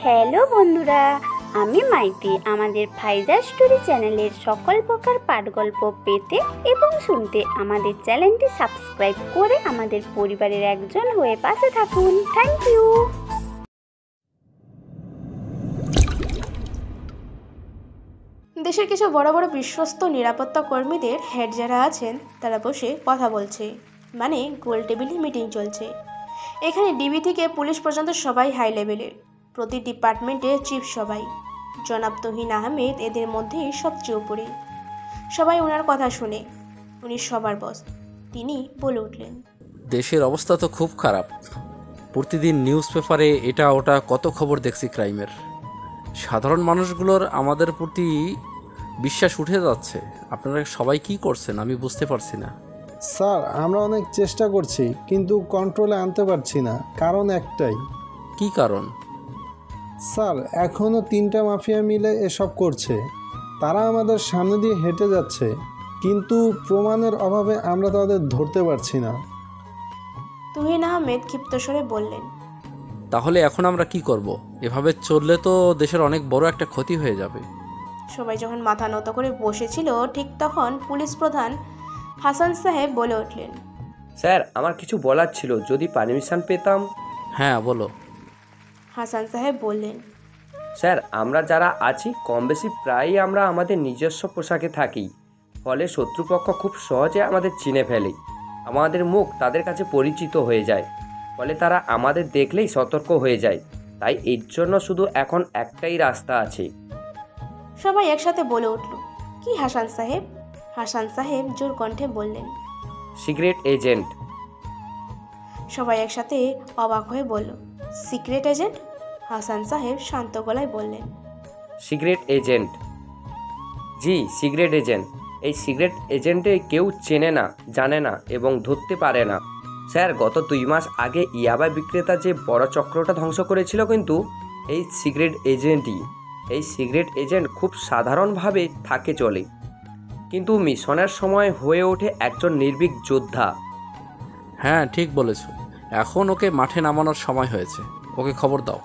Hello বন্ধুরা, আমি মাইতি। আমাদের ফাইজা স্টোরি চ্যানেলের সকল প্রকার পাঠগল্প পেতে এবং শুনতে আমাদের চ্যানেলটি সাবস্ক্রাইব করে আমাদের পরিবারের একজন হয়ে পাশে থাকুন। Thank you. দেশের কিছু বড় বড় বিশ্বস্ত নিরাপত্তা কর্মীদের হেড যারা আছেন তারা বসে কথা বলছে, মানে গোল টেবিলে মিটিং চলছে। এখানে ডিবি থেকে পুলিশ পর্যন্ত সবাই হাই লেভেলের, প্রতি ডিপার্টমেন্টে চিফ সবাই। জনাব তুহিন আহমেদ এদের মধ্যে সবচেয়ে উপরে। সবাই ওনার কথা শুনে, উনি সবার বস। তিনি বলে উঠলেন, দেশের অবস্থা তো খুব খারাপ। প্রতিদিন নিউজ পেপারে এটা ওটা কত খবর দেখছি ক্রাইমের। সাধারণ মানুষগুলোর আমাদের প্রতি বিশ্বাস উঠে যাচ্ছে। আপনারা সবাই কি করছেন আমি বুঝতে পারছি না। স্যার, আমরা অনেক চেষ্টা করছি কিন্তু কন্ট্রোলে আনতে পারছি না। কারণ একটাই। কি কারণ? স্যার, এখনও 3টা মাফিয়া মিলে এসব করছে। তারা আমাদের সামনে দিয়ে হেঁটে যাচ্ছে, কিন্তু প্রমাণের অভাবে আমরা তাদের ধরতে পারছি না। তুহিন আহমেদ ক্ষিপ্ত স্বরে বললেন, তাহলে এখন আমরা কি করব? এভাবে চললে তো দেশের অনেক বড় একটা ক্ষতি হয়ে যাবে। সবাই যখন মাথা নত করে বসেছিল ঠিক তখন পুলিশ প্রধান হাসান সাহেব বলে উঠলেন, স্যার, আমার কিছু বলার ছিল, যদি পারমিশন পেতাম। হ্যাঁ বলো। হাসান সাহেব বললেন, স্যার, আমরা যারা আছি কম বেশি প্রায়ই আমরা আমাদের নিজস্ব পোশাকে থাকি, ফলে শত্রুপক্ষ খুব সহজে আমাদের চিনে ফেলে। আমাদের মুখ তাদের কাছে পরিচিত হয়ে যায়, ফলে তারা আমাদের দেখলেই সতর্ক হয়ে যায়। তাই এর জন্য শুধু এখন একটাই রাস্তা আছে। সবাই একসাথে বলে উঠল, কি হাসান সাহেব? হাসান সাহেব জোর কণ্ঠে বললেন, সিক্রেট এজেন্ট। সবাই একসাথে অবাক হয়ে বলল, সিক্রেট এজেন্ট? হাসান সাহেব শান্ত গলায় বললেন, সিক্রেট এজেন্ট। জি, সিক্রেট এজেন্ট। এই সিক্রেট এজেন্টে কেউ চেনে না, জানে না এবং ধরতে পারে না। স্যার, গত 2 মাস আগে ইয়াবা বিক্রেতা যে বড় চক্রটা ধ্বংস করেছিল কিন্তু এই সিক্রেট এজেন্টই। এই সিক্রেট এজেন্ট খুব সাধারণভাবে থাকে চলে, কিন্তু মিশনের সময় হয়ে ওঠে একজন নির্ভীক যোদ্ধা। হ্যাঁ ঠিক বলেছ। এখন ওকে মাঠে নামানোর সময় হয়েছে। ওকে খবর দাও।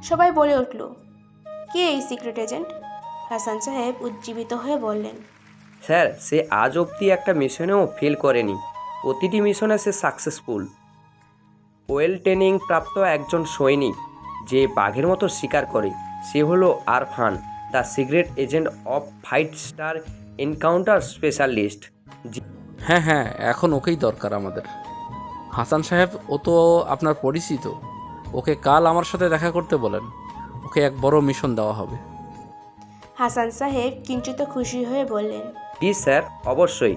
সবাই বলে উঠল, কে এই সিক্রেট এজেন্ট? হাসান সাহেব উজ্জীবিত হয়ে বললেন, স্যার, সে আজ অবধি একটা মিশনেও ফেল করেনি। প্রতিটি মিশনে সে সাকসেসফুল। ওয়েল ট্রেনিং প্রাপ্ত একজন সৈনিক যে বাঘের মতো শিকার করে। সে হলো Arfan, the secret agent of 5 star encounter specialist. হ্যাঁ হ্যাঁ, এখন ওকেই দরকার আমাদের। হাসান সাহেব, ও তো আপনার পরিচিত। ওকে কাল আমার সাথে দেখা করতে বলেন। ওকে এক বড় মিশন দেওয়া হবে। হাসান সাহেব কিঞ্চিত খুশি হয়ে বললেন, জি স্যার, অবশ্যই।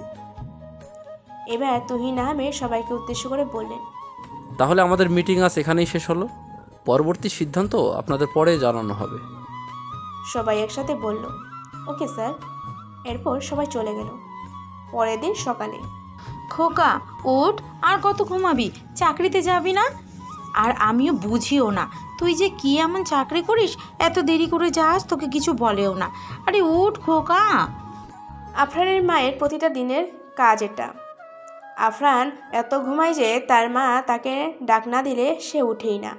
এবার তুহিন আহমেদ সবাইকে উদ্দেশ্য করে বললেন, তাহলে আমাদের মিটিং আজ এখানেই শেষ হলো। পরবর্তী সিদ্ধান্ত আপনাদের পরে জানানো হবে। সবাই একসাথে বলল, ওকে স্যার। এরপর সবাই চলে গেল। পরের দিন সকালে, খোকা ওঠ, আর কত ঘুমাবি? চাকরিতে যাবি না? আর আমিও বুঝিও না তুই যে কি এমন চাকরি করিস, এত দেরি করে যাস, তোকে কিছু বলেও না। আরে ওঠ খোকা। আফরানের মায়ের প্রতিটা দিনের কাজ এটা। আফরান এত ঘুমায় যে তার মা তাকে ডাক না দিলে সে উঠেই না।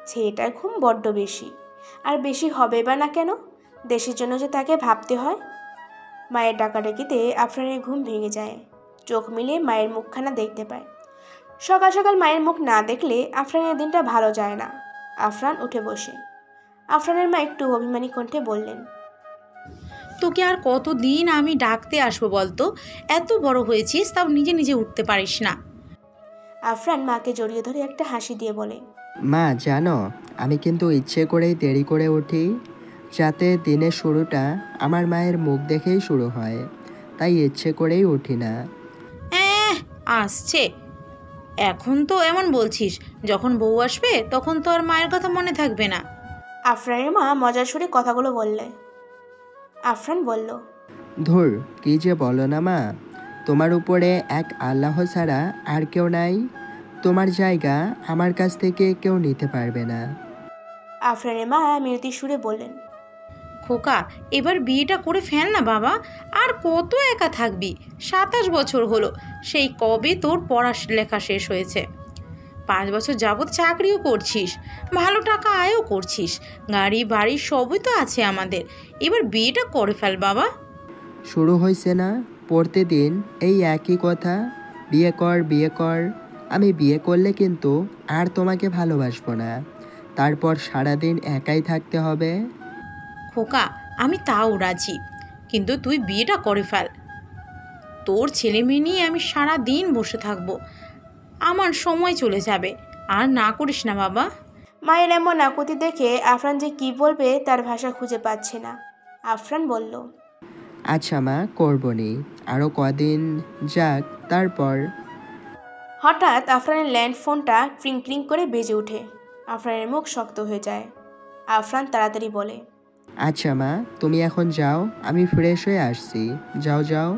ছেলেটার ঘুম বড্ড বেশি, আর বেশি হবে বা না কেন, দেশের জন্য যে তাকে ভাবতে হয়। মায়ের ডাকাডাকিতে আফরানের ঘুম ভেঙে যায়। চোখ মিলিয়ে মায়ের মুখখানা দেখতে পায়। সকাল সকাল মায়ের মুখ না দেখলে আফরানের দিনটা ভালো যায় না। আফরান উঠে বসে। আফরানের মা একটু অভিমানী কণ্ঠে বললেন, তোকে আর কতদিন আমি ডাকতে আসবো বলতো? এত বড় হয়েছিস, তাও নিজে নিজে উঠতে পারিস না। আফরান মাকে জড়িয়ে ধরে একটা হাসি দিয়ে বলে, মা জানো, আমি কিন্তু ইচ্ছে করেই দেরি করে উঠি, যাতে দিনের শুরুটা আমার মায়ের মুখ দেখেই শুরু হয়। তাই ইচ্ছে করেই উঠি না। আসছে। এখন তো এমন বলছিস, যখন বউ আসবে তখন তো আর মায়ের কথা মনে থাকবে না। আফরানের মা মজার সুরে কথাগুলো বললে। আফরান বলল, ধুর, কি যে বলো না মা। তোমার উপরে এক আল্লাহ ছাড়া আর কেউ নাই। তোমার জায়গা আমার কাছ থেকে কেউ নিতে পারবে না। আফরানের মা মিনতি সুরে বললেন, খোকা এবার বিয়েটা করে ফেল না বাবা, আর কত একা থাকবি? 27 বছর হলো সেই কবে তোর পড়ালেখা শেষ হয়েছে। 5 বছর যাবৎ চাকরিও করছিস, ভালো টাকা আয়ও করছিস, গাড়ি বাড়ি সবই তো আছে আমাদের। এবার বিয়েটা করে ফেল বাবা। শুরু হয়েছে না প্রতিদিন এই একই কথা, বিয়ে কর বিয়ে কর। আমি বিয়ে করলে কিন্তু আর তোমাকে ভালোবাসবো না, তারপর সারাদিন একাই থাকতে হবে। খোকা, আমি তাও রাজি, কিন্তু তুই বিয়েটা করে ফেল। তোর ছেলে মেয়ে নিয়ে আমি সারা দিন বসে থাকবো, আমার সময় চলে যাবে। আর না করিস না বাবা। মায়ের এমন আকুতি দেখে আফরান যে কি বলবে তার ভাষা খুঁজে পাচ্ছে না। আফরান বলল, আচ্ছা মা, করবনি, আরও কদিন যাক তারপর। হঠাৎ আফরানের ল্যান্ড ফোনটা ক্রিং ক্রিং করে বেজে ওঠে। আফরানের মুখ শক্ত হয়ে যায়। আফরান তাড়াতাড়ি বলে, আচ্ছা মা, তুমি এখন যাও, আমি ফ্রেশ হয়ে আসছি, যাও যাও।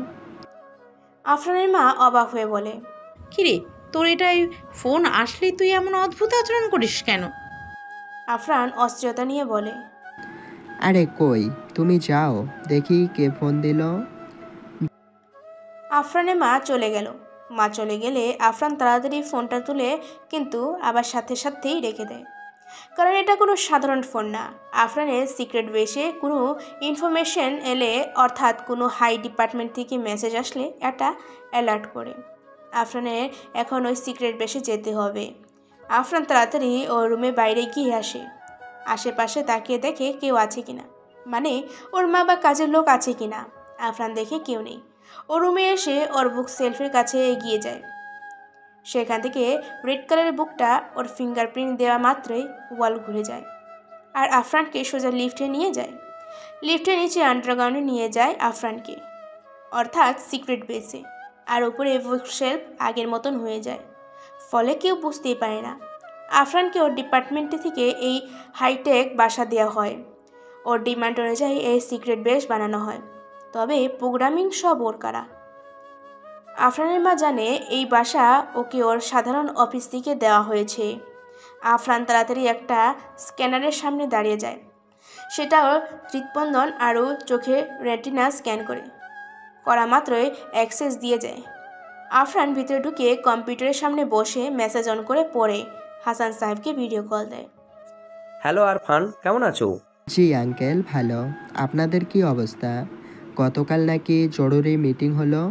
আফরানের মা অবাক হয়ে বলে, কিরে, তোর এটাই ফোন আসলেই তুই এমন অদ্ভুত আচরণ করিস কেন? আফরান অস্থিরতা নিয়ে বলে, আরে কই, তুমি যাও, দেখি কে ফোন দিল। আফরানের মা চলে গেল। মা চলে গেলে আফরান তাড়াতাড়ি ফোনটা তুলে কিন্তু আবার সাথে সাথেই রেখে দেয়, কারণ এটা কোনো সাধারণ ফোন না। আফরানের সিক্রেট বেসে কোনো ইনফরমেশন এলে, অর্থাৎ কোনো হাই ডিপার্টমেন্ট থেকে মেসেজ আসলে এটা অ্যালার্ট করে। আফরানের এখন ওই সিক্রেট বেসে যেতে হবে। আফরান তাড়াতাড়ি ওর রুমে বাইরে গিয়ে আসে। আশেপাশে তাকিয়ে দেখে কেউ আছে কিনা, মানে ওর মা বা কাজের লোক আছে কিনা। আফরান দেখে কেউ নেই। ও রুমে এসে ওর বুক সেলফের কাছে এগিয়ে যায়। সেখান থেকে রেড কালারের বুকটা ওর ফিঙ্গারপ্রিন্ট দেওয়া মাত্রই ওয়াল ঘুরে যায় আর আফরানকে সোজা লিফটে নিয়ে যায়। লিফটের নিচে আন্ডারগ্রাউন্ডে নিয়ে যায় আফরানকে, অর্থাৎ সিক্রেট বেসে। আর উপরে বুক শেলফ আগের মতন হয়ে যায়, ফলে কেউ বুঝতেই পারে না। আফরানকে ওর ডিপার্টমেন্ট থেকে এই হাইটেক বাসা দেওয়া হয়। ওর ডিমান্ড অনুযায়ী এই সিক্রেট বেস বানানো হয়, তবে প্রোগ্রামিং সব ওর করা। আফরানের মা জানে এই বাসা ওকে ওর সাধারণ অফিস থেকে দেওয়া হয়েছে। আফরান তাড়াতাড়ি একটা স্ক্যানারের সামনে দাঁড়িয়ে যায়। সেটা ওর হৃৎস্পন্দন আরও চোখে রেটিনা স্ক্যান করা মাত্রই অ্যাক্সেস দিয়ে যায়। আফরান ভিতরে ঢুকে কম্পিউটারের সামনে বসে মেসেজ অন করে পড়ে হাসান সাহেবকে ভিডিও কল দেয়। হ্যালো আরফান, কেমন আছো? জি আঙ্কেল, ভালো। আপনাদের কি অবস্থা? গতকাল নাকি জরুরি মিটিং হলো?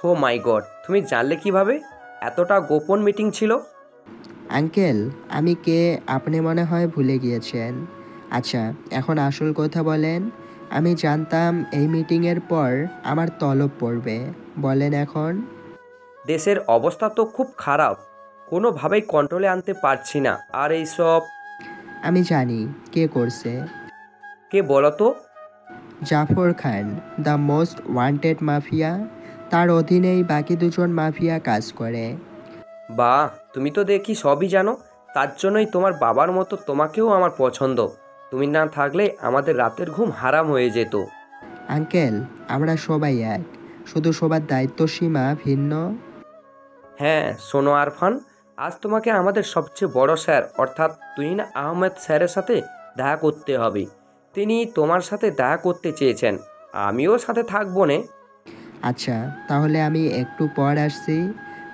ও মাই গড, তুমি জানলে কিভাবে? এতটা গোপন মিটিং ছিল? আঙ্কেল, আমি কে আপনি মনে হয় ভুলে গিয়েছেন। আচ্ছা, এখন আসল কথা বলেন। আমি জানতাম এই মিটিংয়ের পর আমার তলব পড়বে, বলেন এখন। দেশের অবস্থা তো খুব খারাপ, কোনোভাবেই কন্ট্রোলে আনতে পারছি না। আর এইসব আমি জানি কে করছে। কে বলো তো? জাফর খান, দ্য মোস্ট ওয়ান্টেড মাফিয়া। তার অধীনেই বাকি দুজন মাফিয়া কাজ করে। বাহ, তুমি তো দেখি সবই জানো। তার জন্যই তোমার বাবার মতো তোমাকেও আমার পছন্দ। তুমি না থাকলে আমাদের রাতের ঘুম হারাম হয়ে যেত। আঙ্কেল, আমরা সবাই এক, শুধু সবার দায়িত্ব সীমা ভিন্ন। হ্যাঁ শোনো আরফান, আজ তোমাকে আমাদের সবচেয়ে বড় স্যার অর্থাৎ তুহিন আহমেদ স্যারের সাথে দেখা করতে হবে। তিনি তোমার সাথে দেখা করতে চেয়েছেন। আমিও সাথে থাকবো নে। আচ্ছা, তাহলে আমি একটু পর আসছি।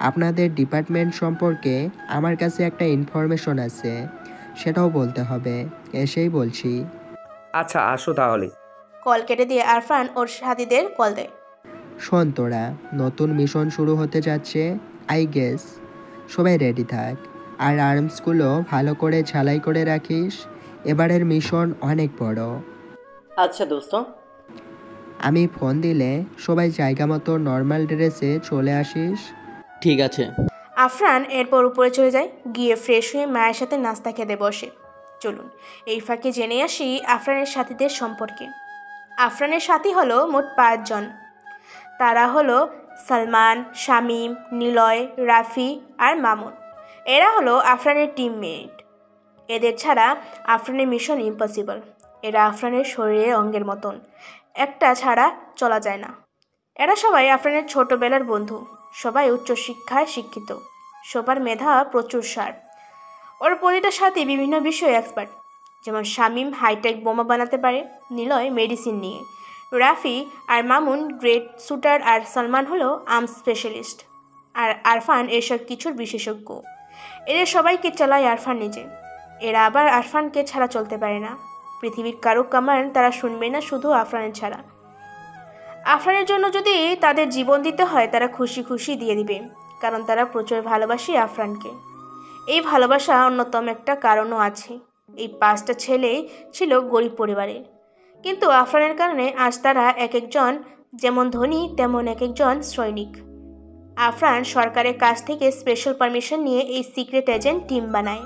আপনাদের ডিপার্টমেন্ট সম্পর্কে আমার কাছে একটা ইনফরমেশন আছে, সেটাও বলতে হবে। এসেই বলছি। আচ্ছা আসো তাহলে। কল কেটে দিয়ে আরফান ওর সাথীদের কল দেয়। শোন তোরা, নতুন মিশন শুরু হতে যাচ্ছে, আই গেস। সবাই রেডি থাক, আর আর্মসগুলো ভালো করে ঝালাই করে রাখিস। এবারের মিশন অনেক বড়। আচ্ছা দোস্ত। আমি ফোন দিলে সবাই জায়গা মতো নর্মাল ড্রেসে চলে আসিস। ঠিক আছে। আফরান এরপর উপরে চলে যায়, গিয়ে ফ্রেশ হয়ে মায়ের সাথে নাস্তা খেতে বসে। চলুন এই ফাঁকে জেনে আসি আফরানের সাথীদের সম্পর্কে। আফরানের সাথী হলো মোট 5 জন। তারা হলো সালমান, শামীম, নিলয়, রাফি আর মামুন। এরা হলো আফরানের টিমমেট। এদের ছাড়া আফরানের মিশন ইম্পসিবল। এরা আফরানের শরীরের অঙ্গের মতন, একটা ছাড়া চলা যায় না। এরা সবাই আফরানের ছোটবেলার বন্ধু, সবাই উচ্চশিক্ষায় শিক্ষিত, সবার মেধা প্রচুর শার্প। ওর প্রতিটা সাথে বিভিন্ন বিষয়ে এক্সপার্ট, যেমন শামীম হাইটেক বোমা বানাতে পারে, নিলয় মেডিসিন নিয়ে, রাফি আর মামুন গ্রেট শুটার, আর সালমান হলো আর্মস স্পেশালিস্ট, আর আরফান এসব কিছুর বিশেষজ্ঞ। এদের সবাইকে চালায় আরফান নিজে। এরা আবার আরফানকে ছাড়া চলতে পারে না। পৃথিবীর কারো কমান্ড তারা শুনবে না, শুধু আফরানের ছাড়া। আফরানের জন্য যদি তাদের জীবন দিতে হয় তারা খুশি খুশি দিয়ে দিবে, কারণ তারা প্রচুর ভালোবাসে আফরানকে। এই ভালোবাসা অন্যতম একটা কারণও আছে। এই 5টা ছেলে ছিল গরিব পরিবারের, কিন্তু আফরানের কারণে আজ তারা এক একজন যেমন ধনী তেমন এক একজন সৈনিক। আফরান সরকারের কাছ থেকে স্পেশাল পারমিশন নিয়ে এই সিক্রেট এজেন্ট টিম বানায়।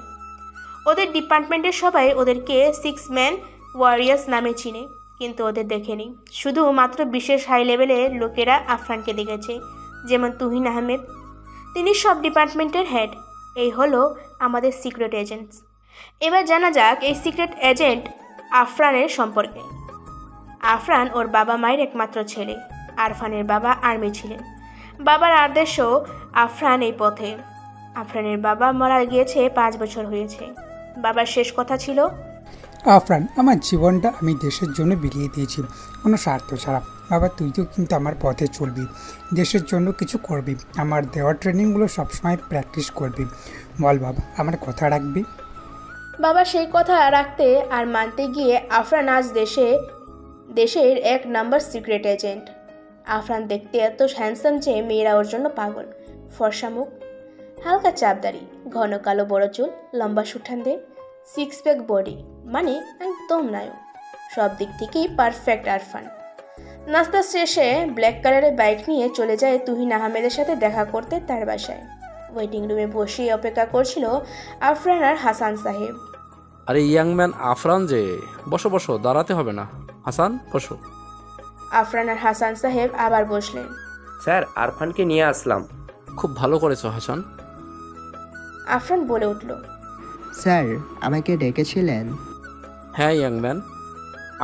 ওদের ডিপার্টমেন্টের সবাই ওদেরকে 6 ম্যান ওয়ারিয়ার্স নামে চিনে, কিন্তু ওদের দেখেনি। শুধুমাত্র বিশেষ হাই লেভেলের লোকেরা আফরানকে দেখেছে, যেমন তুহিন আহমেদ। তিনি সব ডিপার্টমেন্টের হেড। এই হলো আমাদের সিক্রেট এজেন্টস। এবার জানা যাক এই সিক্রেট এজেন্ট আফরানের সম্পর্কে। আফরান ওর বাবা মায়ের একমাত্র ছেলে। আরফানের বাবা আর্মি ছিলেন। বাবার আদেশও আফরান এই পথে। আফরানের বাবা মারা গিয়েছে 5 বছর হয়েছে। বাবার শেষ কথা ছিল, আফরান, আমার জীবনটা আমি দেশের জন্য বিলিয়ে দিয়েছি, কোনো স্বার্থ ছাড়া। বাবা, তুইও কিন্তু আমার পথে চলবি, দেশের জন্য কিছু করবি, আমার দেওয়া ট্রেনিংগুলো সবসময় প্র্যাকটিস করবি। বল বাবা, আমার কথা রাখবি? বাবা সেই কথা রাখতে আর মানতে গিয়ে আফরান আজ দেশের 1 নাম্বার সিক্রেট এজেন্ট। আফরান দেখতে এত হ্যান্ডসাম যে মেয়েরা ওর জন্য পাগল। ফর্সা মুখ, হালকা চাপদারি, ঘন কালো বড় চুল, লম্বা সুঠান্দে, 6 প্যাক বডি, মানে একদম নায়ক। সব দিক থেকেই পারফেক্ট আরফান। নাস্তা শেষে ব্ল্যাক কালারের বাইক নিয়ে চলে যায় তুহিন আহমেদের সাথে দেখা করতে তার বাসায়। ওয়েটিং রুমে বসে অপেক্ষা করছিল আফরান আর হাসান সাহেব। আরে ইয়াং ম্যান আফরান যে, বসো বসো, দাঁড়াতে হবে না। হাসান বসো। আফরান আর হাসান সাহেব আবার বসলেন। স্যার, আরফানকে নিয়ে আসলাম। খুব ভালো করেছো হাসান। আফরান বলে উঠল, স্যার, আমাকে ডেকেছিলেন? হ্যাঁ ইয়াং ম্যান,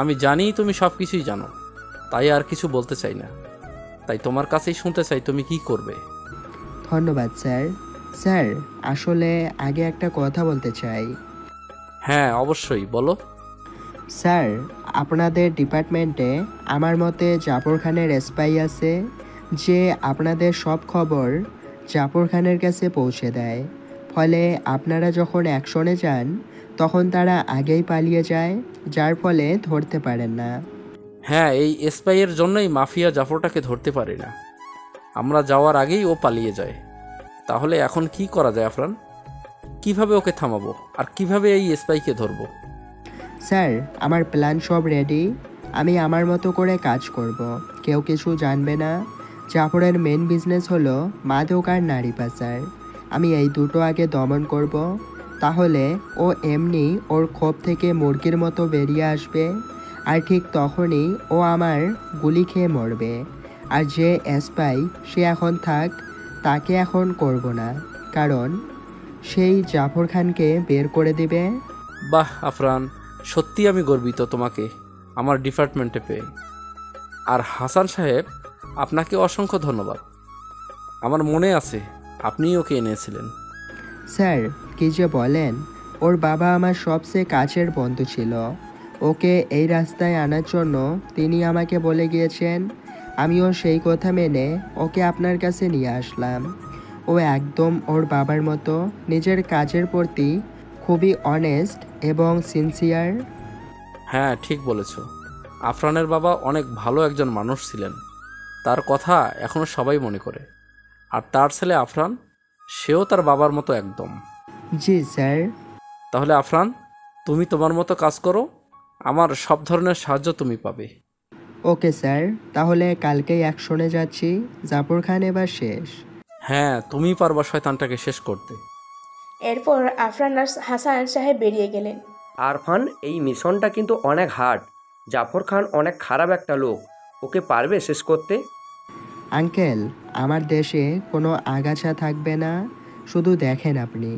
আমি জানি তুমি সব কিছুই জানো, তাই আর কিছু বলতে চাই না। তাই তোমার কাছেই শুনতে চাই তুমি কি করবে। ধন্যবাদ স্যার। স্যার, আসলে আগে একটা কথা বলতে চাই। হ্যাঁ অবশ্যই, বলো। স্যার, আপনাদের ডিপার্টমেন্টে আমার মতে জাফর খানের স্পাই আছে, যে আপনাদের সব খবর জাফর খানের কাছে পৌঁছে দেয়। ফলে আপনারা যখন অ্যাকশনে যান তখন তারা আগেই পালিয়ে যায়, যার ফলে ধরতে পারেন না। হ্যাঁ, এই স্পাইয়ের জন্যই মাফিয়া জাফরটাকে ধরতে পারি না। আমরা যাওয়ার আগেই ও পালিয়ে যায়। তাহলে এখন কি করা যায় আফরান? কিভাবে ওকে থামাবো আর কিভাবে এই স্পাইকে ধরবো? স্যার, আমার প্ল্যান সব রেডি। আমি আমার মতো করে কাজ করব, কেউ কিছু জানবে না। জাফরের মেন বিজনেস হলো মাদক আর নারী পাচার। আমি এই দুটো আগে দমন করব, তাহলে ও এমনি ওর ক্ষোভ থেকে মুরগির মতো বেরিয়ে আসবে। আর ঠিক তখনই ও আমার গুলি খেয়ে মরবে। আর যে স্পাই সে এখন থাক, তাকে এখন করব না, কারণ সেই জাফর খানকে বের করে দিবে। বাহ আফরান, সত্যি আমি গর্বিত তোমাকে আমার ডিপার্টমেন্টে পেয়ে। আর হাসান সাহেব, আপনাকে অসংখ্য ধন্যবাদ। আমার মনে আছে আপনিই ওকে এনেছিলেন। স্যার, কি যে বলেন, ওর বাবা আমার সবচেয়ে কাছের বন্ধু ছিল। ওকে এই রাস্তায় আনার জন্য তিনি আমাকে বলে গিয়েছেন। আমিও সেই কথা মেনে ওকে আপনার কাছে নিয়ে আসলাম। ও একদম ওর বাবার মতো, নিজের কাজের প্রতি খুবই অনেস্ট এবং সিনসিয়ার। হ্যাঁ ঠিক বলেছ, আফরানের বাবা অনেক ভালো একজন মানুষ ছিলেন। তার কথা এখনও সবাই মনে করে। আর তার ছেলে আফরান, সেও তার বাবার মতো একদম। জি স্যার। তাহলে আফরান, তুমি তোমার মতো কাজ করো, আমার সব ধরনের সাহায্য তুমি পাবে। ওকে স্যার, তাহলে কালকেই অ্যাকশনে যাচ্ছি। জাফর খান এবার শেষ। হ্যাঁ, তুমি পারবা শয়তানটাকে শেষ করতে। এরপর আফরান আর হাসান সাহেব বেরিয়ে গেলেন। আরফান, এই মিশনটা কিন্তু অনেক হার্ড। জাফর খান অনেক খারাপ একটা লোক, ওকে পারবে শেষ করতে? আঙ্কেল, আমার দেশে কোনো আগাছা থাকবে না, শুধু দেখেন আপনি।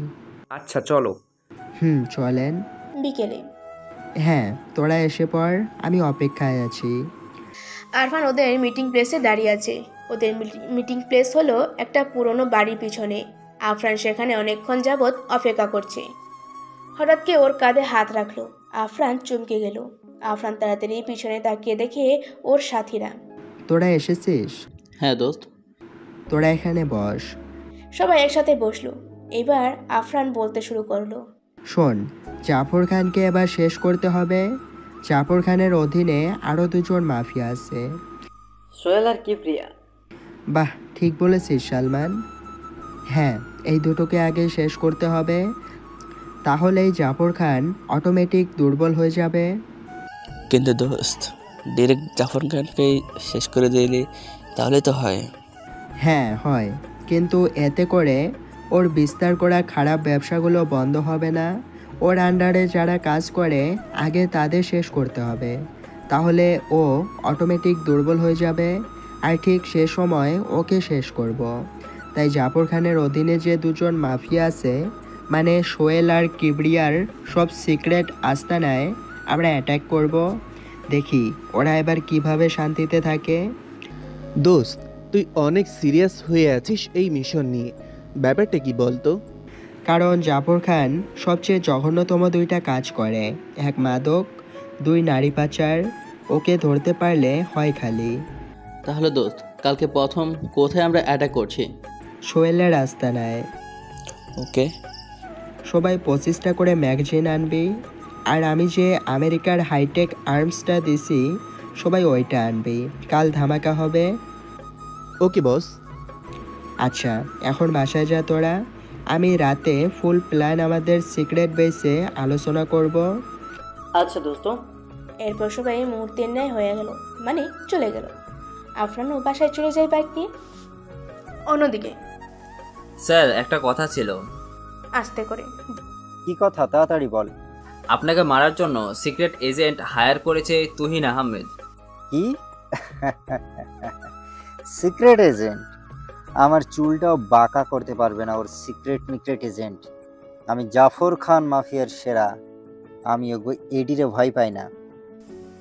আচ্ছা চলো। চলেন। বিকেলে হ্যাঁ, তোরা এসে পর, আমি অপেক্ষায় আছি। আরফান ওদের মিটিং প্লেসে দাঁড়িয়ে আছে। ওদের মিটিং প্লেস হলো একটা পুরনো বাড়ির পিছনে। আফরান সেখানে অনেকক্ষণ যাবৎ অপেক্ষা করছে। হঠাৎ কে ওর কাঁধে হাত রাখলো। আফরান চমকে গেল। আফরান তাড়াতাড়ি পিছনে তাকিয়ে দেখে ওর সাথীরা। তোরা এসেছিস? হ্যাঁ দোস্ত। তোরা এখানে বস। সবাই একসাথে বসলো। এবার আফরান বলতে শুরু করলো। শোন, জাফর খানকে এবার শেষ করতে হবে। জাফর খানের অধীনে আরও দুজন মাফিয়া আছে। সোহেল আর কিবরিয়া। বাহ, ঠিক বলেছিস সালমান। হ্যাঁ, এই দুটোকে আগে শেষ করতে হবে, তাহলেই জাফর খান অটোমেটিক দুর্বল হয়ে যাবে। কিন্তু দোস্ত, ডিরেক্ট জাফর খানকেই শেষ করে দিলে তাহলে তো হয়। হ্যাঁ হয়, কিন্তু এতে করে ওর বিস্তার করা খারাপ ব্যবসাগুলো বন্ধ হবে না। ওর আন্ডারে যারা কাজ করে আগে তাদের শেষ করতে হবে, তাহলে ও অটোমেটিক দুর্বল হয়ে যাবে। আর ঠিক সে সময় ওকে শেষ করব। তাই জাফর খানের অধীনে যে দুজন মাফিয়া আছে, মানে সোহেল আর কিবরিয়ার সব সিক্রেট আস্তানায় আমরা অ্যাটাক করব। দেখি ওরা এবার কিভাবে শান্তিতে থাকে। দোস্ত, তুই অনেক সিরিয়াস হয়ে আছিস এই মিশন নিয়ে, ব্যাপারটা কি বলতো? কারণ জাফর খান সবচেয়ে জঘন্যতম দুইটা কাজ করে, এক মাদক, দুই নারী পাচার। ওকে ধরতে পারলে হয় খালি। তাহলে দোস্ত, কালকে প্রথম কোথায় আমরা অ্যাটাক করছি? সোহেলের আস্তানায়। ওকে। সবাই 25টা করে ম্যাগাজিন আনবি, আর আমি যে আমেরিকার হাইটেক আর্মসটা দিছি সবাই ওইটা আনবি। কাল ধামাকা হবে। ওকে বস। আচ্ছা, এখন বাসায় যা তোরা। আমি রাতে ফুল প্ল্যান আমাদের সিক্রেট বেসে আলোচনা করব। আচ্ছা দোস্ত। এরপর সবাই মুহূর্তের ন্যায় হয়ে গেল, মানে চলে গেল। আফরানও বাসায় চলে যায় বাইক নিয়ে। অন্যদিকে স্যার, একটা কথা ছিল। আস্তে করে। কি কথা, তাড়াতাড়ি বল। আপনাকে মারার জন্য সিক্রেট এজেন্ট হায়ার করেছে তুহিন আহমেদ। কি? Secret agent? আমার চুলটাও বাঁকা করতে পারবে না ওর সিক্রেট এজেন্ট। আমি জাফর খান মাফিয়ার সেরা, আমি ওগো এডিরে ভয় পাই না।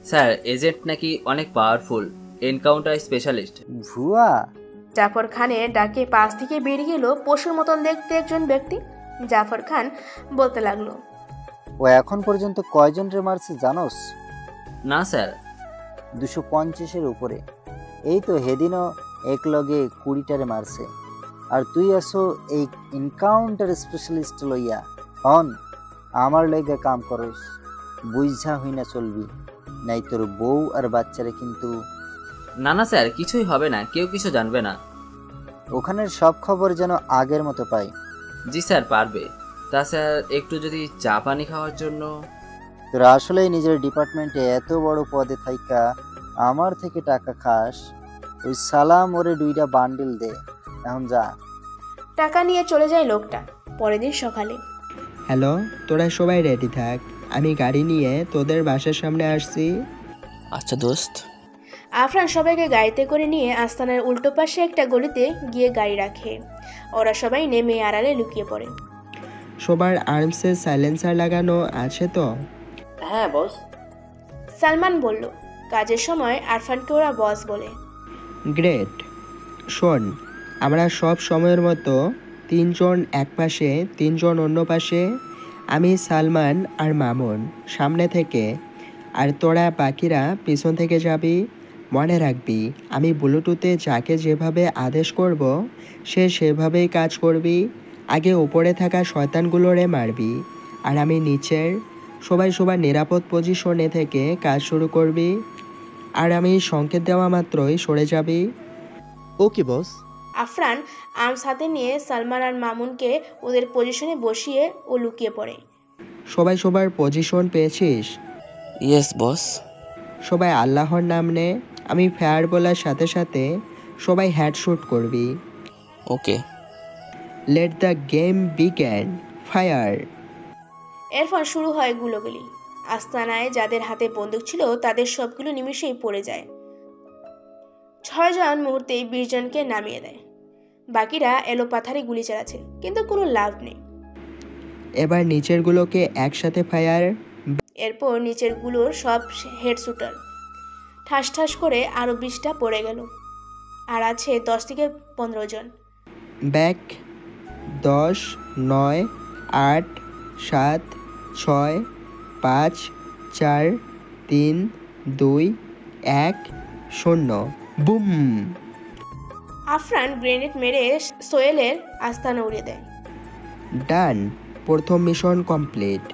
স্যার, এজেন্ট নাকি অনেক পাওয়ারফুল, এনকাউন্টার স্পেশালিস্ট। ভুয়া? জাফর খানের ডাকে পাশ থেকে বেরিয়ে গেল পশুর মতন দেখতে একজন ব্যক্তি। জাফর খান বলতে লাগলো, ও এখন পর্যন্ত কয়জনরে মারছে জানোস? না স্যার। 250-এর উপরে। এই তো হেদিনও এক লগে 20টারে মারছে। আর তুই আসো এই এনকাউন্টার স্পেশালিস্ট লইয়া। হন আমার লইগা কাম করস, বুঝা হই না চলবি, নাই তোর বউ আর বাচ্চারে কিন্তু। না না স্যার, কিছুই হবে না, কেউ কিছু জানবে না। ওখানের সব খবর যেন আগের মতো পাই। জি স্যার, পারবে। তা স্যার, একটু যদি চা পানি খাওয়ার জন্য। তোরা আসলেই নিজের ডিপার্টমেন্টে এত বড় পদে থাইকা আমার থেকে টাকা খাস। ওই সালাম ওরে 2টা বান্ডিল দে, এখন যা। টাকা নিয়ে চলে যায় লোকটা। পরের দিন সকালে। হ্যালো, তোরা সবাই রেডি থাক, আমি গাড়ি নিয়ে তোদের বাসার সামনে আসছি। আচ্ছা দোস্ত। আফরান সবাইকে গাড়িতে করে নিয়ে আস্তানার উল্টো পাশে একটা গলিতে গিয়ে গাড়ি রাখে। ওরা সবাই নেমে আড়ালে লুকিয়ে পড়ে। সবার আর্মসে সাইলেন্সার লাগানো আছে তো? হ্যাঁ বস। সালমান বলল। কাজের সময় আরফানকে ওরা বস বলে। গ্রেট। শোন, আমরা সব সময়ের মতো 3 জন এক পাশে, 3 জন অন্য পাশে। আমি, সালমান আর মামুন সামনে থেকে, আর তোরা বাকিরা পিছন থেকে যাবি। মনে রাখবি, আমি ব্লুটুথে যাকে যেভাবে আদেশ করব সে সেভাবেই কাজ করবি। আগে উপরে থাকা শয়তানগুলোরে মারবি, আর আমি নিচের। সবাই সবার নিরাপদ পজিশনে থেকে কাজ শুরু করবি, আর আমি সংকেত দেওয়া মাত্রই সরে যাবি। ওকে বস। আফরান আর্মস হাতে নিয়ে সালমান আর মামুনকে ওদের পজিশনে বসিয়ে ও লুকিয়ে পড়ে। সবাই সবার পজিশন পেয়েছিস? Yes boss. সবাই আল্লাহর নাম নে। আমি ফায়ার বলার সাথে সাথে সবাই হেডশুট করবি। Okay. Let the game begin. Fire. এরপর শুরু হয় গুলোগুলি। আস্তানায় যাদের হাতে বন্দুক ছিল তাদের সবগুলো নিমিষেই পড়ে যায়। 6 জন মুহূর্তেই 20 জনকে নামিয়ে দেয়। বাকিরা এলোপাথারি গুলি চালাচ্ছে, কিন্তু কোনো লাভ নেই। এবার নিচেরগুলোকে একসাথে ফায়ার। এরপর নিচের গুলোর সব হেড শুটার। ঠাস ঠাস করে আরও 20টা পড়ে গেল, আর আছে 10 থেকে 15 জন। ব্যাক। 10, 9, 8, 7, 6, 5, 4, 3, 2, 1, 0। বুম। আফরান গ্রেনেড মেরে সোহেলের আস্তানা উড়িয়ে দেয়। ডান, প্রথম মিশন কমপ্লিট।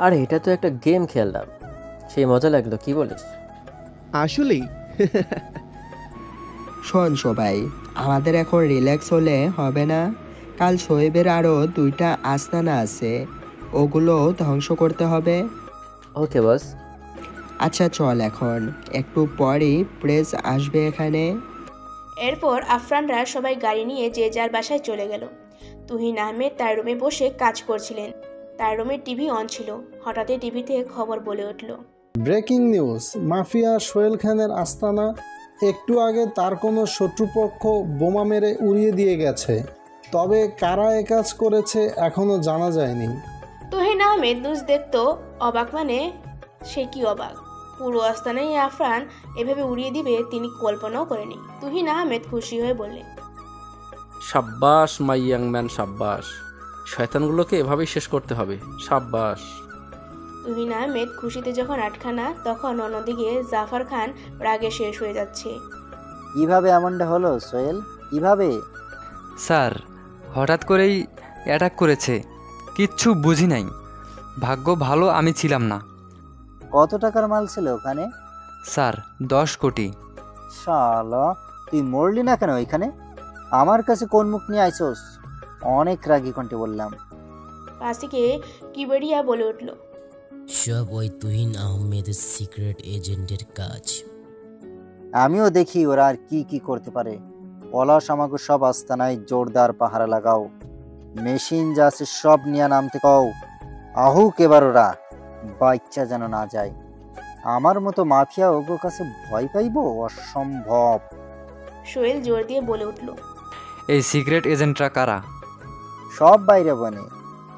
আর এটা তো একটা গেম খেললাম, সেই মজা লাগলো, কি বলিস? আসলেই। শোন সবাই, আমাদের এখন রিল্যাক্স হলে হবে না। কাল শোয়েবের আরও 2টা আস্তানা আছে, ওগুলো ধ্বংস করতে হবে। ওকে বস। আচ্ছা চল, এখন একটু পরই প্রেস আসবে এখানে। এরপর আফরানরা সবাই গাড়ি নিয়ে যে যার বাসায় চলে গেল। তুহিন আহমেদ তার রুমে বসে কাজ করছিলেন। তার রুমে টিভি অন ছিল। হঠাৎই টিভিতে খবর বলে উঠল, ব্রেকিং নিউজ, মাফিয়া সোহেল খানের আস্তানা একটু আগে তার কোনো শত্রুপক্ষ বোমা মেরে উড়িয়ে দিয়ে গেছে। তবে কারা এ কাজ করেছে এখনও জানা যায়নি। তুহিন আহমেদ নিউজ দেখত অবাক, মানে সে কি অবাক। পুরো আস্তানায় আফরান এভাবে উড়িয়ে দিবে তিনি কল্পনাও করেনি। তুহিন আহমেদ খুশি হয়ে বললেন, সাব্বাস মাই ইয়াং ম্যান, সাব্বাস। শয়তানগুলোকে এভাবেই শেষ করতে হবে, সাব্বাস। তুহিন আহমেদ খুশিতে যখন আটখানা, তখন অন্যদিকে জাফর খান রাগে শেষ হয়ে যাচ্ছে। কিভাবে এমনটা হলো সোহেল, কিভাবে? স্যার, হঠাৎ করেই অ্যাটাক করেছে, কিচ্ছু বুঝি নাই। ভাগ্য ভালো আমি ছিলাম না। কত টাকার মাল ছিল ওখানে? স্যার 10 কোটি। শালা, তুই মরলি না কেন ওইখানে? আমার কাছে কোন মুখ নিয়ে আইসোস? অনেক রাগী কণ্ঠে বললাম। পাশ থেকে কিবেরিয়া বলে উঠল, সব ওই তুহিন আহমেদের সিক্রেট এজেন্টের কাজ। আমিও দেখি ওরা আর কি কি করতে পারে। পলাশ আমাকে সব আস্তানায় জোরদার পাহারা লাগাও, মেশিন যা আছে সব নিয়ে নামতে কও। আহুক এবার ওরা, বাচ্চা যেন না যায়। আমার মতো মাফিয়া ওর কাছে ভয় পাইব? অসম্ভব। সোহেল জোর দিয়ে বলে উঠল, এই সিক্রেট এজেন্টরা কারা? সব বাইরে বনে,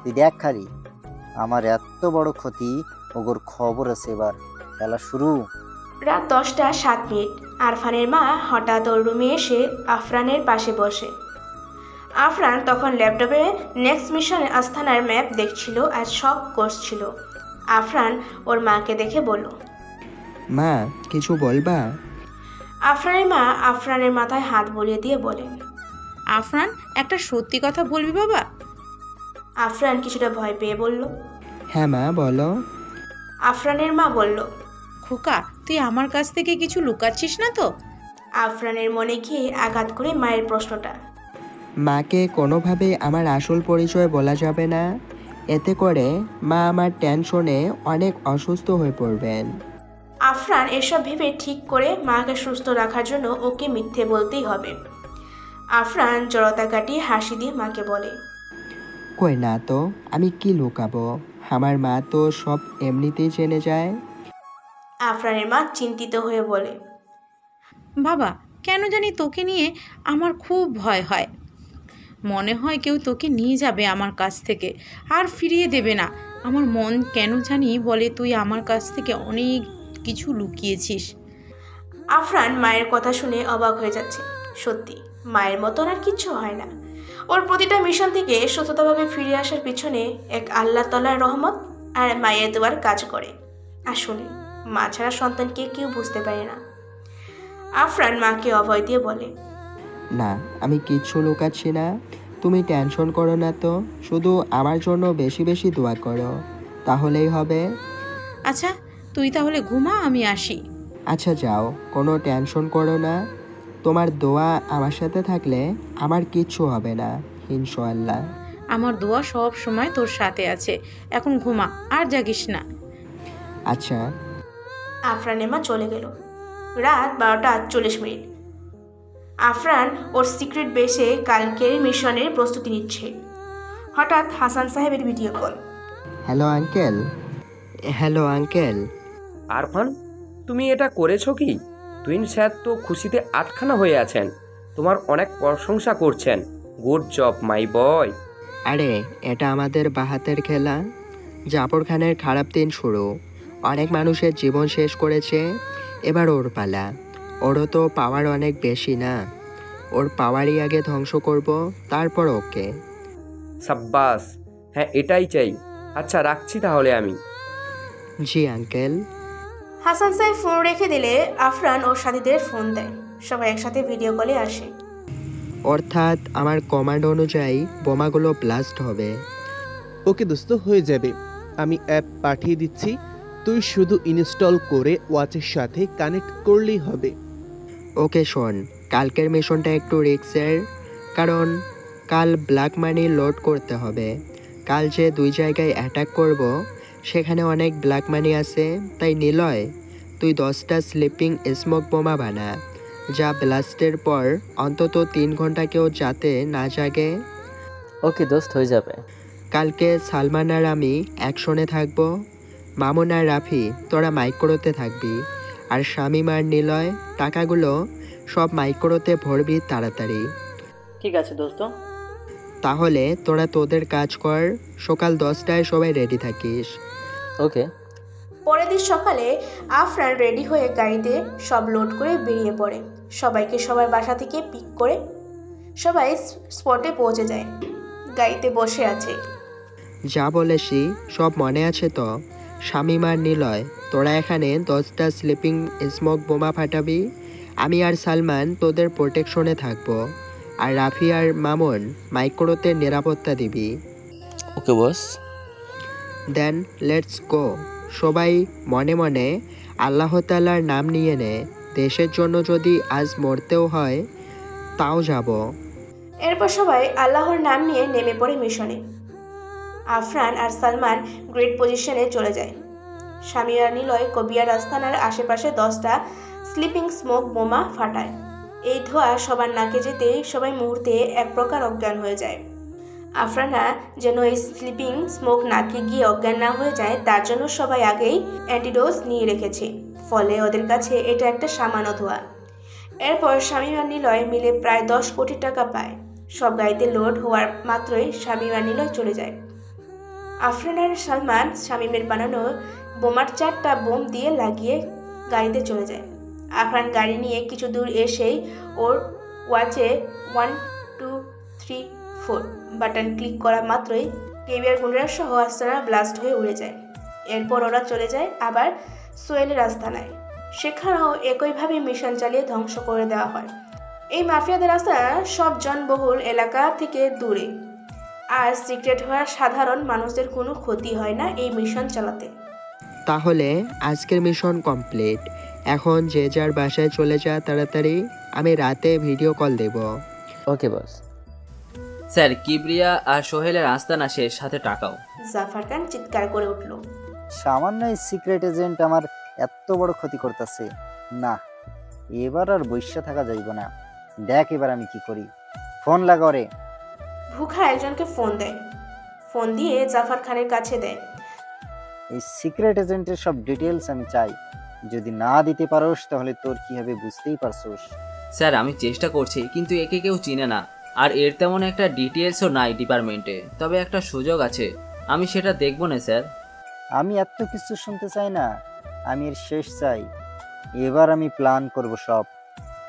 তুই দেখ খালি। আমার এত বড় ক্ষতি, ওগোর খবর আছে। এবার খেলা শুরু। রাত 10:07। আরফানের মা হঠাৎ ওর রুমে এসে আফরানের পাশে বসে। আফরান তখন ল্যাপটপে নেক্সট মিশন আস্থানার ম্যাপ দেখছিল আর শক করছিল। আফরান ওর মাকে দেখে বলল, মা কিছু বলবা? আফরানের মা আফরানের মাথায় হাত বুলিয়ে দিয়ে বলে, আফরান, একটা সত্যি কথা বলবি বাবা? আফরান কিছুটা ভয় পেয়ে বলল, হ্যাঁ মা বলো। আফরানের মা বলল, খোকা, তুই আমার কাছ থেকে কিছু লুকাচ্ছিস না তো? আফরানের মনে গিয়ে আঘাত করে মায়ের প্রশ্নটা। মাকে কোনোভাবে আমার আসল পরিচয় বলা যাবে না, এতে করে মা আমার টেনশনে অনেক অসুস্থ হয়ে পড়বেন। আফরান এসব ভেবে ঠিক করে মাকে সুস্থ রাখার জন্য ওকে মিথ্যে বলতেই হবে। আফরান জড়তা কাটিয়ে হাসি দিয়ে মাকে বলে, কই না তো, আমি কি লুকাবো? আমার মা তো সব এমনিতেই জেনে যায়। আফরানের মা চিন্তিত হয়ে বলে, বাবা, কেন জানি তোকে নিয়ে আমার খুব ভয় হয়। মনে হয় কেউ তোকে নিয়ে যাবে আমার কাছ থেকে, আর ফিরিয়ে দেবে না। আমার মন কেন জানি বলে তুই আমার কাছ থেকে অনেক কিছু লুকিয়েছিস। আফরান মায়ের কথা শুনে অবাক হয়ে যাচ্ছে। সত্যি মায়ের মতন আর কিচ্ছু হয় না। ওর প্রতিটা মিশন থেকে সততাভাবে ফিরে আসার পিছনে এক আল্লাহ তাআলার রহমত আর মায়ের দোয়ার কাজ করে। আসলে মা ছাড়া সন্তানকে কেউ বুঝতে পারে না। আফরান মাকে অভয় দিয়ে বলে, না, আমি কিচ্ছু লুকাচ্ছি না, তুমি টেনশন করো না তো, শুধু আমার জন্য বেশি বেশি দোয়া করো, তাহলেই হবে। আচ্ছা তুই তাহলে ঘুমা, আমি আসি। আচ্ছা যাও, কোনো টেনশন করো না, তোমার দোয়া আমার সাথে থাকলে আমার কিচ্ছু হবে না ইনশাআল্লাহ। আমার দোয়া সব সময় তোর সাথে আছে, এখন ঘুমা, আর জাগিস না। আচ্ছা। আফরানের মা চলে গেল। রাত 12:48। আফরান ওর সিক্রেট বেসে কালকের মিশনের প্রস্তুতি নিচ্ছে। হঠাৎ হাসান সাহেবের video call. Hello uncle. Hello uncle. Arfan, তুমি এটা করেছো কি? টুইন স্যার তো খুশিতে আটখানা হয়ে আছেন, তোমার অনেক প্রশংসা করছেন। গুড জব মাই বয়। আরে এটা আমাদের বাহাতের খেলা। জাফর খানের খারাপ দিন শুরু, অনেক মানুষের জীবন শেষ করেছে, এবার ওর পালা। ওরও তো পাওয়ার অনেক বেশি না, ওর পাওয়ারই আগে ধ্বংস করব, তারপর ওকে। সাব্বাস, হ্যাঁ এটাই চাই। আচ্ছা রাখছি তাহলে আমি। জি আঙ্কেল। হাসান সাহেব ফোন রেখে দিলে আফরান ওর সাথীদের ফোন দেয়। সবাই একসাথে ভিডিও কলে আসে। অর্থাৎ আমার কমান্ড অনুযায়ী বোমাগুলো ব্লাস্ট হবে। ওকে দোস্ত, হয়ে যাবে। আমি অ্যাপ পাঠিয়ে দিচ্ছি, তুই শুধু ইনস্টল করে ওয়াচের সাথে কানেক্ট করলেই হবে। ওকে শোন, কালকের মিশনটা একটু রিস্কের, কারণ কাল ব্ল্যাক মানি লোড করতে হবে। কাল যে 2 জায়গায় অ্যাটাক করব সেখানে অনেক ব্ল্যাক মানি আছে। তাই নিলয়, তুই 10টা স্লিপিং স্মোক বোমা বানা, যা ব্লাস্টের পর অন্তত 3 ঘন্টা কেউ যাতে না জাগে। ওকে দোস্ত, হয়ে যাবে। কালকে সালমান আর আমি অ্যাকশনে থাকবো। মামুন আর রাফি তোরা মাইক্রোতে থাকবি, আর শামীম আর নিলয় টাকাগুলো সব মাইক্রোতে ভরবি তাড়াতাড়ি। ঠিক আছে দোস্ত। তাহলে তোরা তোদের কাজ কর, সকাল 10টায় সবাই রেডি থাকিস। ওকে। পরের দিন সকালে আফরান রেডি হয়ে গাড়িতে সব লোড করে বেরিয়ে পড়ে। সবাইকে সবার বাসা থেকে পিক করে সবাই স্পটে পৌঁছে যায়। গাড়িতে বসে আছে। যা বলেছি সব মনে আছে তো? শামীম আর নিলয়, তোরা এখানে 10টা স্লিপিং স্মোক বোমা ফাটাবি। আমি আর সালমান তোদের প্রোটেকশনে থাকবো, আর রাফি আর মামুন মাইক্রোতে নিরাপত্তা দিবি। ওকে বস। Then let's go. সবাই মনে মনে আল্লাহ তাআলার নাম নিয়ে নে। দেশের জন্য যদি আজ মরতেও হয় তাও যাব। এরপর সবাই আল্লাহর নাম নিয়ে নেমে পড়ে মিশনে। আফরান আর সালমান গ্রেট পজিশনে চলে যায়। শামীম আর নিলয় কবিয়ার আস্তানার আশেপাশে 10টা স্লিপিং স্মোক বোমা ফাটায়। এই ধোঁয়া সবার নাকে যেতেই সবাই মুহূর্তে এক প্রকার অজ্ঞান হয়ে যায়। আফরানা যেন এই স্লিপিং স্মোক নাকে গিয়ে অজ্ঞান না হয়ে যায় তার জন্য সবাই আগেই অ্যান্টিডোজ নিয়ে রেখেছে, ফলে ওদের কাছে এটা একটা সামান্য ধোঁয়া। এরপর শামীম আর নিলয় মিলে প্রায় 10 কোটি টাকা পায়। সব গাড়িতে লোড হওয়ার মাত্রই শামীম আর নিলয় চলে যায়। আফরান আর সালমান শামীমের বানানো বোমার 4টা বোম দিয়ে লাগিয়ে গাড়িতে চলে যায়। আফরান গাড়ি নিয়ে কিছু দূর এসেই ওর ওয়াচে 1 2 3 4 বাটন ক্লিক করা মাত্রই কেবিআর গুন্ডারা সহ আস্তানা ব্লাস্ট হয়ে উড়ে যায়। এরপর ওরা চলে যায় আবার সোহেলের আস্তানায়। সেখানেও একইভাবে মিশন চালিয়ে ধ্বংস করে দেওয়া হয়। এই মাফিয়াদের আস্তানা সব জনবহুল এলাকা থেকে দূরে, আর সিক্রেট হওয়ার সাধারণ মানুষদের কোনো ক্ষতি হয় না এই মিশন চালাতে। তাহলে আজকের মিশন কমপ্লিট। এখন যে যার বাসায় চলে যা তাড়াতাড়ি। আমি রাতে ভিডিও কল দেব। ওকে বস। স্যার, কিবরিয়া আর সোহেলের আস্তানা শেষ, সাথে টাকাও। জাফর খান চিৎকার করে উঠল। সামান্য এই সিক্রেট এজেন্ট আমার এত বড় ক্ষতি করতেছে না, এবার আর বৈশ্যা থাকা যাইব না। দেখ এবার আমি কি করি। ফোন লাগাও রে। ভুখা একজনকে ফোন দেয়। ফোন দিয়ে জাফর খানের কাছে দেয়। এই সিক্রেট এজেন্টের সব ডিটেলস আমি চাই। যদি না দিতে পারোস তাহলে তোর কি হবে বুঝতেই পারছোস। স্যার, আমি চেষ্টা করছি, কিন্তু একে কেউ চিনে না, আর এর তেমন একটা ডিটেলসও নাই ডিপার্টমেন্টে। তবে একটা সুযোগ আছে, আমি সেটা দেখব না স্যার। আমি এত কিছু শুনতে চাই না, আমি এর শেষ চাই। এবার আমি প্ল্যান করব সব।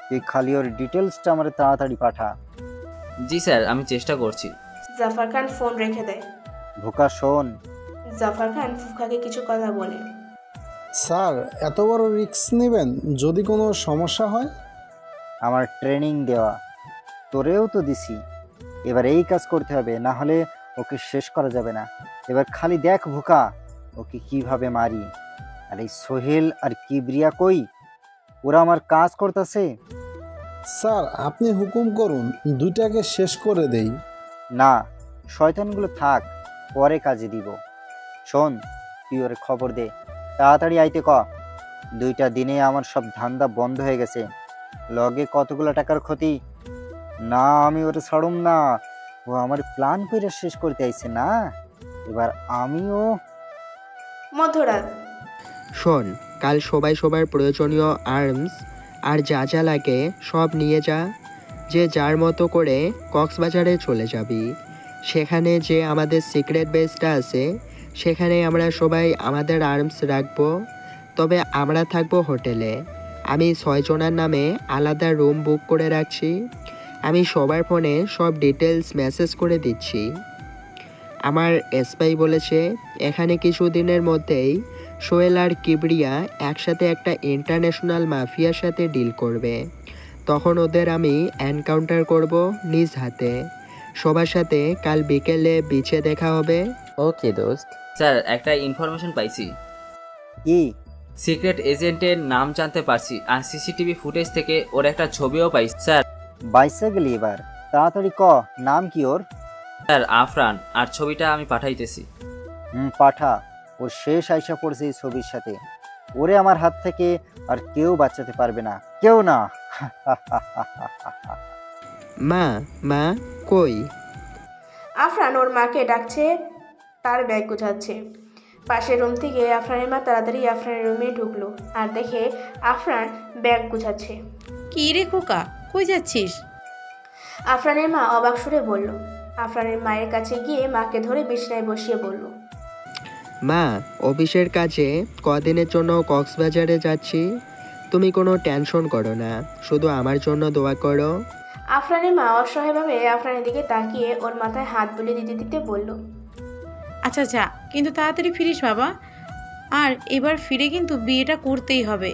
তুই খালি ওর ডিটেলসটা আমার তাড়াতাড়ি পাঠা। জি স্যার, আমি চেষ্টা করছি। জাফর খান ফোন রেখে দেয়। ভোকা শোন। জাফর খান ফুফাকে কিছু কথা বলে। স্যার, এত বড় রিস্ক নেবেন? যদি কোনো সমস্যা হয়? আমার ট্রেনিং দেওয়া, তোরেও তো দিছি। এবার এই কাজ করতে হবে, না হলে ওকে শেষ করা যাবে না। এবার খালি দেখ ভোকা, ওকে কিভাবে মারি। আর এই সোহেল আর কিবরিয়া কই? ওরা আমার কাজ করতেছে। স্যার, আপনি হুকুম করুন, দুইটাকে শেষ করে দেই। না, শয়তানগুলো থাক, পরে কাজে দিব। শোন, তুই ওরে খবর দে, তাড়াতাড়ি আইতে ক। 2টা দিনে আমার সব ধান্দা বন্ধ হয়ে গেছে। লগে কতগুলো টাকার ক্ষতি। না, আমি ওরে ছাড়ুম না। ও আমার প্ল্যান করে শেষ করতে আইছে না। এবার আমিও। মধ্যরাত। শোন, কাল সবাই সবার প্রয়োজনীয় আর্মস আর যা যা লাগে সব নিয়ে যা। যে যার মতো করে কক্সবাজারে চলে যাবি। সেখানে যে আমাদের সিক্রেট বেসটা আছে সেখানে আমরা সবাই আমাদের আর্মস রাখবো। তবে আমরা থাকবো হোটেলে। আমি 6 জনের নামে আলাদা রুম বুক করে রাখছি। আমি সবার ফোনে সব ডিটেলস মেসেজ করে দিচ্ছি। আমার এসপাই বলেছে এখানে কিছু দিনের মধ্যেই সোহেল আর কিবরিয়া একসাথে একটা ইন্টারন্যাশনাল মাফিয়ার সাথে ডিল করবে। তখন ওদের আমি এনকাউন্টার করব নিজ হাতে। সবার সাথে কাল বিকেলে বিচে দেখা হবে। ওকে দোস্ত। স্যার একটা ইনফরমেশন পাইছি। কি? সিক্রেট এজেন্টের নাম জানতে পারছি আর সিসিটিভি ফুটেজ থেকে ওর একটা ছবিও পাইছি স্যার। বাইসে গেলি এবার, তাড়াতাড়ি ক নাম কি ওর? স্যার আফরান, আর ছবিটা আমি পাঠাইতেছি। পাঠা। ওর শেষ আইসা পড়ছে এই ছবির সাথে। ওরে আমার হাত থেকে আর কেউ বাঁচাতে পারবে না, কেউ না। মা, মা কই? আফরান ওর মাকে ডাকছে, তার ব্যাগ গোছাচ্ছে। পাশের রুম থেকে আফরানের মা তাড়াতাড়ি আফরানের রুমে ঢুকলো আর দেখে আফরান ব্যাগ গোছাচ্ছে। কি রে খোকা, কই যাচ্ছিস? আফরানের মা অবাক সুরে বলল। আফরানের মায়ের কাছে গিয়ে মাকে ধরে বিছানায় বসিয়ে বলল, মা, অফিসের কাজে কদিনের জন্য কক্সবাজারে যাচ্ছি। তুমি কোনো টেনশন করো না, শুধু আমার জন্য দোয়া করো। আফরানের মা অসহায়ভাবে আফরানের দিকে তাকিয়ে ওর মাথায় হাত বুলিয়ে দিতে দিতে বলল, আচ্ছা যা, কিন্তু তাড়াতাড়ি ফিরিস বাবা। আর এবার ফিরে কিন্তু বিয়েটা করতেই হবে।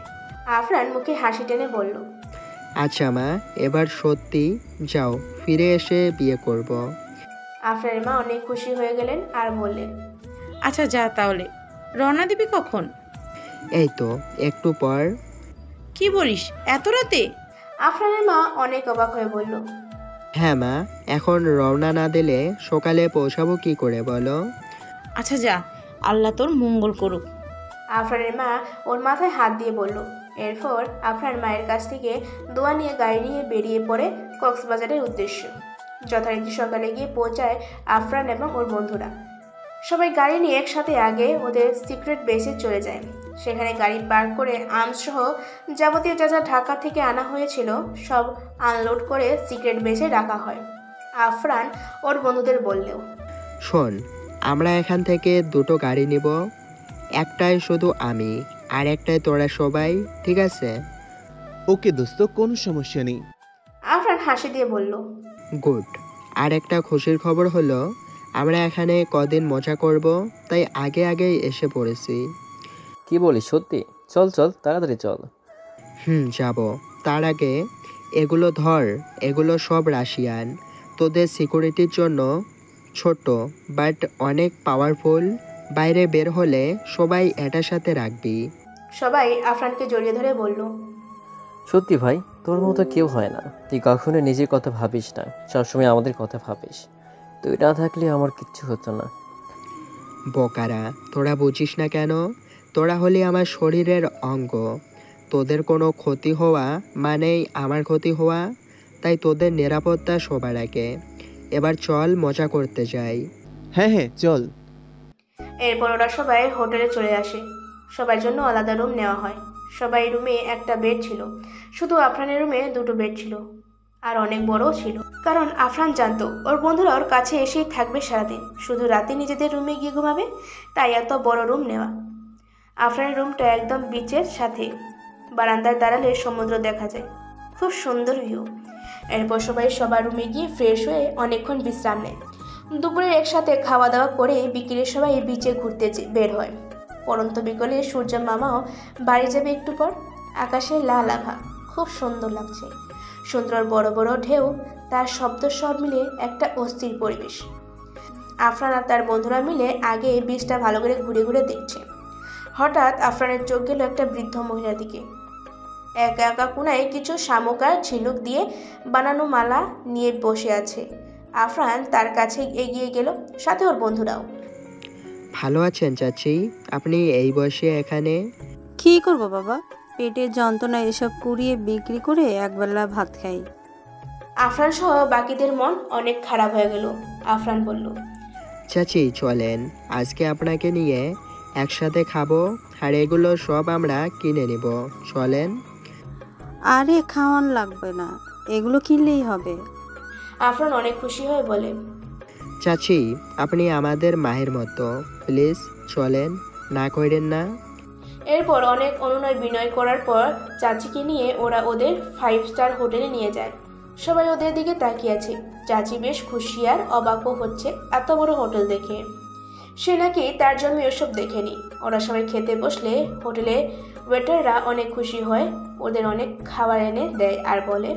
আফরান মুখে হাসি টেনে বলল, আচ্ছা মা, এবার সত্যি যাও, ফিরে এসে বিয়ে করব। আফরানের মা অনেক খুশি হয়ে গেলেন আর বললেন, আচ্ছা যা তাহলে। রওনা দিবি কখন? এই তো একটু পর। কি বলিস, এত রাতে? আফরানের মা অনেক অবাক হয়ে বলল, হ্যাঁ মা, এখন রওনা না দিলে সকালে পৌঁছাবো কি করে বলো? আচ্ছা যা, আল্লাহ তোর মঙ্গল করুক। আফরানের মা ওর মাথায় হাত দিয়ে বলল। এরপর আফরান মায়ের কাছ থেকে দোয়া নিয়ে গাড়ি নিয়ে বেরিয়ে পড়ে কক্সবাজারের উদ্দেশ্য। যথারীতি সকালে গিয়ে পৌঁছায় আফরান এবং ওর বন্ধুরা। সবাই গাড়ি নিয়ে একসাথে আগে ওদের সিক্রেট বেসে চলে যায়। সেখানে গাড়ি পার্ক করে আর্মসহ যাবতীয় যা যা ঢাকা থেকে আনা হয়েছিল সব আনলোড করে সিক্রেট বেসে রাখা হয়। আফরান ওর বন্ধুদের বললেও, শোন, আমরা এখান থেকে দুটো গাড়ি নিব, একটাই শুধু আমি আর একটাই তোরা সবাই, ঠিক আছে? ওকে দোস্ত, কোনো সমস্যা নেই। আফরান হাসি দিয়ে বলল, গুড। আর একটা খুশির খবর হলো, আমরা এখানে কদিন মজা করব, তাই আগে আগেই এসে পড়েছি। কি বলিস সত্যি? চল চল তাড়াতাড়ি চল। যাব। তার আগে এগুলো ধর, এগুলো সব রাশিয়ান, তোদের সিকিউরিটির জন্য ছোট বাট অনেক পাওয়ারফুল। বাইরে বের হলে সবাই এটার সাথে রাখবি। সবাই আফরানকে জড়িয়ে ধরে বলল, সত্যি ভাই, তোর মতো কেউ হয় না। তুই কখনো নিজের কথা ভাবিস না, সবসময় আমাদের কথা ভাবিস। তুই না থাকলে আমার কিচ্ছু হতো না। বোকারা, তোরা বুঝিস না কেন? তোরা হলি আমার শরীরের অঙ্গ। তোদের কোনো ক্ষতি হওয়া মানেই আমার ক্ষতি হওয়া, তাই তোদের নিরাপত্তা সবার আগে। এবার চল মজা করতে যাই। হ্যাঁ হ্যাঁ চল। এরপর ওরা সবাই হোটেলে চলে আসে। সবার জন্য আলাদা রুম নেওয়া হয়। সবাই রুমে একটা বেড ছিল, শুধু আফরানের রুমে দুটো বেড ছিল, আর অনেক বড়ও ছিল। কারণ আফরান জানতো ওর বন্ধুরা ওর কাছে এসেই থাকবে সারাদিন, শুধু রাতে নিজেদের রুমে গিয়ে ঘুমাবে, তাই এত বড় রুম নেওয়া। আফরানের রুমটা একদম বিচের সাথে, বারান্দার দাঁড়ালে সমুদ্র দেখা যায়, খুব সুন্দর ভিউ। এরপর সবাই সবার রুমে গিয়ে ফ্রেশ হয়ে অনেকক্ষণ বিশ্রাম নেয়। দুপুরে একসাথে খাওয়া দাওয়া করে বিকেলে সবাই বিচে ঘুরতে বের হয়। পরন্ত বিকেলে সূর্য মামাও বাড়ি যাবে একটু পর। আকাশে লাল আভা, খুব সুন্দর লাগছে। সুন্দর বড় বড় ঢেউ, তার শব্দ সব মিলে একটা অস্থির পরিবেশ। আফরান আর তার বন্ধুরা মিলে আগে বীজটা ভালো করে ঘুরে ঘুরে দেখছে। হঠাৎ আফরানের চোখ গেল একটা বৃদ্ধ মহিলার দিকে। একা একা কোনায় কিছু শামুক আর ঝিনুক দিয়ে বানানো মালা নিয়ে বসে আছে। আফরান তার কাছে এগিয়ে গেল, সাথে ওর বন্ধুরাও। ভালো আছেন চাচি? আপনি এই বয়সে এখানে? কী করব বাবা, পেটের যন্ত্রণা এসব কুড়িয়ে বিক্রি করে একবেলা ভাত খাই। আফরান সহ বাকিদের মন অনেক খারাপ হয়ে গেল। আফরান বলল, চাচি চলেন, আজকে আপনাকে নিয়ে একসাথে খাবো, আর এগুলো সব আমরা কিনে নিব, চলেন। আরে খাওয়ান লাগবে না, এগুলো কিনলেই হবে। আফরান অনেক খুশি হয়ে বলে, চাচি আপনি আমাদের মায়ের মতো, প্লিজ চলেন, না করেন না। এরপর অনেক অনুনয় বিনয় করার পর চাচিকে নিয়ে ওরা ওদের 5 স্টার হোটেলে নিয়ে যায়। সবাই ওদের দিকে তাকিয়ে আছে। চাচি বেশ খুশি আর অবাকও হচ্ছে এত বড় হোটেল দেখে। সে নাকি তার জন্মে ওসব দেখেনি। ওরা সবাই খেতে বসলে হোটেলে ওয়েটাররা অনেক খুশি হয়, ওদের অনেক খাবার এনে দেয় আর বলে,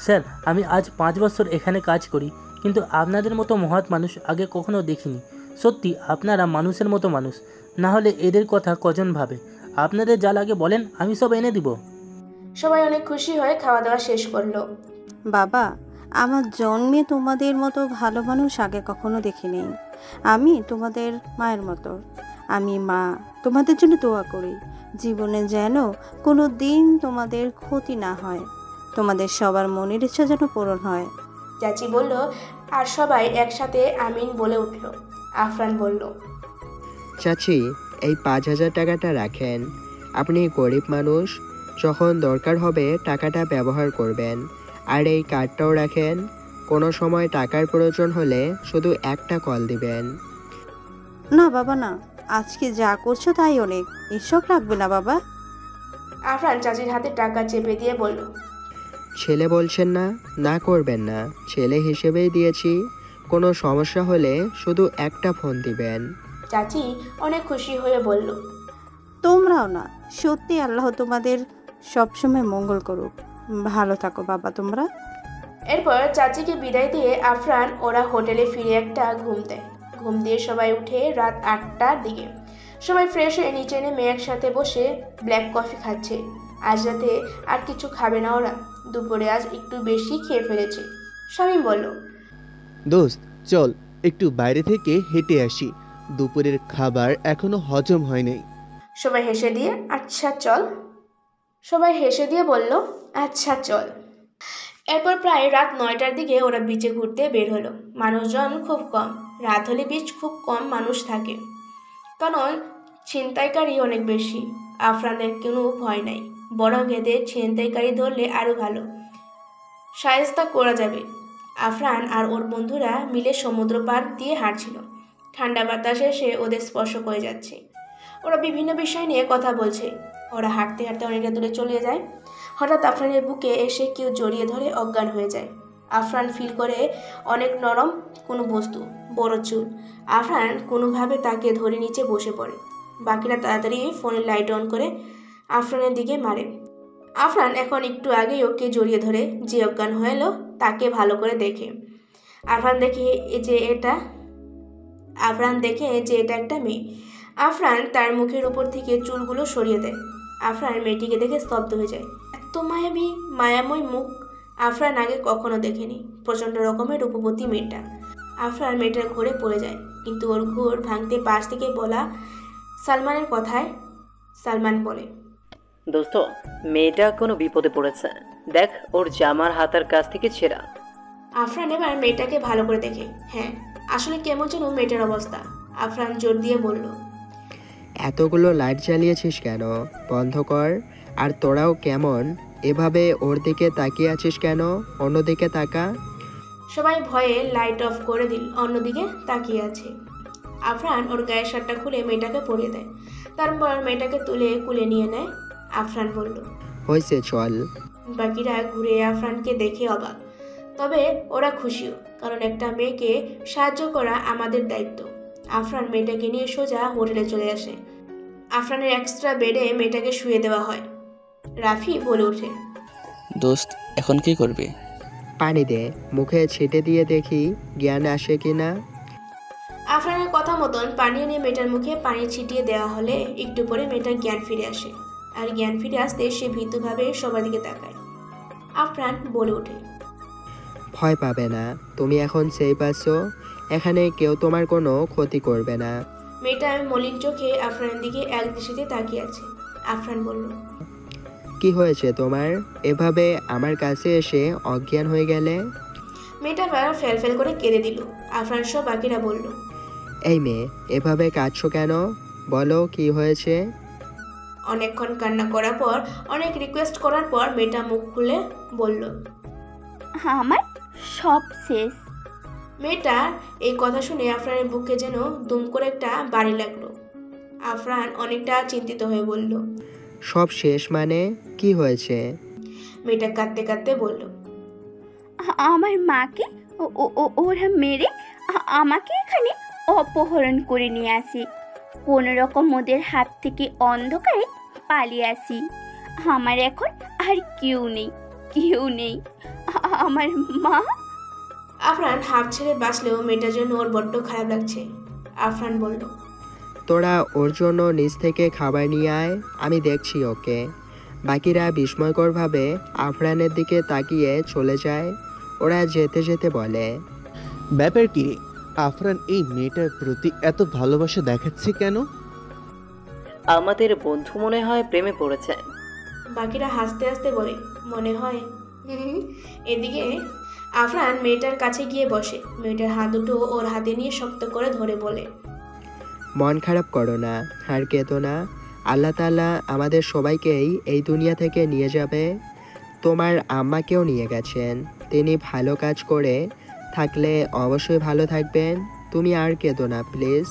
স্যার আমি আজ 5 বছর এখানে কাজ করি, কিন্তু আপনাদের মতো মহৎ মানুষ আগে কখনো দেখিনি। সত্যি আপনারা মানুষের মতো মানুষ, না হলে এদের কথা কজন ভাবে। আপনাদের যা লাগে বলেন, আমি সব এনে দিব। সবাই অনেক খুশি হয়ে খাওয়া দাওয়া শেষ করলো। বাবা, আমার জন্মে তোমাদের মতো ভালো মানুষ আগে কখনো দেখিনি। আমি তোমাদের মায়ের মতো। আমি মা, তোমাদের জন্য দোয়া করি জীবনে যেন কোনো দিন তোমাদের ক্ষতি না হয়, তোমাদের সবার মনের ইচ্ছা যেন পূরণ হয়। চাচি বলল, আর সবাই একসাথে আমিন বলে উঠল। আফরান বলল, চাচি এই 5,000 টাকাটা রাখেন, আপনি গরিব মানুষ, যখন দরকার হবে টাকাটা ব্যবহার করবেন। আর এই কার্ডটাও রাখেন, কোনো সময় টাকার প্রয়োজন হলে শুধু একটা কল দিবেন। না বাবা না, আজকে যা করছো তাই অনেক, এসব লাগবে না বাবা। আফরান চাচির হাতে টাকা চেপে দিয়ে বলল, ছেলে বলছেন না, না করবেন না, ছেলে হিসেবেই দিয়েছি, কোনো সমস্যা হলে শুধু একটা ফোন দিবেন। চাচি অনেক খুশি হয়ে বলল, তোমরাও না, সত্যি আল্লাহ তোমাদের সবসময় মঙ্গল করুক, ভালো থাকো বাবা তোমরা। এরপর চাচিকে বিদায় দিয়ে আফরান ওরা হোটেলে ফিরে একটা ঘুম দেয়। ঘুম দিয়ে সবাই উঠে রাত 8টার দিকে। সবাই ফ্রেশ হয়ে নিচে নেমে একসাথে বসে ব্ল্যাক কফি খাচ্ছে। আজ রাতে আর কিছু খাবে না ওরা, দুপুরে আজ একটু বেশি খেয়ে ফেলেছে। শামীম বলল, দোস্ত চল একটু বাইরে থেকে হেঁটে আসি, দুপুরের খাবার এখনো হজম হয়নি। সবাই হেসে দিয়ে বলল, আচ্ছা চল। এরপর প্রায় রাত 9টার দিকে ওরা বিচে ঘুরতে বের হলো। মানুষজন খুব কম, রাত হলে বিচ খুব কম মানুষ থাকে, কারণ ছিনতাইকারী অনেক বেশি। আফরানের কোনো ভয় নাই, বরং এদের ছিনতাইকারী ধরলে আরও ভালো শায়েস্তা করা যাবে। আফরান আর ওর বন্ধুরা মিলে সমুদ্র পার দিয়ে হাঁটছিল। ঠান্ডা বাতাসে এসে ওদের স্পর্শ করে যাচ্ছে। ওরা বিভিন্ন বিষয় নিয়ে কথা বলছে। ওরা হাঁটতে হাঁটতে অনেকটা দূরে চলে যায়। হঠাৎ আফরানের বুকে এসে কেউ জড়িয়ে ধরে অজ্ঞান হয়ে যায়। আফরান ফিল করে অনেক নরম কোনো বস্তু, বড় চুল। আফরান কোনোভাবে তাকে ধরে নিচে বসে পড়ে। বাকিরা তাড়াতাড়ি ফোনের লাইট অন করে আফরানের দিকে মারে। আফরান এখন একটু আগেই ওকে জড়িয়ে ধরে যে অজ্ঞান হয়ে এলো তাকে ভালো করে দেখে। আফরান দেখে যে এটা একটা মেয়ে। আফরান তার মুখের উপর থেকে চুলগুলো সরিয়ে দেয়। আফরান মেয়েটিকে দেখে স্তব্ধ হয়ে যায়। এত মায়াময় মুখ আফরান আগে কখনো দেখেনি। প্রচণ্ড রকমের রূপবতী মেয়েটা। আফরান মেয়েটার ঘোরে পড়ে যায়, কিন্তু ওর ঘোর ভাঙতে পাশ থেকে বলা সালমানের কথায় সালমান বলে, দোস্ত মেয়েটা কোনো বিপদে পড়েছে, দেখ ওর জামার হাতার কাছ থেকে ছেঁড়া। আফরান এবার মেয়েটাকে ভালো করে দেখে। হ্যাঁ, আসলে কেমন যেন মেয়েটার অবস্থা। আফরান জোর দিয়ে বলল, এতগুলো লাইট জ্বালিয়েছিস কেন? বন্ধ কর। আর তোরাও কেমন এভাবে ওর দিকে তাকিয়ে আছিস কেন? অন্যদিকে তাকা। সবাই ভয়ে লাইট অফ করে দিল, অন্যদিকে তাকিয়ে আছে। আফরান ওর গায়ের শার্টটা খুলে মেয়েটাকে পরিয়ে দেয়। তারপর মেয়েটাকে তুলে কুলে নিয়ে নেয়। আফরান বলল, হয়েছে চল। বাকিরা ঘুরে আফরানকে দেখে অবাক, তবে ওরা খুশিও, কারণ একটা মেয়েকে সাহায্য করা আমাদের দায়িত্ব। আফরান মেয়েটাকে নিয়ে সোজা হোটেলে চলে আসে। আফরানের এক্সট্রা বেডে মেয়েটাকে শুয়ে দেওয়া হয়। রাফি বলে ওঠে, দোস্ত এখন কি করবে? পানি দে, মুখে ছিটে দিয়ে দেখি জ্ঞান আসে কিনা। আফরানের কথা মতন পানি এনে মেয়েটার মুখে পানি ছিটিয়ে দেওয়া হলে একটু পরে মেয়েটার জ্ঞান ফিরে আসে। আর জ্ঞান ফিরে আসতে সে ভীতুভাবে সবার দিকে তাকায়। আফরান বলে ওঠে, ভয় পাবে না, তুমি এখন সেফ আছো, এখানে কেউ তোমার কোনো ক্ষতি করবে না। মেয়েটা মলিন চোখে আফরানের দিকে এক দৃষ্টিতে তাকিয়ে আছে। আফরান বলল, কি হয়েছে তোমার? এভাবে আমার কাছে এসে অজ্ঞান হয়ে গেলে? মেয়েটা ফেল করে কেঁদে দিল। আফরান সব বাকিরা বলল, এই মেয়ে এভাবে কাঁদছো কেন? বলো কি হয়েছে? অনেকক্ষণ কান্না করার পর, অনেক রিকোয়েস্ট করার পর মেয়েটা মুখ খুলে বলল, আমার সব শেষ। মেয়েটা এই কথা শুনে আফরানের বুকে যেন দুম করে একটা বাড়ি লাগলো। আফরান অনেকটা চিন্তিত হয়ে বলল, সব শেষ মানে কি হয়েছে? মেয়েটা কাঁদতে কাঁদতে বলল, আমার মাকে ওরা মেরে আমাকে এখানে অপহরণ করে নিয়ে আসে। কোনো রকম ওদের হাত থেকে অন্ধকারে পালিয়ে আসি। আমার এখন আর কেউ নেই। আমার মা। আফরান হাফ ছেড়ে বাঁচলেও মেয়েটার জন্য ওর বড্ড খারাপ লাগছে। আফরান বলল, তোরা ওর জন্য নিচ থেকে খাবার নিয়ে আয়, আমি দেখছি ওকে। বাকিরা বিস্ময়করভাবে আফরানের দিকে তাকিয়ে চলে যায়। ওরা যেতে যেতে বলে, ব্যাপার কি রে, আফরান এই মেয়েটার প্রতি এত ভালোবাসা দেখাচ্ছে কেন? আমাদের বন্ধু মনে হয় প্রেমে পড়েছে। বাকিরা হাসতে হাসতে বলে, মনে হয়। এদিকে আফরান মেয়েটার কাছে গিয়ে বসে। মেয়েটার হাত দুটো ওর হাতে নিয়ে শক্ত করে ধরে বলে, মন খারাপ করো না, আর কেঁদো না। আল্লাহ তাআলা আমাদের সবাইকেই এই দুনিয়া থেকে নিয়ে যাবে। তোমার আম্মাকেও নিয়ে গেছেন, তিনি ভালো কাজ করে থাকলে অবশ্যই ভালো থাকবেন। তুমি আর কেঁদো না প্লিজ।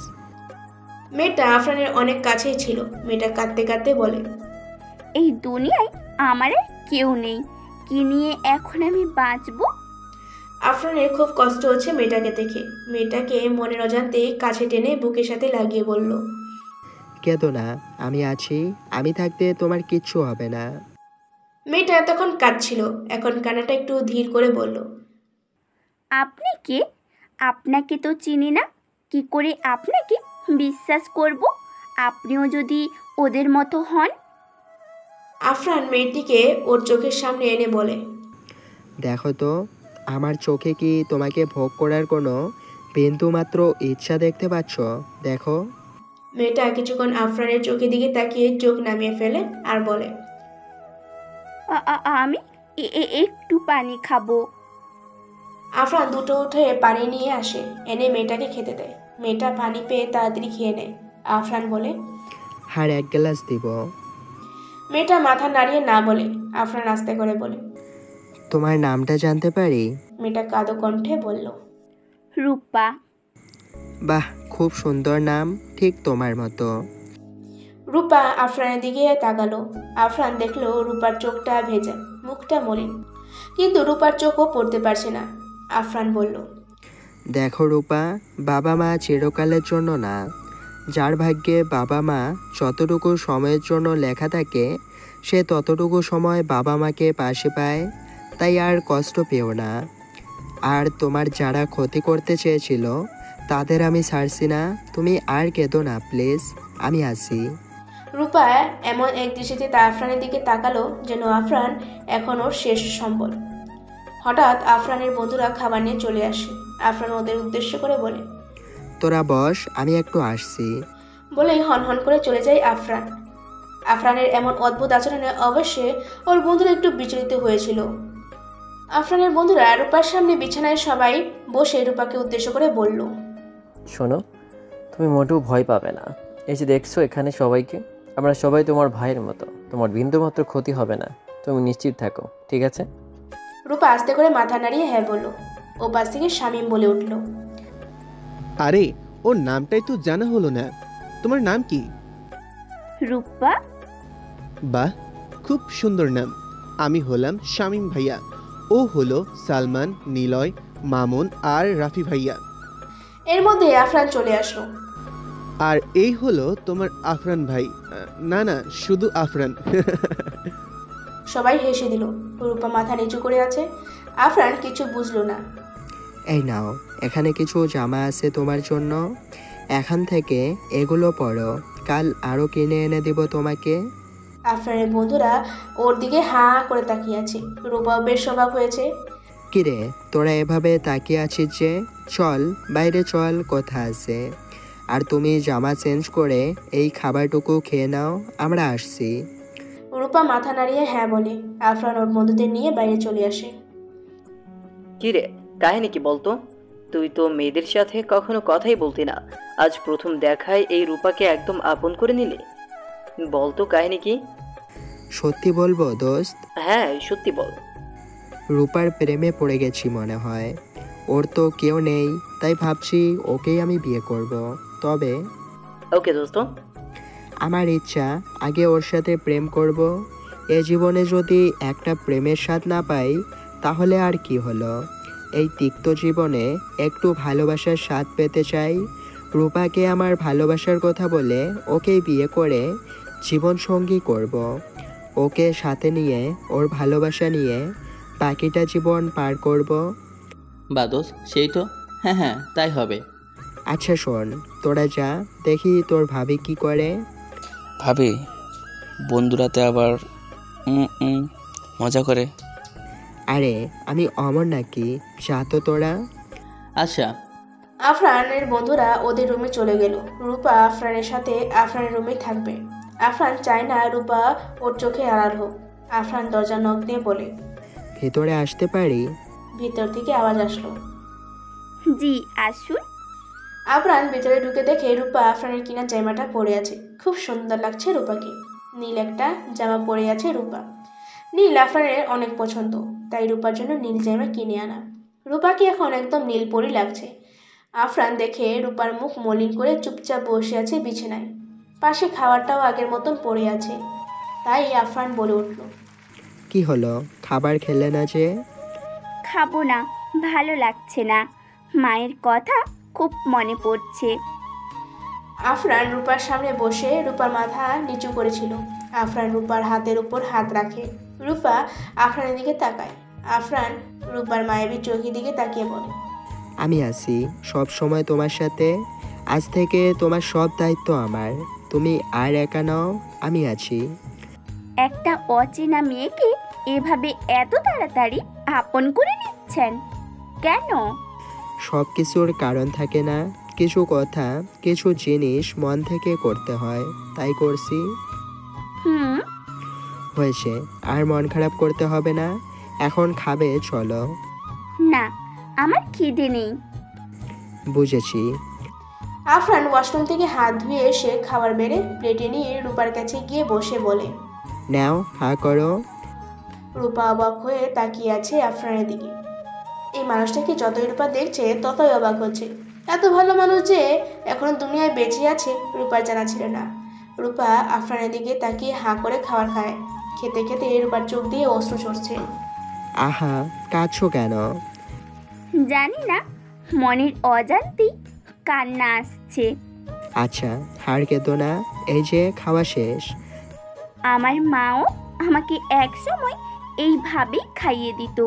মেয়েটা আফরানের অনেক কাছেই ছিল। মেয়েটা কাঁদতে কাঁদতে বলে, এই দুনিয়ায় আমার আর কেউ নেই, কি নিয়ে এখন আমি বাঁচবো? আফরানের খুব কষ্ট হচ্ছে মেয়েটাকে দেখে। মেয়েটাকে মনের অজান্তেই কাছে টেনে বুকের সাথে লাগিয়ে বলল, কেঁদো না, আমি আছি, আমি থাকতে তোমার কিচ্ছু হবে না। মেয়েটা তখন কাঁদছিল। এখন কান্নাটা একটু ধীর করে বলল, আপনি কে? আপনাকে তো চিনি না, কি করে আপনাকে বিশ্বাস করব? আপনিও যদি ওদের মতো হন। আফরান মেয়েটিকে ওর চোখের সামনে এনে বলে, দেখো তো, আমার চোখে কি তোমাকে ভোগ করার কোনো বিন্দুমাত্র ইচ্ছা দেখতে পাচ্ছ? দেখো। মেয়েটা কিছুক্ষণ আফরানের চোখের দিকে তাকিয়ে চোখ নামিয়ে ফেলে আর বলে, আমি একটু পানি খাবো। আফরান দুটো উঠে পানি নিয়ে আসে, এনে মেয়েটাকে খেতে দেয়। মেয়েটা পানি পেয়ে তাড়াতাড়ি খেয়ে নেয়। আফরান বলে, আর এক গ্লাস দিব। মেয়েটা মাথা নাড়িয়ে না বলে। আফরান আস্তে করে বলে, তোমার নামটা জানতে পারি? মেয়েটা কাঁদো কণ্ঠে বলল, রূপা। বাহ, খুব সুন্দর নাম, ঠিক তোমার মতো। রূপা আফরানের দিকে তাকালো। আফরান দেখলো রূপার চোখটা ভেজা, মুখটা মলিন, কিন্তু রূপার চোখও পড়তে পারছে না। আফরান বলল, দেখো রূপা, বাবা মা চিরকালের জন্য না। যার ভাগ্যে বাবা মা যতটুকু সময়ের জন্য লেখা থাকে, সে ততটুকু সময় বাবা মাকে পাশে পায়। তাই আর কষ্ট পেও না। আর তোমার যারা ক্ষতি করতে চেয়েছিল তাদের আমি ছাড়ছি না। তুমি আর কেঁদো না প্লিজ, আমি আসি। রূপা এমন এক দৃষ্টিতে তা আফরানের দিকে তাকালো যেন আফরান এখন ওর শেষ সম্বল। হঠাৎ আফরানের বন্ধুরা খাবার নিয়ে চলে আসে। আফরান ওদের উদ্দেশ্য করে বলে, তোরা বস, আমি একটু আসছি। বলেই হনহন করে চলে যায় আফরান। আফরানের এমন অদ্ভুত আচরণে অবশ্যই ওর বন্ধুরা একটু বিচলিত হয়েছিল। আফরানের বন্ধুরা রূপার সামনে বিছানায় সবাই বসে রূপাকে উদ্দেশ্য করে বলল, শোনো, তুমি মোটেও ভয় পাবে না। এই যে দেখছো এখানে সবাইকে, আমরা সবাই তোমার ভাইয়ের মতো, তোমার বিন্দুমাত্র ক্ষতি হবে না, তুমি নিশ্চিত থাকো, ঠিক আছে? রূপা আস্তে করে মাথা নাড়িয়ে হ্যাঁ বলল। ও পাশ থেকে শামীম বলে উঠল, আরে ওর নামটাই তো জানা হলো না, তোমার নাম কি? রূপা। বাহ, খুব সুন্দর নাম। আমি হলাম শামীম ভাইয়া, ও হলো সালমান, নিলয়, মামুন আর রাফি ভাইয়া। এর মধ্যে আফরান চলে আসলো। আর এই হলো তোমার আফরান ভাই। না না, শুধু আফরান। সবাই হেসে দিল। রূপা মাথা নিচু করে আছে। আফরান কিছু বুঝলো না। এই নাও, এখানে কিছু জামা আছে তোমার জন্য, এখান থেকে এগুলো পরো, কাল আরও কিনে এনে দিব তোমাকে। আফরানের বন্ধুরা ওর দিকে হাঁ করে তাকিয়ে আছে। রূপাও বেশ অবাক হয়েছে। কিরে, তোরা এভাবে তাকিয়ে আছিস যে? চল বাইরে চল, কথা আছে। আর তুমি জামা চেঞ্জ করে এই খাবারটুকু খেয়ে নাও, আমরা আসছি। রূপা মাথা নাড়িয়ে হ্যাঁ বলে। আফরান ওর বন্ধুদের নিয়ে বাইরে চলে আসে। কি রে, কাহিনী কি বলতো? তুই তো মেয়েদের সাথে কখনো কথাই বলতি না, আজ প্রথম দেখায় এই রূপাকে একদম আপন করে নিলি। বলতো কাহিনী কি? সত্যি বলবো দোস্ত? হ্যাঁ সত্যি বল। রূপার প্রেমে পড়ে গেছি মনে হয়। ওর তো কেউ নেই, তাই ভাবছি ওকেই আমি বিয়ে করব। তবে ওকে দোস্ত, আমার ইচ্ছা আগে ওর সাথে প্রেম করব। এ জীবনে যদি একটা প্রেমের স্বাদ না পাই তাহলে আর কি হলো। এই তিক্ত জীবনে একটু ভালোবাসার স্বাদ পেতে চাই। রূপাকে আমার ভালোবাসার কথা বলে ওকেই বিয়ে করে জীবনসঙ্গী করব। ওকে সাথে নিয়ে ওর ভালোবাসা নিয়ে বাকিটা জীবন পার করব। বা দোস্ত সেই তো, হ্যাঁ হ্যাঁ তাই হবে। আচ্ছা শোন, তোরা যা, দেখি তোর ভাবি কি করে। ভাবি বন্ধুরাতে আবার মজা করে। আরে আমি অমর নাকি, যা তো তোরা। আচ্ছা। আফরানের বন্ধুরা ওদের রুমে চলে গেল। রূপা আফরানের সাথে আফরানের রুমে থাকবে। আফরান চায় না রূপা ওর চোখে আড়াল হোক। আফরান দরজা নক দিয়ে বলে, ভেতরে আসতে পারি? ভিতর থেকে আওয়াজ আসলো, জি আসুন। আফরান ভেতরে ঢুকে দেখে রূপা আফরানের কিনা জামাটা পরে আছে। খুব সুন্দর লাগছে রূপাকে। নীল একটা জামা পরে আছে রূপা। নীল আফরানের অনেক পছন্দ, তাই রূপার জন্য নীল জামা কিনে আনা। রূপাকে এখন একদম নীল পরি লাগছে। আফরান দেখে রূপার মুখ মলিন করে চুপচাপ বসে আছে বিছানায়। পাশে খাবারটাও আগের মতন পড়ে আছে। তাই আফরান বলে উঠল, কি হলো, খাবার খেলে না যে? খাবো না, ভালো লাগছে না, মায়ের কথা খুব মনে পড়ছে। আফরান রূপার সামনে বসে রূপার মাথা নিচু করেছিল। আফরান রূপার হাতের উপর হাত রাখে। রূপা আফরানের দিকে তাকায়। আফরান রূপার মায়াবী চোখের দিকে তাকিয়ে বলে, আমি আছি সব সময় তোমার সাথে। আজ থেকে তোমার সব দায়িত্ব আমার। তুমি আর একা নাও, আমি আছি। একটা অচেনা মেয়েকে এভাবে এত তাড়াতাড়ি আপন করে নিচ্ছেন কেন? সব কিছুর কারণ থাকে না, কিছু কথা কিছু জিনিস মন থেকে করতে হয়, তাই করছি। হয়েছে, আর মন খারাপ করতে হবে না। এখন খাবে চলো। না, আমার খিদে নেই। বুঝেছি। আফরান ওয়াশরুম থেকে হাত ধুয়ে এসে খাবার বেড়ে প্লেটে নিয়ে রূপার কাছে গিয়ে বসে বলে, নাও হা করো। রূপা অবাক হয়ে তাকিয়ে আছে আফরানের দিকে। এই মানুষটাকে যতই রূপা দেখছে ততই অবাক হচ্ছে। এত ভালো মানুষ যে এখনো দুনিয়ায় বেঁচে আছে রূপার জানা ছিল না। রূপা আফরানের দিকে তাকিয়ে হাঁ করে খাবার খায়। খেতে খেতে রূপার চোখ দিয়ে অশ্রু ঝরছে। আহা, কাঁদছো কেন? জানি না, মনের অজান্তেই কান্না আসছে। আচ্ছা, হার কেঁদো না, এই যে খাওয়া শেষ। আমার মাও আমাকে এক সময় এইভাবেই খাইয়ে দিত,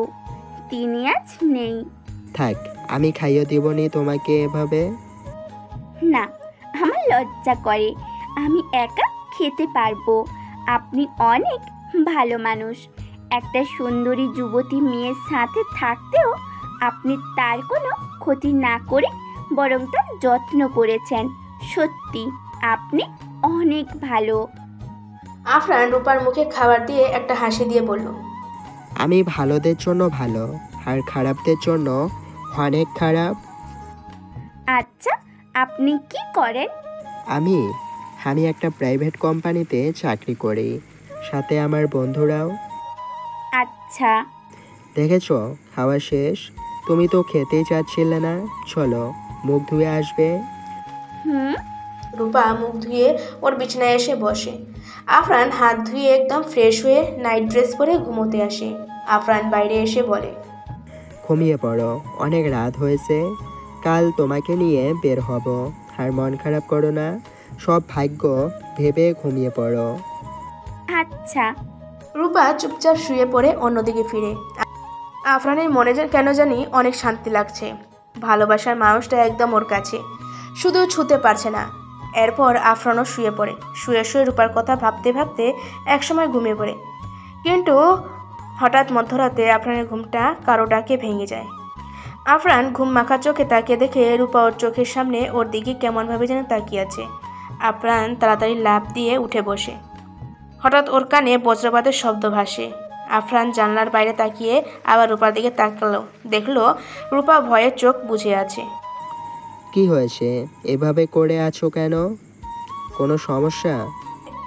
তিনি আজ নেই। থাক, আমি খাইয়ে দিবনি তোমাকে এভাবে। না, আমার লজ্জা করে, আমি একা খেতে পারবো। আপনি অনেক ভালো মানুষ। একটা সুন্দরী যুবতী মেয়ের সাথে থাকতেও আপনি তার কোনো ক্ষতি না করে বরং তার যত্ন করেছেন। সত্যি আপনি অনেক ভালো। আফরান রূপার মুখে খাবার দিয়ে একটা হাসি দিয়ে বলল, আমি ভালোদের জন্য ভালো, আর খারাপদের জন্য অনেক খারাপ। আচ্ছা, আপনি কি করেন? আমি একটা প্রাইভেট কোম্পানিতে চাকরি করি, সাথে আমার বন্ধুরাও। আচ্ছা। দেখেছো, খাওয়া শেষ। তুমি তো খেতেই চাচ্ছিলে না, চলো মুখ ধুয়ে আসবে। রূপা মুখ ধুয়ে ওর বিছানায় এসে বসে। আফরান হাত ধুয়ে একদম ফ্রেশ হয়ে নাইট ড্রেস পরে ঘুমোতে আসে। আফরান বাইরে এসে বলে, ঘুমিয়ে পড়ো, অনেক রাত হয়েছে, কাল তোমাকে নিয়ে বের হব। আর মন খারাপ করো না, সব ভাগ্য ভেবে ঘুমিয়ে পড়ো। আচ্ছা। রূপা চুপচাপ শুয়ে পড়ে অন্যদিকে ফিরে। আফরানের মনে কেন জানি অনেক শান্তি লাগছে। ভালোবাসার মানুষটা একদম ওর কাছে, শুধু ছুতে পারছে না। এরপর আফরানও শুয়ে পড়ে। শুয়ে শুয়ে রূপার কথা ভাবতে ভাবতে একসময় ঘুমিয়ে পড়ে। কিন্তু হঠাৎ মধ্যরাতে আফরানের ঘুমটা কারো ডাকে ভেঙে যায়। আফরান ঘুম মাখা চোখে তাকিয়ে দেখে রূপা ওর চোখের সামনে ওর দিকে কেমনভাবে যেন তাকিয়ে আছে। আফরান তাড়াতাড়ি লাফ দিয়ে উঠে বসে। হঠাৎ ওর কানে বজ্রপাতের শব্দ ভাসে। আফরান জানলার বাইরে তাকিয়ে আবার রূপার দিকে তাকালো। দেখলো রূপা ভয়ে চোখ বুজে আছে। কি হয়েছে, এভাবে করে আছো কেন? কোনো সমস্যা?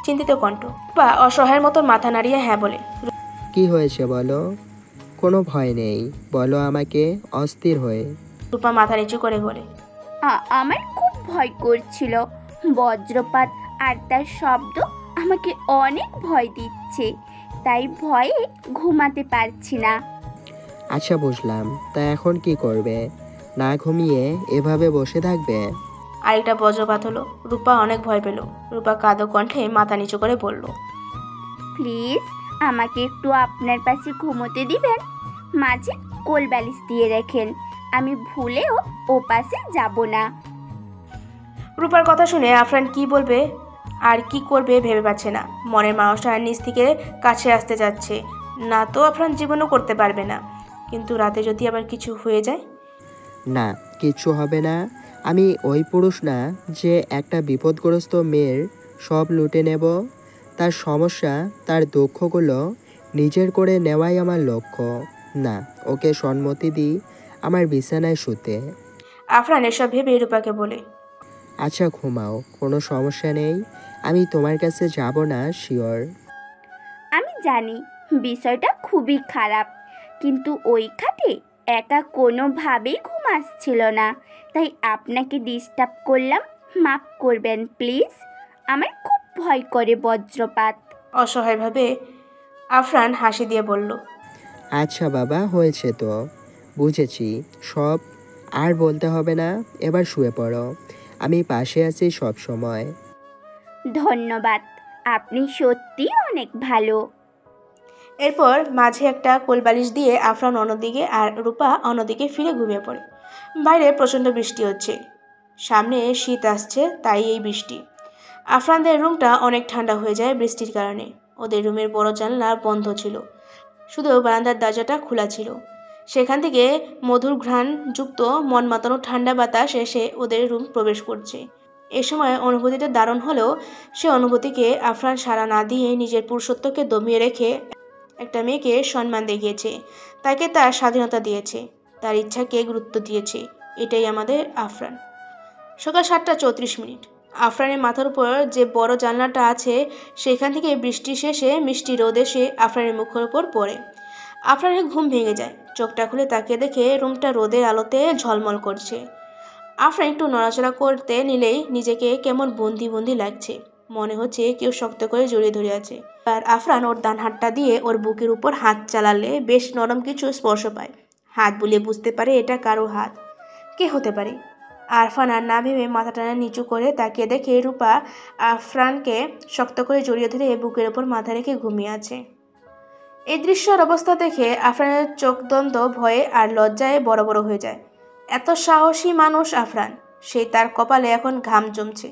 চিন্তিত কণ্ঠ। রূপা অসহায়ের মতো মাথা নাড়িয়ে হ্যাঁ বলে। কি হয়েছে বলো? কোনো ভয় নেই, বলো আমাকে, অস্থির হয়ে। রূপা মাথা নিচু করে বলে, আমার খুব ভয় করছিল। বজ্রপাত আর তার শব্দ আমাকে অনেক ভয় দিচ্ছে, তাই ভয়ে ঘুমাতে পারছি না। আচ্ছা বুঝলাম, তা এখন কি করবে? না ঘুমিয়ে এভাবে বসে থাকবে? আরেকটা বজ্রপাত হলো। রূপা অনেক ভয় পেল। রূপা কাঁদো কণ্ঠে মাথা নিচু করে বলল, প্লিজ আমাকে একটু আপনার পাশে ঘুমোতে দিবেন। মাঝে কোল বালিশ দিয়ে রাখেন, আমি ভুলেও ও পাশে যাব না। রূপার কথা শুনে আফরান কি বলবে আর কি করবে ভেবে পাচ্ছে না। মনের মানুষটা নিজ থেকে কাছে আসতে যাচ্ছে না, তো আফরান জীবনও করতে পারবে না। কিন্তু রাতে যদি আবার কিছু হয়ে যায়? না, কিচ্ছু হবে না। আমি ওই পুরুষ না যে একটা বিপদগ্রস্ত মেয়ের সব লুটে নেব। তার সমস্যা, তার দুঃখগুলো নিজের করে নেওয়াই আমার লক্ষ্য। না, ওকে সম্মতি দিই আমার বিছানায় শুতে। আফরান এসব ভেবে রূপাকে বলে, আচ্ছা ঘুমাও, কোনো সমস্যা নেই। আমি তোমার কাছে যাব না, শিওর। আমি জানি বিষয়টা খুবই খারাপ, কিন্তু ওই খাটে একা কোনোভাবেই ঘুম আসছিল না, তাই আপনাকে ডিস্টার্ব করলাম, মাফ করবেন প্লিজ। আমার খুব ভয় করে বজ্রপাত। অসহায়ভাবে আফরান হাসি দিয়ে বলল, আচ্ছা বাবা, হয়েছে তো, বুঝেছি সব। আর বলতে হবে না, এবার শুয়ে পড়ো। আমি পাশে আছি সব সময়। ধন্যবাদ, আপনি সত্যি অনেক ভালো। এরপর মাঝে একটা কোলবালিশ দিয়ে আফরান অন্যদিকে আর রূপা অন্যদিকে ফিরে ঘুমিয়ে পড়ে। বাইরে প্রচণ্ড বৃষ্টি হচ্ছে, সামনে শীত আসছে, তাই এই বৃষ্টি। আফরানদের রুমটা অনেক ঠান্ডা হয়ে যায় বৃষ্টির কারণে। ওদের রুমের বড় জানলা বন্ধ ছিল, শুধু বারান্দার দরজাটা খোলা ছিল। সেখান থেকে মধুর ঘ্রাণযুক্ত মন মাতানো ঠান্ডা বাতাস এসে ওদের রুম প্রবেশ করছে। এ সময় অনুভূতিটা দারুণ হলেও সে অনুভূতিকে আফরান সাড়া না দিয়ে নিজের পুরুষত্বকে দমিয়ে রেখে একটা মেয়েকে সম্মান দেখিয়েছে, তাকে তার স্বাধীনতা দিয়েছে, তার ইচ্ছাকে গুরুত্ব দিয়েছে। এটাই আমাদের আফরান। সকাল 7:34। আফরানের মাথার উপর যে বড় জানলাটা আছে সেখান থেকে বৃষ্টি শেষে মিষ্টি রোদ এসে আফরানের মুখের উপর পড়ে। আফরানের ঘুম ভেঙে যায়। চোখটা খুলে তাকিয়ে দেখে রুমটা রোদের আলোতে ঝলমল করছে। আফরান একটু নড়াচড়া করতে নিলেই নিজেকে কেমন বন্দি বন্দি লাগছে, মনে হচ্ছে কেউ শক্ত করে জড়িয়ে ধরে আছে। আর আফরান ওর ডান হাতটা দিয়ে ওর বুকের উপর হাত চালালে বেশ নরম কিছু স্পর্শ পায়। হাত বুলিয়ে বুঝতে পারে এটা কারো হাত। কে হতে পারে? আরফান আর না ভেবে মাথাটা নিচু করে তাকিয়ে দেখে রূপা আফরানকে শক্ত করে জড়িয়ে ধরে বুকের ওপর মাথা রেখে ঘুমিয়ে আছে। এই দৃশ্যের অবস্থা দেখে আফরানের চোখদ্বন্দ্ব ভয়ে আর লজ্জায় বড় বড় হয়ে যায়। এত সাহসী মানুষ আফরান, সে তার কপালে এখন ঘাম জমছে।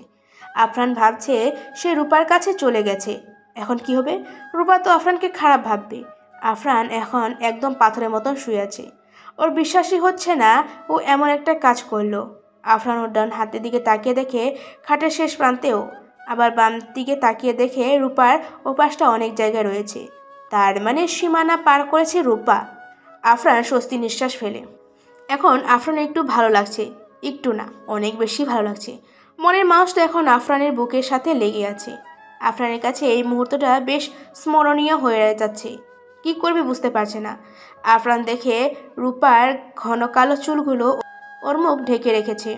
আফরান ভাবছে সে রূপার কাছে চলে গেছে, এখন কি হবে? রূপা তো আফরানকে খারাপ ভাববে। আফরান এখন একদম পাথরের মতন শুয়ে আছে। ওর বিশ্বাসই হচ্ছে না ও এমন একটা কাজ করলো। আফরান ওর ডান হাতের দিকে তাকিয়ে দেখে খাটের শেষ প্রান্তেও, আবার বাম দিকে তাকিয়ে দেখে রূপার ওপাশটা অনেক জায়গায় রয়েছে। তার মানে সীমানা পার করেছে রূপা। আফরান স্বস্তি নিঃশ্বাস ফেলে। এখন আফরানের একটু ভালো লাগছে, একটু না অনেক বেশি ভালো লাগছে। মনের মানুষটা এখন আফরানের বুকের সাথে লেগে আছে। আফরানের কাছে এই মুহূর্তটা বেশ স্মরণীয় হয়ে যাচ্ছে। কি করবে বুঝতে পারছে না। আফরান দেখে রূপার ঘন কালো চুলগুলো ওর মুখ ঢেকে রেখেছে,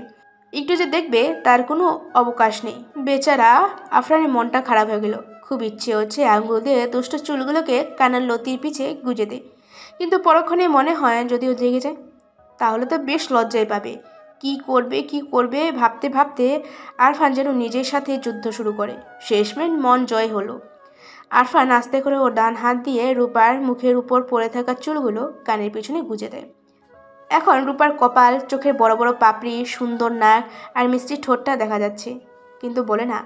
একটু যে দেখবে তার কোনো অবকাশ নেই। বেচারা আফরানের মনটা খারাপ হয়ে গেল। খুব ইচ্ছে হচ্ছে আঙুল দিয়ে দুষ্ট চুলগুলোকে কানের লতির পিছে গুজে দেয়, কিন্তু পরক্ষণে মনে হয় যদিও জেগে যায় তাহলে তো বেশ লজ্জায় পাবে। কি করবে ভাবতে ভাবতে আরফান যেন নিজের সাথে যুদ্ধ শুরু করে। শেষমেশ মন জয় হলো। আরফান আস্তে করে ওর ডান হাত দিয়ে রূপার মুখের উপর পড়ে থাকা চুলগুলো কানের পিছনে গুজে দেয়। এখন রূপার কপাল, চোখের বড় বড় পাপড়ি, সুন্দর নাক আর মিষ্টি ঠোঁটটা দেখা যাচ্ছে। কিন্তু বলে না,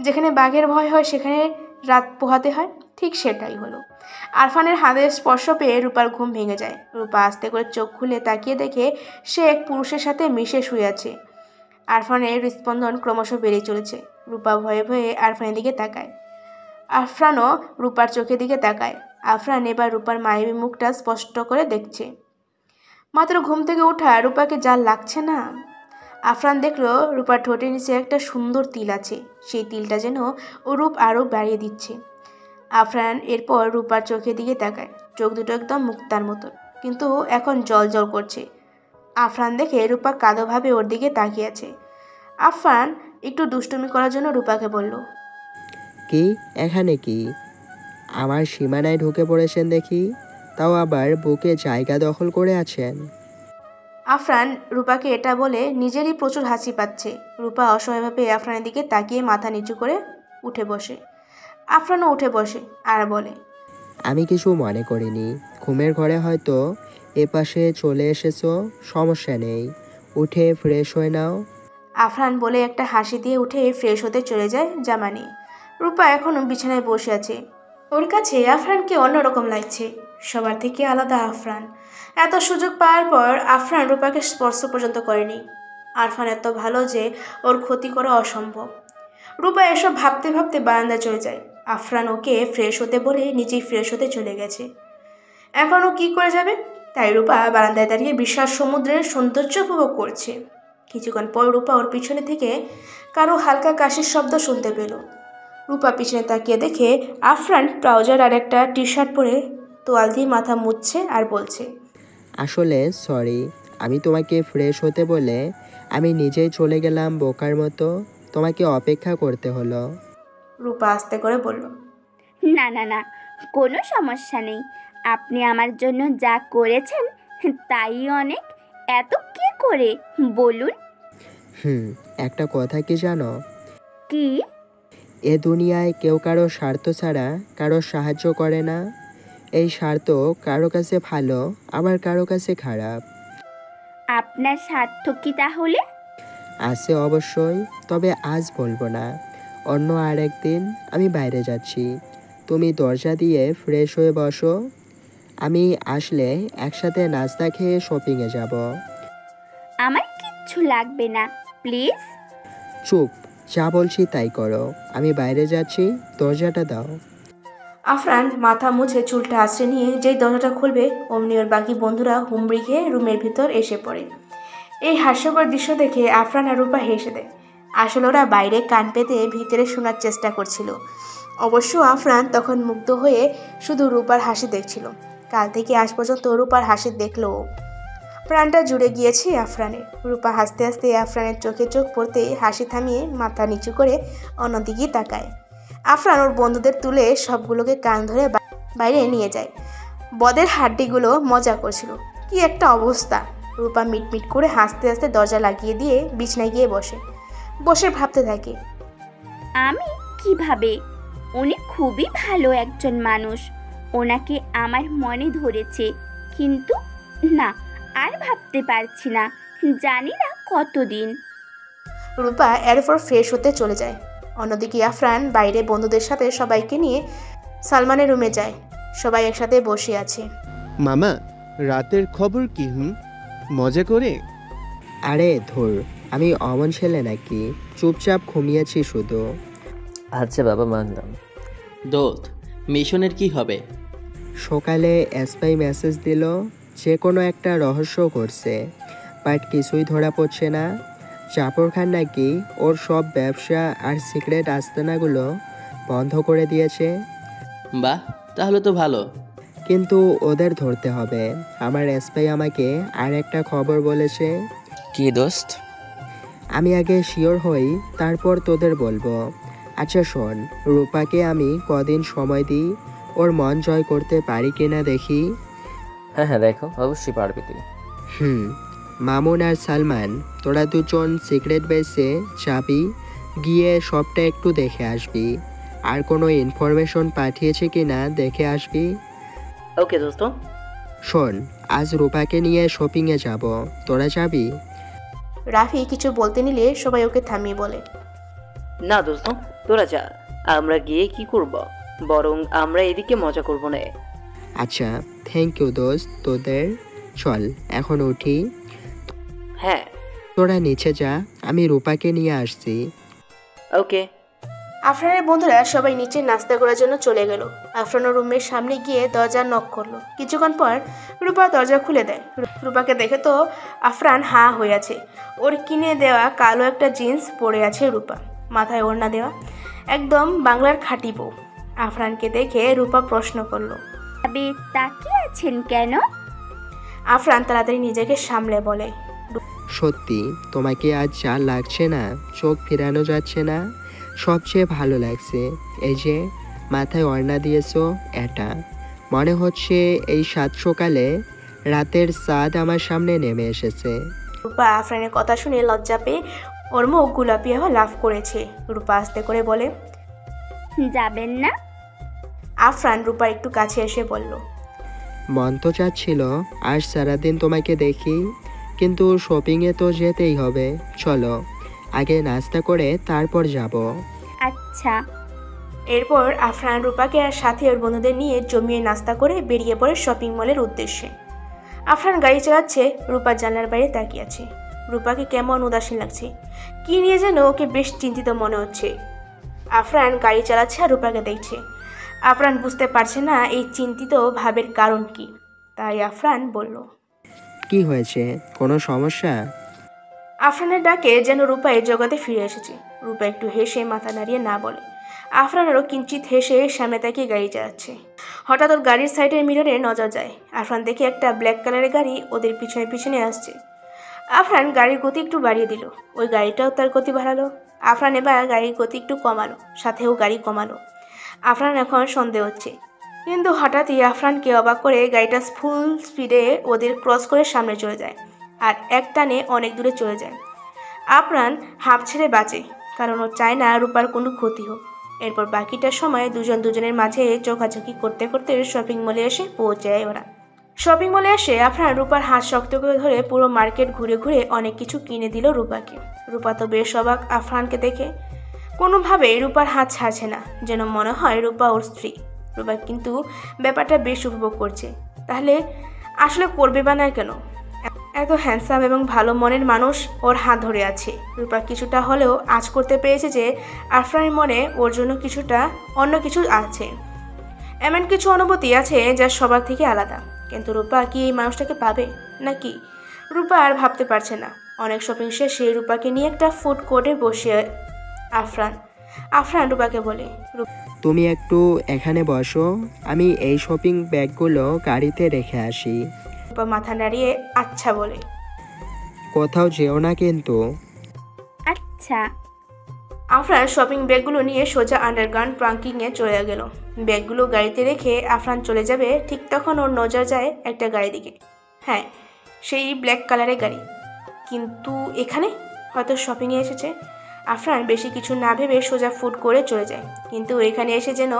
যেখানে বাঘের ভয় হয় সেখানে রাত পোহাতে হয়, ঠিক সেটাই হলো। আরফানের হাতের স্পর্শ পেয়ে রূপার ঘুম ভেঙে যায়। রূপা আস্তে করে চোখ খুলে তাকিয়ে দেখে সে এক পুরুষের সাথে মিশে শুয়ে আছে। আরফানের হৃৎস্পন্দন ক্রমশ বেড়ে চলেছে। রূপা ভয়ে ভয়ে আরফানের দিকে তাকায়। আরফানও রূপার চোখের দিকে তাকায়। আরফান এবার রূপার মায়াবী মুখটা স্পষ্ট করে দেখছে। মাত্র ঘুম থেকে ওঠা রূপাকে যা লাগছে না। আফরান দেখলো রূপার ঠোঁটের নিচে একটা সুন্দর তিল আছে, সেই তিলটা যেন ও রূপ আরও বাড়িয়ে দিচ্ছে। আফরান এরপর রূপার চোখের দিকে তাকায়। চোখ দুটো একদম মুক্তার মতো, কিন্তু এখন জল জল করছে। আফরান দেখে রূপা কাঁদোভাবে ওর দিকে তাকিয়ে আছে। আফরান একটু দুষ্টুমি করার জন্য রূপাকে বলল, কি এখানে কি? আমার সীমানায় ঢুকে পড়েছেন দেখি, তাও আবার বুকে জায়গা দখল করে আছেন। আফরান রূপাকে এটা বলে নিজেরই প্রচুর হাসি পাচ্ছে। রূপা অসহায়ভাবে আফরানের দিকে তাকিয়ে মাথা নিচু করে উঠে বসে। আফরানও উঠে বসে আর বলে, আমি কিছু মনে করিনি, ঘুমের ঘরে হয়তো এপাশে চলে এসেছো, সমস্যা নেই, উঠে ফ্রেশ হয়ে নাও। আফরান বলে একটা হাসি দিয়ে উঠে ফ্রেশ হতে চলে যায় জামা নিয়ে। রূপা এখনও বিছানায় বসে আছে। ওর কাছে আফরানকে অন্যরকম লাগছে, সবার থেকে আলাদা আফরান। এত সুযোগ পাওয়ার পর আফরান রূপাকে স্পর্শ পর্যন্ত করেনি। আরফান এত ভালো যে ওর ক্ষতি করা অসম্ভব। রূপা এসব ভাবতে ভাবতে বারান্দায় চলে যায়। আফরান ওকে ফ্রেশ হতে বলে নিজেই ফ্রেশ হতে চলে গেছে। এখন ও কী করে যাবে? তাই রূপা বারান্দায় দাঁড়িয়ে বিশাল সমুদ্রের সৌন্দর্য উপভোগ করছে। কিছুক্ষণ পর রূপা ওর পিছনে থেকে কারো হালকা কাশির শব্দ শুনতে পেল। রূপা পিছনে তাকিয়ে দেখে আফরান ট্রাউজার আর একটা টি শার্ট পরে তোয়াল দিয়ে মাথা মুছছে আর বলছে, আসলে সরি, আমি তোমাকে ফ্রেশ হতে বলে আমি নিজেই চলে গেলাম বোকার মতো, তোমাকে অপেক্ষা করতে হলো। রূপা আস্তে করে বলল, না না না, কোনো সমস্যা নেই। আপনি আমার জন্য যা করেছেন তাই অনেক। এত কি করে বলুন? একটা কথা কি জানো? কি? এ দুনিয়ায় কেউ কারো স্বার্থ ছাড়া কারো সাহায্য করে না। এই স্বার্থ কারো কাছে ভালো, আবার কারো কাছে খারাপ। আপনার স্বার্থ কি তাহলে? আছে অবশ্যই, তবে আজ বলবো না, অন্য আরেকদিন। আমি বাইরে যাচ্ছি, তুমি দরজা দিয়ে ফ্রেশ হয়ে বসো, আমি আসলে একসাথে নাস্তা খেয়ে শপিংয়ে যাব। আমার কিচ্ছু লাগবে না, প্লিজ। চুপ, যা বলছি তাই করো, আমি বাইরে যাচ্ছি, দরজাটা দাও। আফরান মাথা মুছে চুলটা আঁচড়ে নিয়ে যেই দরজাটা খুলবে অমনি ওর বাকি বন্ধুরা হুমড়ি খেয়ে রুমের ভিতর এসে পড়ে। এই হাস্যকর দৃশ্য দেখে আফরান আর রূপা হেসে দেয়। আসলে ওরা বাইরে কান পেতে ভিতরে শোনার চেষ্টা করছিল। অবশ্য আফরান তখন মুগ্ধ হয়ে শুধু রূপার হাসি দেখছিল। কাল থেকে আজ পর্যন্ত রূপার হাসি দেখলো প্রাণটা জুড়ে গিয়েছে আফরানের। রূপা হাসতে হাসতে আফরানের চোখে চোখ পড়তে হাসি থামিয়ে মাথা নিচু করে অন্যদিকেই তাকায়। আফরান ওর বন্ধুদের তুলে সবগুলোকে কান ধরে বাইরে নিয়ে যায়। বদের হাড্ডিগুলো মজা করছিল। কি একটা অবস্থা! রূপা মিটমিট করে হাসতে হাসতে দরজা লাগিয়ে দিয়ে বিছনায় গিয়ে বসে ভাবতে থাকে, আমি কিভাবে? উনি খুবই ভালো একজন মানুষ, ওনাকে আমার মনে ধরেছে, কিন্তু না, আর ভাবতে পারছি না, জানি না কতদিন। রূপা এরপর ফ্রেশ হতে চলে যায়। অন্যদিকে আফরান বাইরে বন্ধুদের সাথে সবাইকে নিয়ে সালমানের রুমে যায়। সবাই একসাথে বসে আছে। মামা, রাতের খবর কি? মজা করে? আরে ধুর, আমি অমন ছেলে নাকি, চুপচাপ ঘুমিয়েছি শুধু। আচ্ছা বাবা, মানলাম। দোস্ত, মিশনের কি হবে? সকালে এসপাই মেসেজ দিল যে কোনো একটা রহস্য করছে, বাট কিছুই ধরা পড়ছে না। জাফর খান নাকি ওর সব ব্যবসা আর সিক্রেট আস্তানাগুলো বন্ধ করে দিয়েছে। বাহ, তাহলে তো ভালো। কিন্তু ওদের ধরতে হবে। আমার এসপাই আমাকে আর একটা খবর বলেছে। কি দোস্ত? আমি আগে শিওর হই, তারপর তোদের বলবো। আচ্ছা শোন, রূপাকে আমি কদিন সময় দিই, ওর মন জয় করতে পারি কিনা দেখি। হ্যাঁ, দেখো, অবশ্যই পারবি তুই। মামুন আর সালমান, তোরা দুজন সিক্রেট বেসে যাবি, গিয়ে সবটা একটু দেখে আসবি, আর কোনো ইনফরমেশন পাঠিয়েছে কিনা দেখে আসবি। ওকে দোস্ত। শোন, আজ রূপাকে নিয়ে শপিংয়ে যাব, তোরা যাবি? রাফি কিছু বলতে নিলে সবাই ওকে থামিয়ে বলে, না দোস্ত, তোরা যা, আমরা গিয়ে কি করব, বরং আমরা এদিকে মজা করব না। আচ্ছা, থ্যাংক ইউ দোস্ত তোদের। চল এখন উঠি। হ্যাঁ, তোরা নিচে যা, আমি রূপাকে নিয়ে আসছি। ওকে। আফরানের বন্ধুরা সবাই নিচে নাস্তা করার জন্য চলে গেল। আফরানের রুমের সামনে গিয়ে দরজা নক করলো। কিছুক্ষণ পর রূপা দরজা খুলে দেয়। রূপাকে দেখে তো আফরান হাঁ হয়ে আছে। ওর কিনে দেওয়া কালো একটা জিন্স পরে আছে রূপা, মাথায় ওড়না দেওয়া, একদম বাংলার খাঁটি বউ। আফরানকে দেখে রূপা প্রশ্ন করলো, তবে তাকিয়ে আছেন কেন? আফরান তাড়াতাড়ি নিজেকে সামলে বলে, সত্যি তোমাকে আজ যা লাগছে না, চোখ ফেরানো যাচ্ছে না। সবচেয়ে ভালো লাগছে এই যে মাথায় ওড়না দিয়েছো, এটা মনে হচ্ছে এই সাত সকালে রাতের চাঁদ আমার সামনে নেমে এসেছে। রূপা আফরানের কথা শুনে লজ্জা পেয়ে ওর মুখ গোলাপি হয়ে লাফ করেছে। রূপা আস্তে করে বলে, যাবেন না? আফরান রূপার একটু কাছে এসে বলল, মন তো চাচ্ছিল আজ সারাদিন তোমাকে দেখি, কিন্তু শপিংয়ে তো যেতেই হবে। চলো আগে নাস্তা করে তারপর যাব। আচ্ছা। এরপর আফরান রূপাকে আর সাথে ওর বন্ধুদের নিয়ে জমিয়ে নাস্তা করে বেরিয়ে পড়ে শপিং মলের উদ্দেশ্যে। আফরান গাড়ি চালাচ্ছে, রূপার জানলার বাইরে তাকিয়ে আছে। রূপাকে কেমন উদাসীন লাগছে, কি নিয়ে যেন ওকে বেশ চিন্তিত মনে হচ্ছে। আফরান গাড়ি চালাচ্ছে আর রূপাকে দেখছে। আফরান বুঝতে পারছে না এই চিন্তিত ভাবের কারণ কি, তাই আফরান বলল, কি হয়েছে, কোনো সমস্যা? আফরানের ডাকে যেন রূপা এই জগতে ফিরে এসেছে। রূপা একটু হেসে মাথা নাড়িয়ে না বলে। আফরানেরও কিঞ্চিত হেসে সামনে তাকিয়ে গাড়ি চালাচ্ছে। হঠাৎ ওর গাড়ির সাইডের মিররে নজর যায়। আফরান দেখে একটা ব্ল্যাক কালারের গাড়ি ওদের পিছনে পিছনে আসছে। আফরান গাড়ির গতি একটু বাড়িয়ে দিল, ওই গাড়িটাও তার গতি বাড়ালো। আফরান এবার গাড়ির গতি একটু কমালো, সাথেও গাড়ি কমালো। আফরান এখন সন্দেহ হচ্ছে, কিন্তু হঠাৎই আফরানকে অবাক করে গাড়িটা ফুল স্পিডে ওদের ক্রস করে সামনে চলে যায় আর এক টানে অনেক দূরে চলে যায়। আফরান হাঁপ ছেড়ে বাঁচে, কারণ ও চায় না রূপার কোনো ক্ষতি হোক। এরপর বাকিটা সময় দুজন দুজনের মাঝে চোখাচোখি করতে করতে শপিং মলে এসে পৌঁছায় ওরা। শপিং মলে এসে আফরান রূপার হাত শক্ত করে ধরে পুরো মার্কেট ঘুরে ঘুরে অনেক কিছু কিনে দিল রূপাকে। রূপা তো বেশ অবাক আফরানকে দেখে, কোনোভাবেই রূপার হাত ছাড়ছে না, যেন মনে হয় রূপা ওর স্ত্রী। রূপা কিন্তু ব্যাপারটা বেশ উপভোগ করছে। তাহলে আসলে করবে বা না কেন, এত হ্যান্ডসাম এবং ভালো মনের মানুষ ওর হাত ধরে আছে। রূপা কিছুটা হলেও আঁচ করতে পেরেছে যে আফরানের মনে ওর জন্য কিছুটা অন্য কিছু আছে, এমন কিছু অনুভূতি আছে যা সবার থেকে আলাদা। কিন্তু রূপা কি এই মানুষটাকে পাবে নাকি? রূপা আর ভাবতে পারছে না। অনেক শপিং শেষে রূপাকে নিয়ে একটা ফুড কোর্টে বসে আফরান রূপাকে বলে, তুমি একটু এখানে বসো, আমি এই শপিং ব্যাগগুলো গাড়িতে রেখে আসি। রূপা মাথা নাড়িয়ে আচ্ছা বলে। কোথাও যেও না কিন্তু। আচ্ছা। আফরান শপিং ব্যাগগুলো নিয়ে সোজা আন্ডারগ্রাউন্ড পার্কিংয়ে চলে গেল। ব্যাগগুলো গাড়িতে রেখে আফরান চলে যাবে, ঠিক তখন ওর নজর যায় একটা গাড়ির দিকে। হ্যাঁ, সেই ব্ল্যাক কালারের গাড়ি, কিন্তু এখানে হয়তো শপিংয়ে এসেছে। আফরান বেশি কিছু না ভেবে সোজা ফুড করে চলে যায়, কিন্তু এখানে এসে যেন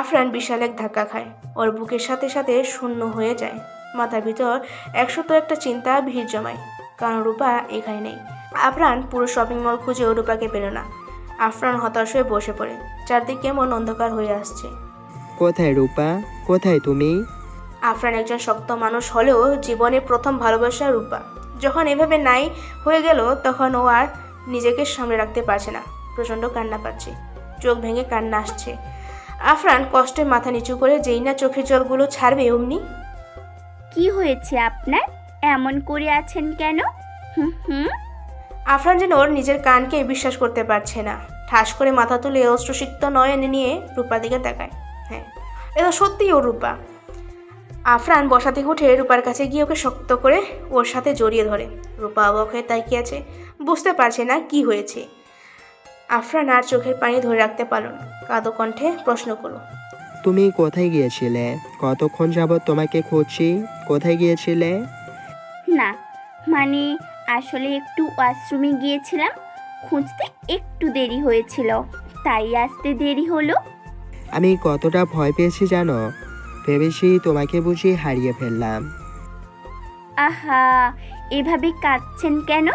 আফরান বিশাল এক ধাক্কা খায়। ওর বুকের সাথে সাথে শূন্য হয়ে যায়। মাথার ভিতর 101টা চিন্তা ভিড় জমায়, কারণ রূপা এখানে নেই। আফরান পুরো শপিং মল খুঁজেও রূপাকে পেল না। আফরান হতাশ হয়ে বসে পড়ে। চারদিকে কেমন অন্ধকার হয়ে আসছে। কোথায় রূপা, কোথায় তুমি? আফরান একজন শক্ত মানুষ হলেও জীবনে প্রথম ভালোবাসা রূপা যখন এভাবে নাই হয়ে গেল, তখন ও আর নিজেকে সামলে রাখতে পারছে না। প্রচণ্ড কান্না পাচ্ছে, চোখ ভেঙে কান্না আসছে। আফরান কষ্টে মাথা নিচু করে যেই না চোখের জলগুলো ছাড়বে অমনি, কি হয়েছে আপনার, এমন করে আছেন কেন? আফরান যেন ওর নিজের কানকে বিশ্বাস করতে পারছে না। ঠাস করে মাথা তুলে অশ্রুসিক্ত নয়নে নিয়ে রূপার দিকে তাকায়। হ্যাঁ, এটা সত্যিই ও রূপা। আফরান বসা থেকে উঠে রূপার কাছে গিয়ে ওকে শক্ত করে ওর সাথে জড়িয়ে ধরে। রূপা অবাক হয়ে তাকিয়ে আছে, বুঝতে পারছে না কি হয়েছে। আফরান আর চোখের পানি ধরে রাখতে পারল না, কাঁদো কণ্ঠে প্রশ্ন করলো, তুমি কোথায় গিয়েছিলে? কতক্ষণ যাবত তোমাকে খুঁজছি, কোথায় গিয়েছিলে? না মানে আসলে একটু ওয়াশরুমে গিয়েছিলাম, খুঁজতে একটু দেরি হয়েছিল, তাই আসতে দেরি হলো। আমি কতটা ভয় পেয়েছি জানো, ভেবেছি তোমাকে বুঝি হারিয়ে ফেললাম। আহা, এভাবে কাঁদছেন কেন?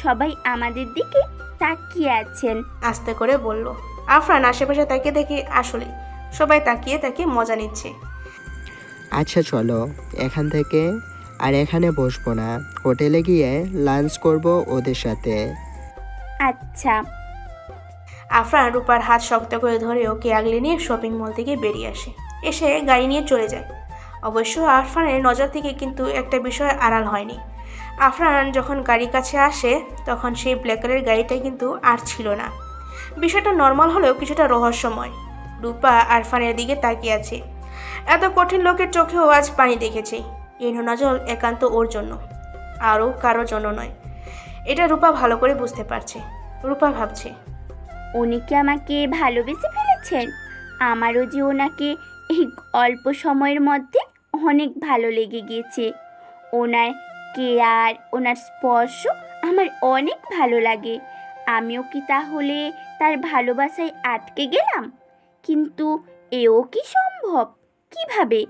সবাই আমাদের দিকে তাকিয়ে আছেন, আস্তে করে বলল। আফরান আশেপাশে তাকিয়ে দেখে আসলে সবাই তাকিয়ে তাকে মজা নিচ্ছে। আচ্ছা চলো এখান থেকে, আর এখানে বসবো না, হোটেলে গিয়ে লাঞ্চ করব ওদের সাথে। আচ্ছা। আফরান রূপার হাত শক্ত করে ধরে ওকে আগলে নিয়ে শপিং মল থেকে বেরিয়ে আসে, এসে গাড়ি নিয়ে চলে যায়। অবশ্য আফরানের নজর থেকে কিন্তু একটা বিষয় আড়াল হয়নি। আফরান যখন গাড়ির কাছে আসে তখন সেই ব্ল্যাক কালারের গাড়িটা কিন্তু আর ছিল না। বিষয়টা নর্মাল হলেও কিছুটা রহস্যময়। রূপা আরফানের দিকে তাকিয়ে আছে। এত কঠিন লোকের চোখেও আজ পানি দেখেছে। এই নজর একান্ত ওর জন্য, আরও কারোর জন্য নয়। এটা রূপা ভালো করে বুঝতে পারছে। রূপা ভাবছে, উনি কি আমাকে ভালোবেসে ফেলেছেন? আমারও যে ওনাকে এই অল্প সময়ের মধ্যে অনেক ভালো লেগে গেছে। ওনার কেয়ার, ওনার স্পর্শ আমার অনেক ভালো লাগে। আমিও কি তাহলে তার ভালোবাসায় আটকে গেলাম? কিন্তু এও কি সম্ভব? কিভাবে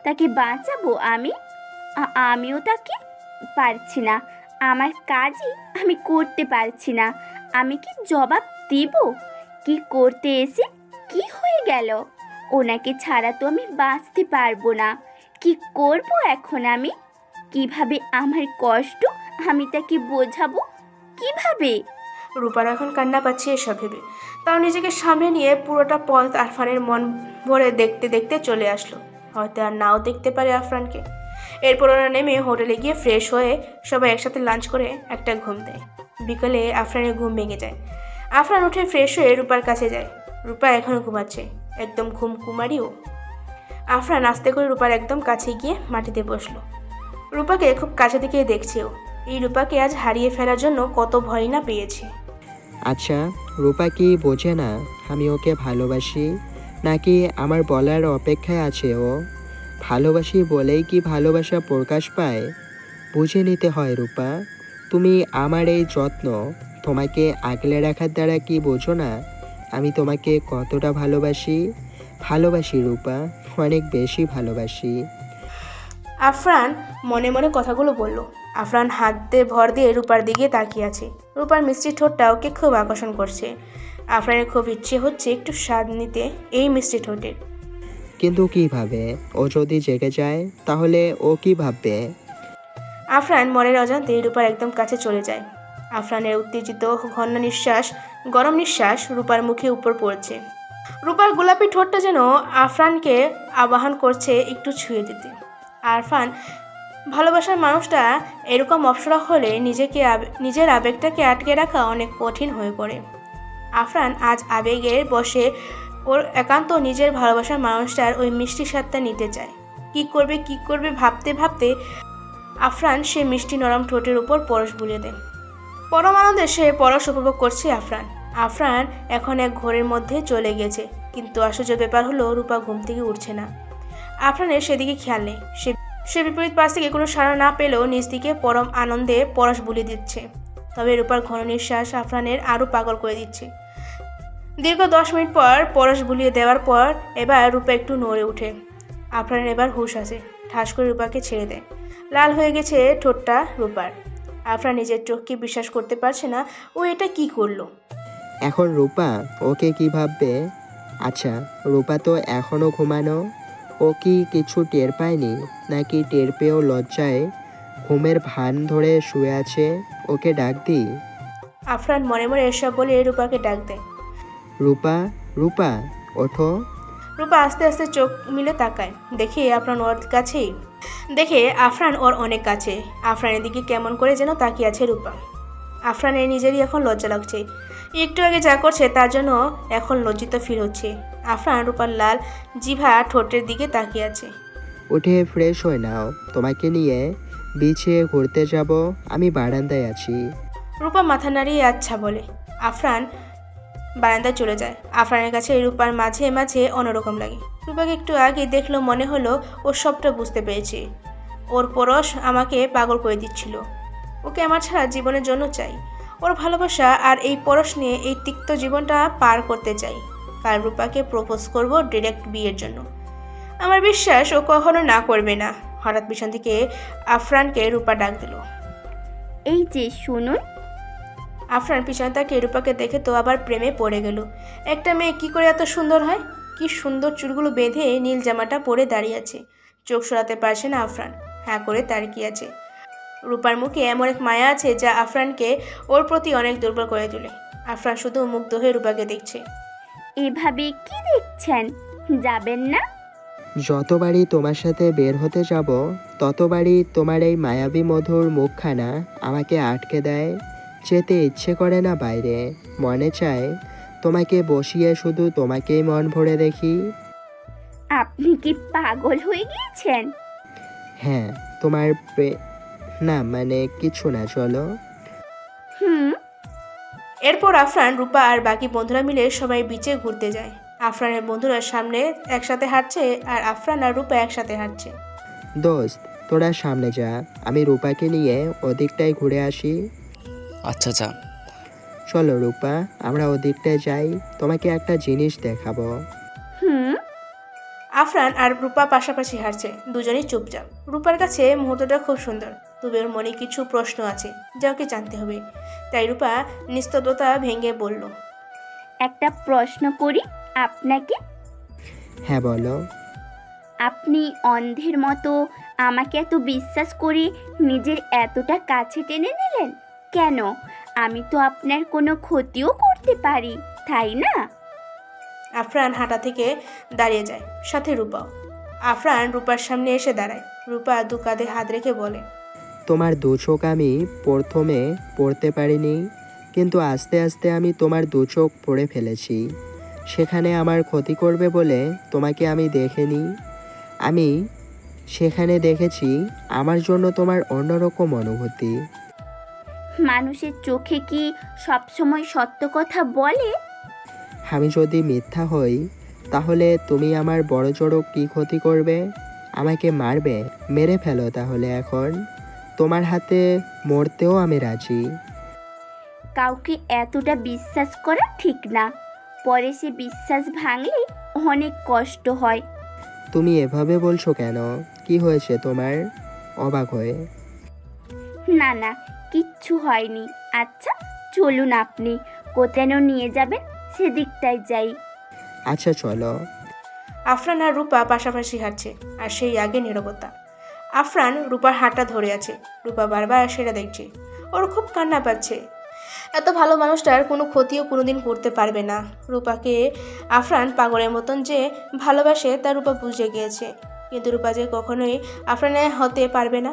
তাকে বাঁচাবো আমি? আমিও তাকে পারছি না। আমার কাজই আমি করতে পারছি না। আমি কি জবাব দিব? কি করতে এসে কি হয়ে গেল? ওনাকে ছাড়া তো আমি বাঁচতে পারবো না। কি করব এখন আমি? কিভাবে আমার কষ্ট আমি তাকে বোঝাবো? কিভাবে? রূপার এখন কান্না পাচ্ছে এসব ভেবে। তাও নিজেকে সামনে নিয়ে পুরোটা পথ আরফানের মন ভরে দেখতে দেখতে চলে আসলো। হয়তো আর নাও দেখতে পারে আরফানকে। এরপর ওরা নেমে হোটেলে গিয়ে ফ্রেশ হয়ে সবাই একসাথে লাঞ্চ করে একটা ঘুম দেয়। বিকেলে আফরানের ঘুম ভেঙে যায়। আফরান উঠে ফ্রেশ হয়ে রূপার কাছে যায়। রূপা এখনও ঘুমাচ্ছে, একদম ঘুম কুমারীও। আফরান আস্তে করে রূপার একদম কাছে গিয়ে মাটিতে বসলো। রূপাকে খুব কাছে থেকে দেখছেও। এই রূপাকে আজ হারিয়ে ফেলার জন্য কত ভয় না পেয়েছে। আচ্ছা, রূপা কি বোঝে না আমি ওকে ভালোবাসি, নাকি আমার বলার অপেক্ষায় আছে ও? ভালোবাসি বলেই কি ভালোবাসা প্রকাশ পায়? বুঝে নিতে হয় রূপা। তুমি আমার এই যত্ন, তোমাকে আগলে রাখার দ্বারা কি বোঝো না আমি তোমাকে কতটা ভালোবাসি? ভালোবাসি রূপা, অনেক বেশি ভালোবাসি। আফরান মনে মনে কথাগুলো বলল। আফরান হাত দিয়ে ভর দিয়ে রূপার দিকে তাকিয়ে আছে। রূপার মিষ্টি ঠোঁটটা ওকে খুব আকর্ষণ করছে। আফরানের খুব ইচ্ছে হচ্ছে একটু স্বাদ নিতে এই মিষ্টি ঠোঁটের। কিন্তু কিভাবে? ও যদি জেগে যায় তাহলে ও কি ভাববে? আফরান মনের অজান্তে রূপার একদম কাছে চলে যায়। আফরানের উত্তেজিত ঘন নিঃশ্বাস, গরম নিঃশ্বাস রূপার মুখে উপর পড়ছে। রূপার গোলাপি ঠোঁটটা যেন আফরানকে আবাহন করছে একটু ছুঁয়ে দিতে। আরফান ভালোবাসার মানুষটা এরকম অপসরা হলে নিজের আবেগটাকে আটকে রাখা অনেক কঠিন হয়ে পড়ে। আফরান আজ আবেগের বশে ওর একান্ত নিজের ভালোবাসার মানুষটার ওই মিষ্টি স্বাদটা নিতে চায়। কি করবে ভাবতে ভাবতে আফরান সে মিষ্টি নরম ঠোঁটের উপর পরশ বুলিয়ে দেয়। পরম আনন্দে সে পরশ উপভোগ করছে আফরান এখন এক ঘোরের মধ্যে চলে গেছে। কিন্তু আশ্চর্য ব্যাপার হলো রূপা ঘুম থেকে উঠছে না। আফরানের সেদিকে খেয়াল নেই। সে বিপরীত পাশ থেকে কোনো সাড়া না পেলেও নিজ দিকে পরম আনন্দে পরশ বুলিয়ে দিচ্ছে। তবে রূপার ঘন নিঃশ্বাস আফরানের আরও পাগল করে দিচ্ছে। দীর্ঘ 10 মিনিট পর পরশ বুলিয়ে দেওয়ার পর এবার রূপা একটু নড়ে ওঠে। আফরানের এবার হুঁশ আসে। ঠাস করে রূপাকে ছেড়ে দেয়। লাল হয়ে গেছে ঠোঁটটা রূপার। আফরান নিজের চোখকে বিশ্বাস করতে পারছে না ও এটা কি করলো। এখন রূপা ওকে কি ভাববে? আচ্ছা, রূপা তো এখনও ঘুমানো। ও কি কিছু টের পায়নি, নাকি টের পেয়েও লজ্জায় ঘুমের ভান ধরে শুয়ে আছে? ওকে ডাক দিই। আফরান মনে মনে এসব বলে রূপাকে ডাক দেয়। রূপা, রূপা ওঠো। রূপা আস্তে আস্তে চোখ মিলে তাকায়। দেখে আফরান ওর অনেক কাছে। আফরানের দিকে কেমন করে যেন তাকিয়ে আছে রূপা। আফরানের নিজেরই এখন লজ্জা লাগছে। একটু আগে যা করছে তার জন্য এখন লজ্জিত ফিল হচ্ছে। আফরান রূপার লাল জিভা ঠোঁটের দিকে তাকিয়ে আছে। উঠে ফ্রেশ হয়ে নাও, তোমাকে নিয়ে বিচে ঘুরতে যাব। আমি বারান্দায় আছি। রূপা মাথা নাড়িয়ে আচ্ছা বলে। আফরান বারান্দায় চলে যায়। আফরানের কাছে রূপার মাঝে মাঝে অন্যরকম লাগে। রূপাকে একটু আগে দেখলো, মনে হলো ও সবটা বুঝতে পেরেছে। ওর পরশ আমাকে পাগল করে দিচ্ছিল। ওকে আমার ছাড়া জীবনের জন্য চাই। ওর ভালোবাসা আর এই পরশ নিয়ে এই তিক্ত জীবনটা পার করতে চাই। কাল রূপাকে প্রপোজ করব ডিরেক্ট বিয়ের জন্য। আমার বিশ্বাস ও কখনো না করবে না। হঠাৎ পিছন থেকে আফরানকে রূপা ডাক দিল। এই যে শুনুন। আফরান পিছনে তাকে রূপাকে দেখে তো আবার প্রেমে পড়ে গেল। একটা মেয়ে কি করে এত সুন্দর হয়? কি সুন্দর চুলগুলো বেঁধে নীল জামাটা পরে দাঁড়িয়ে আছে। চোখ সরাতে পারছে না আফরান। হ্যাঁ করে তাকিয়ে আছে। রূপার মুখে এমন এক মায়া আছে যা আফরানকে ওর প্রতি অনেক দুর্বল করে তোলে। আফরান শুধু মুগ্ধ হয়ে রূপাকে দেখছে। এভাবে কি দেখছেন? যাবেন না? যতবারই তোমার সাথে বের হতে যাব ততবারই তোমার এই মায়াবী মধুর মুখখানা আমাকে আটকে দেয়। যেতে ইচ্ছে করে না বাইরে। মনে চায় তোমাকে বসিয়ে শুধু তোমাকেই মন ভরে দেখি। আপনি কি পাগল হয়ে গিয়েছেন? হ্যাঁ, তোমার না মানে কিছু না, চলো। এরপর আফরান, রূপা আর বাকি বন্ধুরা মিলে সবাই বিচে ঘুরতে যায়। আফরানের বন্ধুরা সামনে একসাথে হাঁটছে আর আফরান আর রূপা একসাথে হাঁটছে। দোস্ত তোরা সামনে যা, আমি রূপাকে নিয়ে ওদিকটায় ঘুরে আসি। আচ্ছা যা। চলো রূপা, আমরা ওদিকটায় যাই, তোমাকে একটা জিনিস দেখাবো। আফরান আর রূপা পাশাপাশি হাঁটছে, দুজনেই চুপচাপ। রূপার কাছে মুহূর্তটা খুব সুন্দর, তবে ওর মনে কিছু প্রশ্ন আছে যা ওকে জানতে হবে। তাই রূপা নিস্তব্ধতা ভেঙে বলল, একটা প্রশ্ন করি আপনাকে। হ্যাঁ বলো। আপনি অন্ধের মতো আমাকে এত বিশ্বাস করে নিজের এতটা কাছে টেনে নিলেন কেন? আমি তো আপনার কোনো ক্ষতিও করতে পারি, তাই না? আফরান হাঁটা থেকে দাঁড়িয়ে যায়, সাথে রূপাও। আফরান রূপার সামনে এসে দাঁড়ায়। রূপা দু কাঁধে হাত রেখে বলে, তোমার দু চোখ আমি প্রথমে পড়তে পারিনি, কিন্তু আস্তে আস্তে আমি তোমার দু চোখ পড়ে ফেলেছি। সেখানে আমার ক্ষতি করবে বলে তোমাকে আমি দেখিনি। আমি সেখানে দেখেছি আমার জন্য তোমার অন্যরকম অনুভূতি। মানুষের চোখে কি সবসময় সত্য কথা বলে? আমি যদি মিথ্যা হই তাহলে তুমি আমার বড় জোড়ো কি ক্ষতি করবে? আমাকে মারবে? মেরে ফেলো তাহলে এখন, তোমার হাতে মরতেও আমি রাজি। কাউকে এতটা বিশ্বাস করা ঠিক না, পরে সে বিশ্বাস ভাঙলে অনেক কষ্ট হয়। তুমি এভাবে বলছো কেন? কি হয়েছে তোমার? অবাক হয়ে। না না, কিচ্ছু হয়নি। আচ্ছা চলুন, আপনি কোথায় নিয়ে যাবেন সেদিকটায় যাই। আচ্ছা চলো। আফরান আর রূপা পাশাপাশি হাঁটছে, আর সেই আগে নীরবতা। আফরান রূপার হাতটা ধরে আছে, রূপা বারবার সেটা দেখছে। ওর খুব কান্না পাচ্ছে। এত ভালো মানুষটার কোনো ক্ষতিও কোনোদিন করতে পারবে না। রূপাকে আফরান পাগলের মতন যে ভালোবাসে তা রূপা বুঝে গিয়েছে, কিন্তু রূপা যে কখনোই আফরানের হতে পারবে না,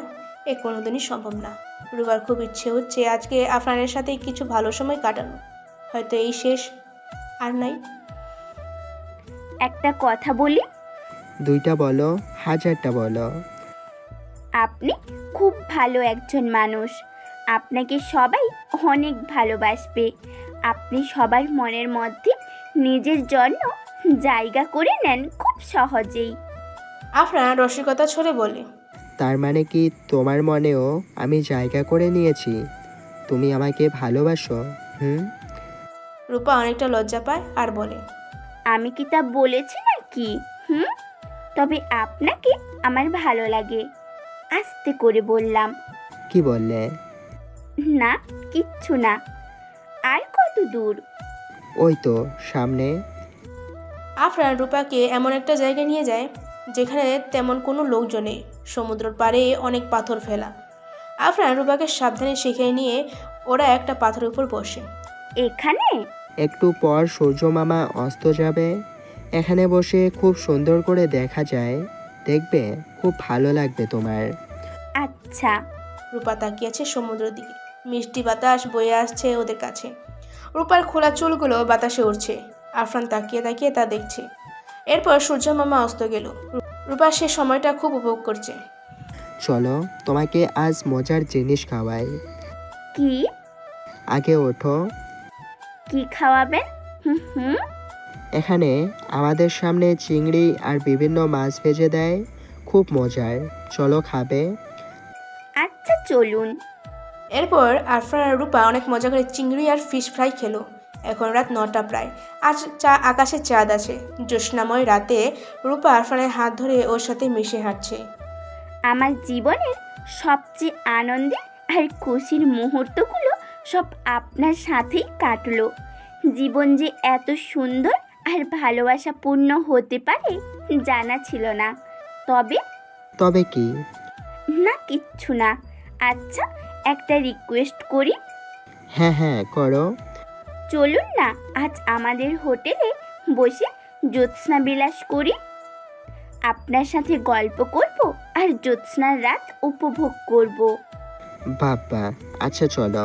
এ কোনোদিনই সম্ভব না। রূপার খুব ইচ্ছে হচ্ছে আজকে আফরানের সাথে কিছু ভালো সময় কাটানো, হয়তো এই শেষ, আর নাই। একটা কথা বলি। দুইটা বলো, হাজারটা বলো। আপনি খুব ভালো একজন মানুষ, আপনাকে সবাই অনেক ভালোবাসবে। আপনি সবার মনের মধ্যে নিজের জন্য জায়গা করে নেন খুব সহজেই। আফরান রসিকতা ছড়ে বলে, তার মানে কি তোমার মনেও আমি জায়গা করে নিয়েছি? তুমি আমাকে ভালোবাসো? রূপা অনেকটা লজ্জা পায় আর বলে, আমি কি তা বলেছি নাকি? তবে আপনাকে আমার ভালো লাগে। আস্তে করে বললাম। কি বললে? না কিচ্ছু না। আর কত দূর? ওই তো সামনে। আফরান রূপাকে এমন একটা জায়গায় নিয়ে যায় যেখানে তেমন কোনো লোকজন নেই। সমুদ্রের পাড়ে অনেক পাথর ফেলা। আফরান রূপাকে সাবধানে শিখিয়ে নিয়ে ওরা একটা পাথরের উপর বসে। এখানে একটু পর সূর্য মামা অস্ত যাবে, এখানে বসে খুব সুন্দর করে দেখা যায়, দেখবে খুব ভালো লাগবে তোমার। আচ্ছা। রূপা তাকিয়েছে সমুদ্রের দিকে। মিষ্টি বাতাস বয়ে আসছে ওদের কাছে। রূপার খোলা চুলগুলো বাতাসে উড়ছে। আফরান তাকিয়ে তাকিয়ে তা দেখছে। এরপর সূর্য মামা অস্ত গেল। রূপা সে সময়টা খুব উপভোগ করছে। চলো তোমাকে আজ মজার জিনিস খাওয়াই। কি? আগে ওঠো। কি খাওয়াবেন? এখানে আমাদের সামনে চিংড়ি আর বিভিন্ন মাছ ভেজে দেয়, খুব মজার। চলো খাবে? আচ্ছা চলুন। এরপর আরফান আর রূপা অনেক মজা করে চিংড়ি আর ফিশ ফ্রাই খেলো। এখন রাত 9টা প্রায়। আজ আকাশে চাঁদ আছে। জ্যোৎস্নাময় রাতে রূপা আরফানের হাত ধরে ওর সাথে মিশে হাঁটছে। আমার জীবনের সবচেয়ে আনন্দের আর খুশির মুহূর্তগুলো সব আপনার সাথেই কাটলো। জীবন যে এত সুন্দর আর ভালোবাসাপূর্ণ হতে পারে জানা ছিল না। তবে কি? না কিচ্ছু না। আচ্ছা একটা রিকোয়েস্ট করি। হ্যাঁ করো। চলুন না আজ আমাদের হোটেলে বসে জ্যোৎস্না বিলাস করি। আপনার সাথে গল্প করব আর জ্যোৎস্নার রাত উপভোগ করব। বাবা আচ্ছা চলো।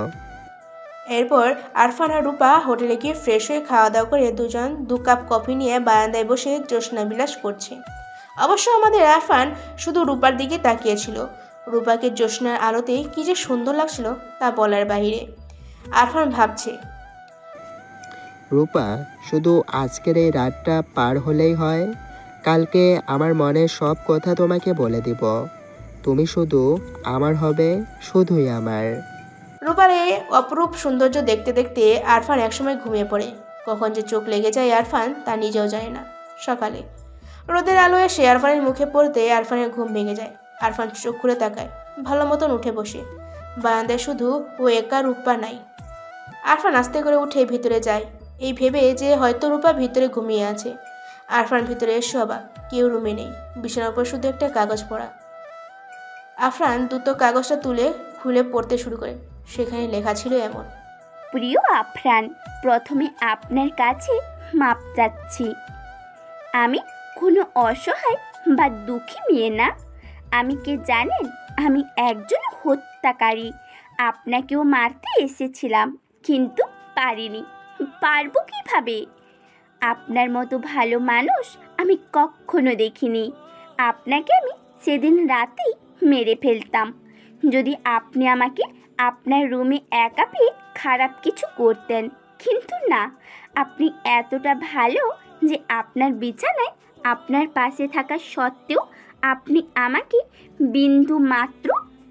এরপর আরফান আর রূপা হোটেলে গিয়ে ফ্রেশ হয়ে খাওয়া দাওয়া করে দুজন 2 কাপ কফি নিয়ে বারান্দায় বসে জ্যোৎস্না বিলাস করছে। অবশ্য আমাদের আরফান শুধু রূপার দিকে তাকিয়েছিল। রূপাকে জ্যোৎস্নার আলোতে কি যে সুন্দর লাগছিল তা বলার বাইরে। আরফান ভাবছে, রূপা শুধু আজকের এই রাতটা পার হলেই হয়, কালকে আমার মনের সব কথা তোমাকে বলে দিব। তুমি শুধু আমার হবে, শুধুই আমার। রূপার এই অপরূপ সৌন্দর্য দেখতে দেখতে আরফান একসময় ঘুমিয়ে পড়ে। কখন যে চোখ লেগে যায় আরফান তা নিজেও জানে না। সকালে রোদের আলো এসে আরফানের মুখে পড়তে আরফানের ঘুম ভেঙে যায়। আরফান চোখ খুলে তাকায়, ভালো মতন উঠে বসে। বারান্দায় শুধু ও একা, রূপা নাই। আরফান আস্তে করে উঠে ভিতরে যায়, এই ভেবে যে হয়তো রূপা ভিতরে ঘুমিয়ে আছে। আরফান ভিতরে এসে অবাক, কেউ রুমে নেই, বিছানার উপর শুধু একটা কাগজ পড়া। আরফান দ্রুত কাগজটা তুলে খুলে পড়তে শুরু করে। সেখানে লেখা ছিল এমন: প্রিয় আফরান, প্রথমে আপনার কাছে মাপ চাচ্ছি। আমি কোনো অসহায় বা দুঃখী মেয়ে না। আমি কে জানেন? আমি একজন হত্যাকারী। আপনাকেও মারতে এসেছিলাম, কিন্তু পারিনি। পারবো কিভাবে? আপনার মতো ভালো মানুষ আমি কখনো দেখিনি। আপনাকে আমি সেদিন রাতেই মেরে ফেলতাম যদি আপনি আমাকে আপনার রুমে একা পেয়ে খারাপ কিছু করতেন। কিন্তু না, আপনি এতটা ভালো যে আপনার বিছানায় আপনার পাশে থাকা সত্ত্বেও আপনি আমাকে বিন্দু মাত্র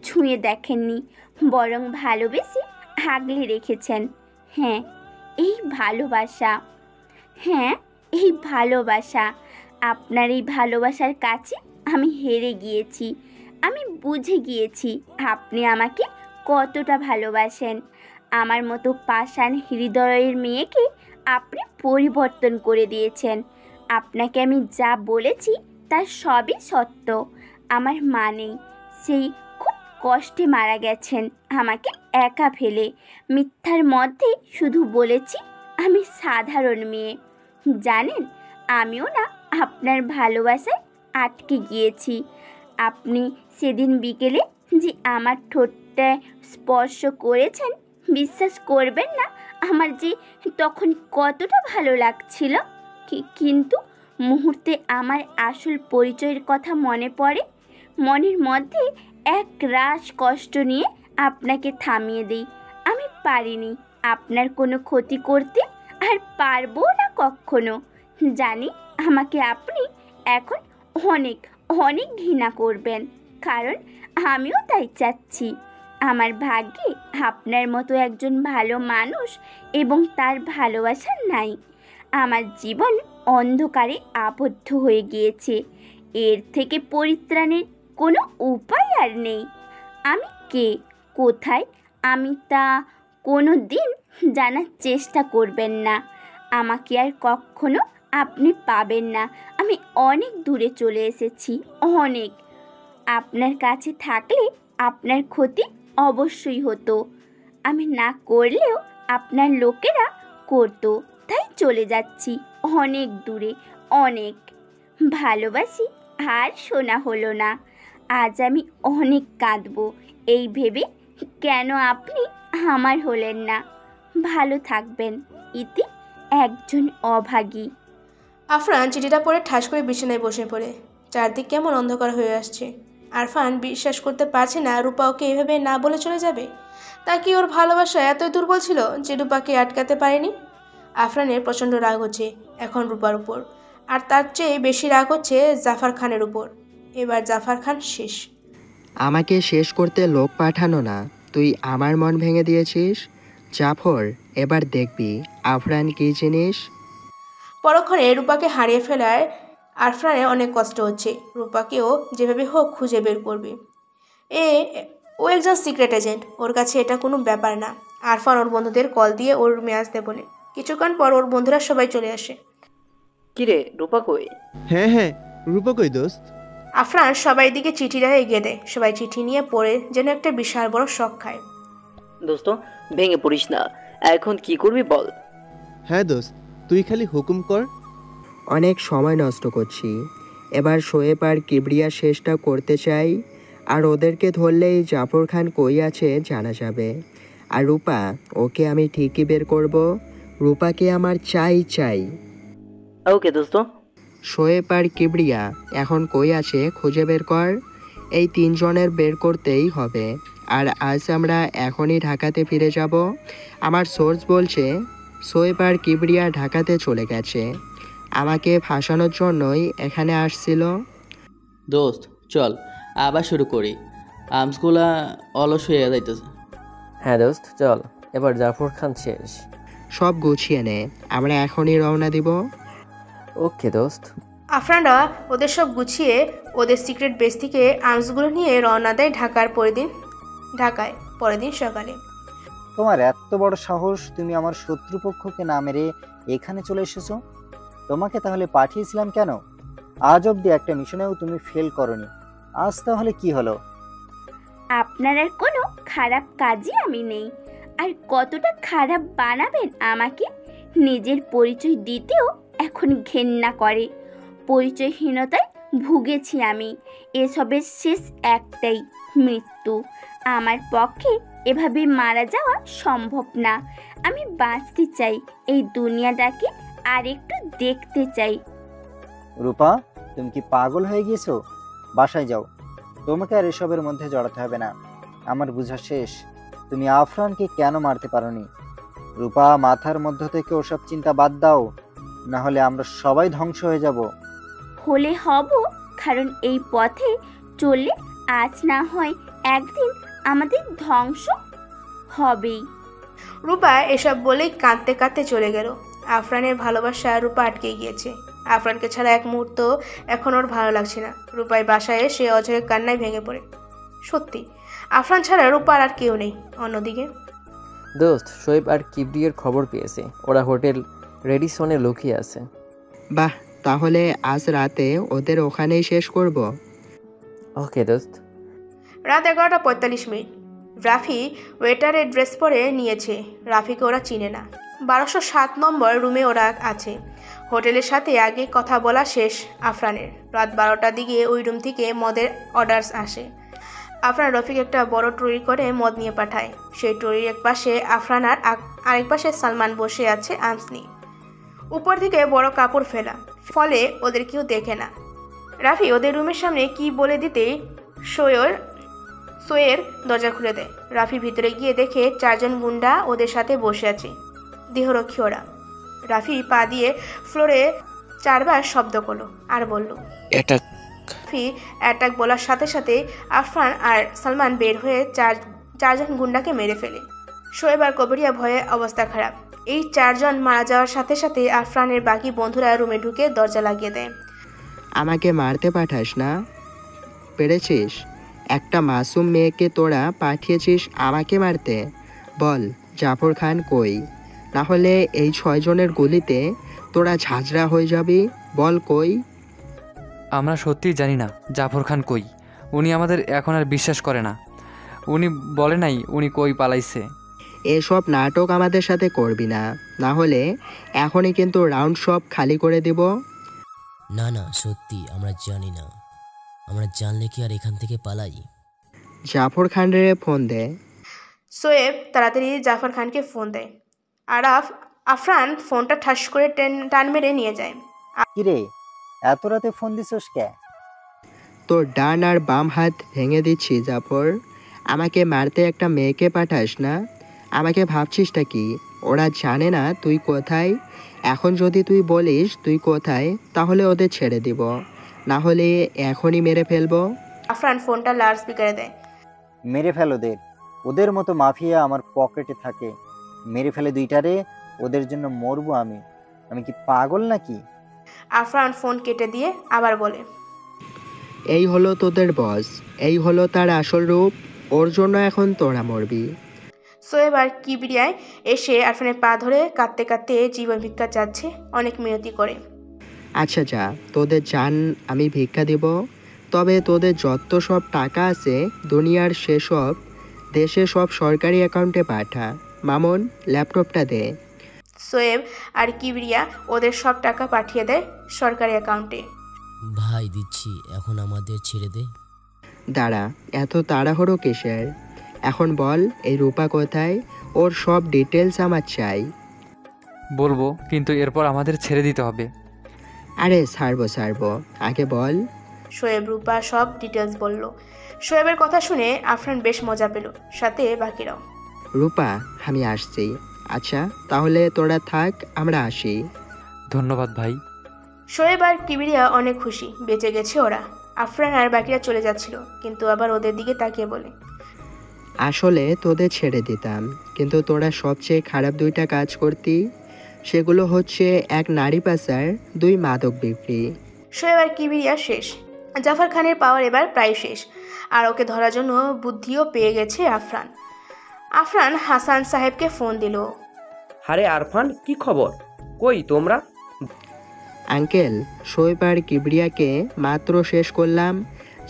ছুঁয়ে দেখেননি, বরং ভালোবেসে আগলে রেখেছেন। হ্যাঁ, এই ভালোবাসা। হ্যাঁ, এই ভালোবাসা। আপনার এই ভালোবাসার কাছে আমি হেরে গিয়েছি। আমি বুঝে গিয়েছি আপনি আমাকে কতটা ভালোবাসেন। আমার মতো পাষাণ হৃদয়ের মেয়েকে আপনি পরিবর্তন করে দিয়েছেন। আপনাকে আমি যা বলেছি তার সবই সত্য। আমার মা নেই, সেই খুব কষ্টে মারা গেছেন আমাকে একা ফেলে। মিথ্যার মধ্যে শুধু বলেছি আমি সাধারণ মেয়ে। জানেন, আমিও না আপনার ভালোবাসায় আটকে গিয়েছি। আপনি সেদিন বিকেলে যে আমার ঠোঁটটা স্পর্শ করেছেন, বিশ্বাস করবেন না আমার যে তখন কতটা ভালো লাগছিল। কিন্তু মুহূর্তে আমার আসল পরিচয়ের কথা মনে পড়ে। মনের মধ্যে এক রাশ কষ্ট নিয়ে আপনাকে থামিয়ে দিই। আমি পারিনি আপনার কোনো ক্ষতি করতে, আর পারবো না কখনো। জানি আমাকে আপনি এখন অনেক অনেক ঘৃণা করবেন, কারণ আমিও তাই চাচ্ছি। আমার ভাগ্যে আপনার মতো একজন ভালো মানুষ এবং তার ভালোবাসা নাই। আমার জীবন অন্ধকারে আবদ্ধ হয়ে গিয়েছে। এর থেকে পরিত্রাণের কোনো উপায় আর নেই। আমি কে, কোথায়, আমি তা কোনো দিন জানার চেষ্টা করবেন না। আমাকে আর কখনো আপনি পাবেন না। আমি অনেক দূরে চলে এসেছি, অনেক। আপনার কাছে থাকলে আপনার ক্ষতি অবশ্যই হতো। আমি না করলেও আপনার লোকেরা করতো, তাই চলে যাচ্ছি অনেক দূরে, অনেক। ভালোবাসি আর শোনা হলো না। আজ আমি অনেক কাঁদবো এই ভেবে, কেন আপনি আমার হলেন না। ভালো থাকবেন। ইতি, একজন অভাগী। আফরান চিঠিটা পড়ে ঠাস করে বিছানায় বসে পড়ে। চারদিক কেমন অন্ধকার হয়ে আসছে। আরফান বিশ্বাস করতে পারছে না রূপা ওকে এভাবে না বলে চলে যাবে। তা কি ওর ভালোবাসা এতই দুর্বল ছিল যে রূপাকে আটকাতে পারেনি? আফরানের প্রচণ্ড রাগ হচ্ছে এখন রূপার উপর, আর তার চেয়ে বেশি রাগ হচ্ছে জাফর খানের উপর। এবার জাফর খান শেষ। আমাকে শেষ করতে লোক পাঠানো না, তুই আমার মন ভেঙে দিয়েছিস। জাফর, এবার দেখবি আফরান কী জিনিস। পরক্ষণে রূপাকে হারিয়ে ফেলায় আরফানের অনেক কষ্ট হচ্ছে। রূপাকেও যেভাবে হোক খুঁজে বের করবে। ও একজন সিক্রেট এজেন্ট, ওর কাছে এটা কোনো ব্যাপার না। আরফান ওর বন্ধুদের কল দিয়ে ওর রুমে আসতে বলে। কিছুক্ষণ পর ওর বন্ধুরা সবাই চলে আসে। কিরে, রূপা কই? হ্যাঁ, রূপা কই দোস্ত? আফরান সবাই দিকে চিঠিটা এগিয়ে দেয়। সবাই চিঠি নিয়ে পড়ে যেন একটা বিশাল বড় শক খায়। দোস্ত, ভেঙে পড়িস না, এখন কি করবি বল। হ্যাঁ দোস্ত, তুই খালি হুকুম কর। অনেক সময় নষ্ট করছি, এবার শোয়েব আর কিবরিয়া শেষটা করতে চাই। আর ওদেরকে ধরলেই জাফর খান কই আছে জানা যাবে। আর রূপা, ওকে আমি ঠিকই বের করব। রূপাকে আমার চাই। ওকে দোস্ত। শোয়েব আর কিবরিয়া এখন কই আছে খুঁজে বের কর। এই তিনজনের বের করতেই হবে। আর আজ আমরা এখনই ঢাকাতে ফিরে যাব। আমার সোর্স বলছে শোয়েব আর কিবরিয়া ঢাকাতে চলে গেছে। আমাকে ফাঁসানোর জন্যই এখানে আসছিল। দোস্ত চল, আবার শুরু করি। আর্মসগুলা অলস হয়ে যাইতেছে। হ্যাঁ দোস্ত চল, এবার জাফর খান শেষ। সব গুছিয়ে নে, আমরা এখনই রওনা দিব। ওকে দোস্ত। আফরানরা ওদের সব গুছিয়ে ওদের সিক্রেট বেস থেকে আর্মসগুলো নিয়ে রওনা দেয় ঢাকায় পরের দিন সকালে। তোমার এত বড় সাহস, তুমি আমার শত্রুপক্ষকে না মেরে এখানে চলে এসেছো। তোমাকে তাহলে পাঠিয়েছিলাম কেন? আজ অব্দি একটা মিশনেও তুমি ফেল করনি, আজ তাহলে কি হলো? আপনার আর কোনো খারাপ কাজই আমি নেই। আর কতটা খারাপ বানাবেন আমাকে? নিজের পরিচয় দিতেও এখন ঘেন্না করে। পরিচয়হীনতায় ভুগেছি আমি। এসবের শেষ একটাই, মৃত্যু। আমার পক্ষে এভাবে মারা যাওয়া সম্ভব না। আমি বাঁচতে চাই, এই দুনিয়াটাকে আর একটু দেখতে চাই। রূপা, তুমি কি পাগল হয়ে গিয়েছো? বাসায় যাও, তোমাকে আর এসবের মধ্যে জড়াতে হবে না। আমার বোঝা শেষ, তুমি আফরানকে কেন মারতে পারোনি। রূপা, মাথার মধ্য থেকে ওসব চিন্তা বাদ দাও, না হলে আমরা সবাই ধ্বংস হয়ে যাব। হলে হব, কারণ এই পথে চললে আজ না হয় একদিন আমাদের ধ্বংস হবেই। রূপা এসব বলেই কাঁদতে কাঁদতে চলে গেল। আফরানের ভালোবাসা রূপা আটকে গিয়েছে। আফরানকে ছাড়া এক মুহূর্ত এখন ওর ভালো লাগছে না। রূপায় বাসায় এসে অঝরে কান্নায় ভেঙে পড়ে। সত্যি আফরান ছাড়া রূপার আর কেউ নেই। অন্যদিকে দোস্ত, শোয়েব আর কিবরিয়ার খবর পেয়েছে, ওরা হোটেল রেডিসনে লুকিয়ে আছে। বাহ, তাহলে আজ রাতে ওদের ওখানেই শেষ করব। ওকে দোস্ত। রাত 11:45। রাফি ওয়েটারের ড্রেস পরে নিয়েছে। রাফিকে ওরা চিনে না। 1207 নম্বর রুমে ওরা আছে। হোটেলের সাথে আগে কথা বলা শেষ আফরানের। রাত 12টার দিকে ওই রুম থেকে মদের অর্ডার আসে। আফরান রফিক একটা বড় ট্রলি করে মদ নিয়ে পাঠায়। সেই ট্রলির এক পাশে আফরান আর আরেক পাশে সালমান বসে আছে আর্মস নিয়ে। উপর থেকে বড় কাপড় ফেলা, ফলে ওদের কেউ দেখে না। রাফি ওদের রুমের সামনে কি বলে দিতেই সোয়ের দরজা খুলে দেয়। রাফি ভিতরে গিয়ে দেখে 4 জন গুন্ডা ওদের সাথে বসে আছে, দেহরক্ষী ওরা। রাফি পা দিয়ে ফ্লোরে 4 বার শব্দ করলো আর বলল, অ্যাটাক। রাফি অ্যাটাক বলার সাথে সাথে আফরান আর সালমান বের হয়ে 4 জন গুন্ডাকে মেরে ফেলে। শোয়েব আর কবিরিয়া ভয়ে অবস্থা খারাপ। এই 4 জন মারা যাওয়ার সাথে সাথে আফরানের বাকি বন্ধুরা রুমে ঢুকে দরজা লাগিয়ে দেয়। আমাকে মারতে পাঠাস না, পেরেছিস? একটা মাসুম মেয়েকে তোরা পাঠিয়েছিস আমাকে মারতে? বল জাফর খান কই? না হলে এই 6 জনের গুলিতে তোরা ঝাঁঝরা হয়ে যাবি। বল কই? আমরা সত্যিই জানি না জাফর খান কই। উনি আমাদের এখন আর বিশ্বাস করে না। উনি বলে নাই উনি কই পালাইছে। এসব নাটক আমাদের সাথে করবি না, না হলে এখনই কিন্তু রাউন্ড সব খালি করে দিব। না না, সত্যি আমরা জানি না। আমরা জানলে কি আর এখান থেকে পালাই? জাফর খানের ফোন দে। সোয়েব তাড়াতাড়ি জাফর খানকে ফোন দেয়। আর আফরান ফোনটা ঠাস করে টান মেরে নিয়ে যায়। কিরে, এত রাতে ফোন দিছস কে? তোর ডান আর বাম হাত ভেঙে দিচ্ছি জাফর। আমাকে মারতে একটা মেয়েকে পাঠাস না। আমাকে ভাবছিসটা কি? ওরা জানে না তুই কোথায়। এখন যদি তুই বলিস তুই কোথায়, তাহলে ওদের ছেড়ে দিব, না হলে এখনই মেরে ফেলবো। আফরান ফোনটা লাউড স্পিকারে দেয়। মেরে ফেল ওদের, ওদের মতো মাফিয়া আমার পকেটে থাকে। মেরে ফেলে দুইটারে, ওদের জন্য মরবো আমি। আমি কি পাগল নাকি? আফরান ফোন কেটে দিয়ে আবার বলে, এই হলো তোদের বস, এই হলো তার আসল রূপ। ওর জন্য এখন তোরা মরবি। সোয়েব আর কিবরিয়ায় এসে আরফানের পা ধরে কাঁদতে কাঁদতে জীবন ভিক্ষা চাচ্ছে, অনেক মিনতি করে। আচ্ছা যা, তোদের জান আমি ভিক্ষা দিব, তবে তোদের যত সব টাকা আছে দুনিয়ার সেসব দেশে সব সরকারি অ্যাকাউন্টে পাঠা। মামুন, ল্যাপটপটা দে। সোয়েব আর কিবরিয়া ওদের সব টাকা পাঠিয়ে দেয় সরকারি অ্যাকাউন্টে। ভাই দিচ্ছি, এখন আমাদের ছেড়ে দে। দাঁড়া, এত তাড়াহুড়ো কিসের? এখন বল এই রূপা কোথায়? ওর সব ডিটেলস আমার চাই। বলবো, কিন্তু এরপর আমাদের ছেড়ে দিতে হবে। আরে ছাড়বো, আগে বল। শোয়েব রূপা সব ডিটেলস বলল। শোয়েবের কথা শুনে আফরান বেশ মজা পেল, সাথে বাকিরাও। রূপা, আমি আসছি। আচ্ছা তাহলে তোরা থাক, আমরা আসি। ধন্যবাদ ভাই। শোয়েব আর কিবরিয়া অনেক খুশি, বেঁচে গেছে ওরা। আফরান আর বাকিরা চলে যাচ্ছিল, কিন্তু আবার ওদের দিকে তাকিয়ে বলে, আসলে তোদের ছেড়ে দিতাম, কিন্তু তোরা সবচেয়ে খারাপ দুইটা কাজ করতি। সেগুলো হচ্ছে এক নারী পাচার, দুই মাদক বিক্রি। শোয়েব আর কিবিরিয়া শেষ। জাফর খানের পাওয়ার এবার প্রায় শেষ, আর ওকে ধরার জন্য বুদ্ধিও পেয়ে গেছে আফরান। আফরান হাসান সাহেবকে ফোন দিল। আরে আরফান, কি খবর? কই তোমরা? আঙ্কেল, শোয়েব আর কিবরিয়াকে মাত্র শেষ করলাম।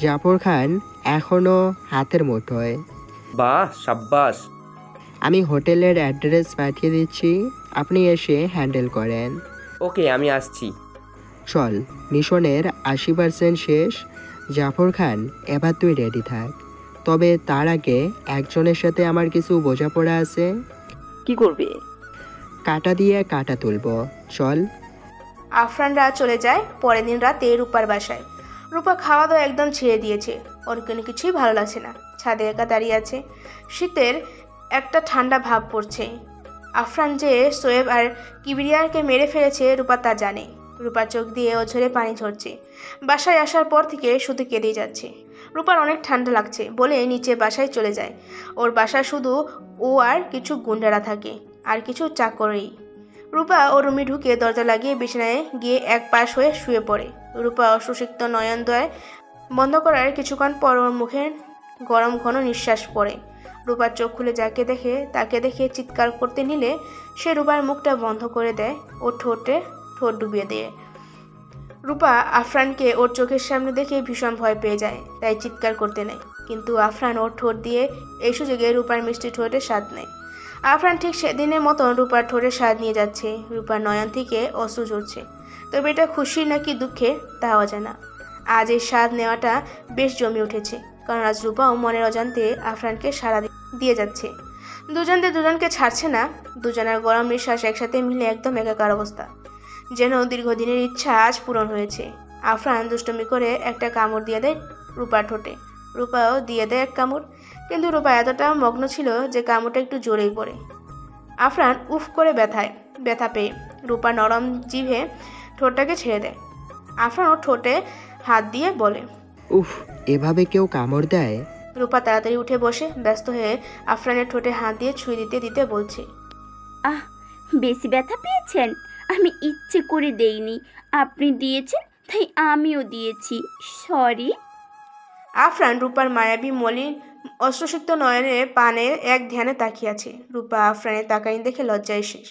জাফর খান এখনও হাতের মুঠোয়। বাহ, সাব্বাস। আমি হোটেলের অ্যাড্রেস পাঠিয়ে দিচ্ছি, আপনি এসে হ্যান্ডেল করেন। ওকে, আমি আসছি। চল, মিশনের 80% শেষ। জাফর খান, এবার তুই রেডি থাক। তবে তার আগে একজনের সাথে আমার কিছু বোঝাপড়া আছে। কি করবে? কাটা দিয়ে কাটা তুলবো, চল। আফরানরা চলে যায় পরের দিন রাতে রূপার বাসায়। রূপা খাওয়া দাওয়া একদম ছেড়ে দিয়েছে, ওর কোনো কিছুই ভালো লাগছে না। ছাদে একা দাঁড়িয়ে আছে, শীতের একটা ঠান্ডা ভাব পড়ছে। আফরান যে শোয়েব আর কিবরিয়াকে মেরে ফেলেছে রূপা তা জানে। রূপার চোখ দিয়ে অঝরে পানি ঝরছে। বাসায় আসার পর থেকে শুধু কেঁদেই যাচ্ছে। রূপার অনেক ঠান্ডা লাগছে বলে নিচে বাসায় চলে যায়। ওর বাসায় শুধু ও আর কিছু গুন্ডারা থাকে, আর কিছু চাকরেই। রূপা ও রুমে ঢুকে দরজা লাগিয়ে বিছানায় গিয়ে এক পাশ হয়ে শুয়ে পড়ে। রূপা অসুসিক্ত নয়নদ্বয় বন্ধ করার কিছুক্ষণ পর ওর মুখে গরম ঘন নিঃশ্বাস পড়ে। রূপার চোখ খুলে তাকে দেখে চিৎকার করতে নিলে সে রূপার মুখটা বন্ধ করে দেয় ও ঠোঁটে ঠোঁট ডুবিয়ে দেয়। রূপা আফরানকে ওর চোখের সামনে দেখে ভীষণ ভয় পেয়ে যায়, তাই চিৎকার করতে নেয়। কিন্তু আফরান ওর ঠোঁট দিয়ে এই সুযোগে রূপার মিষ্টি ঠোঁটের স্বাদ নেয়। আফরান ঠিক সেদিনের মতন রূপার ঠোঁটের স্বাদ নিয়ে যাচ্ছে। রূপার নয়ন থেকে অশ্রু ঝরছে, তবে এটা খুশি নাকি দুঃখে তা অজানা। আজ এই স্বাদ নেওয়াটা বেশ জমে উঠেছে, কারণ আজ রূপাও মনের অজান্তে আফরানকে সাড়া দিয়ে যাচ্ছে। দুজনকে ছাড়ছে না। দুজনের গরম নিঃশ্বাস একসাথে মিলে একদম একাকার অবস্থা, যেন দীর্ঘদিনের ইচ্ছা আজ পূরণ হয়েছে। আফরান দুষ্টুমি করে একটা কামড় দিয়ে দেয় রূপার ঠোঁটে, রূপাও দিয়ে দেয় এক কামড়। কিন্তু রূপা এতটা মগ্ন ছিল যে কামড়টা একটু জোরেই পড়ে। আফরান উফ করে ব্যথা পেয়ে রূপা নরম জিভে ঠোঁটটাকে ছেড়ে দেয়। আফরান ওর ঠোঁটে হাত দিয়ে বলে, উফ, এভাবে কেউ কামড় দেয়? রূপা তাড়াতাড়ি উঠে বসে ব্যস্ত হয়ে আফরানের ঠোঁটে হাত দিয়ে ছুঁয়ে দিতে বলছে, আহ, বেশি ব্যথা পেয়েছেন? আমি ইচ্ছে করে দেইনি, আপনি দিয়েছেন তাই আমিও দিয়েছি, সরি। আফরান রূপার মায়াবী মলিন অশ্রুসিক্ত নয়নে পানে এক ধ্যানে তাকিয়ে আছে। রূপা আফরানের তাকানি দেখে লজ্জায় শেষ।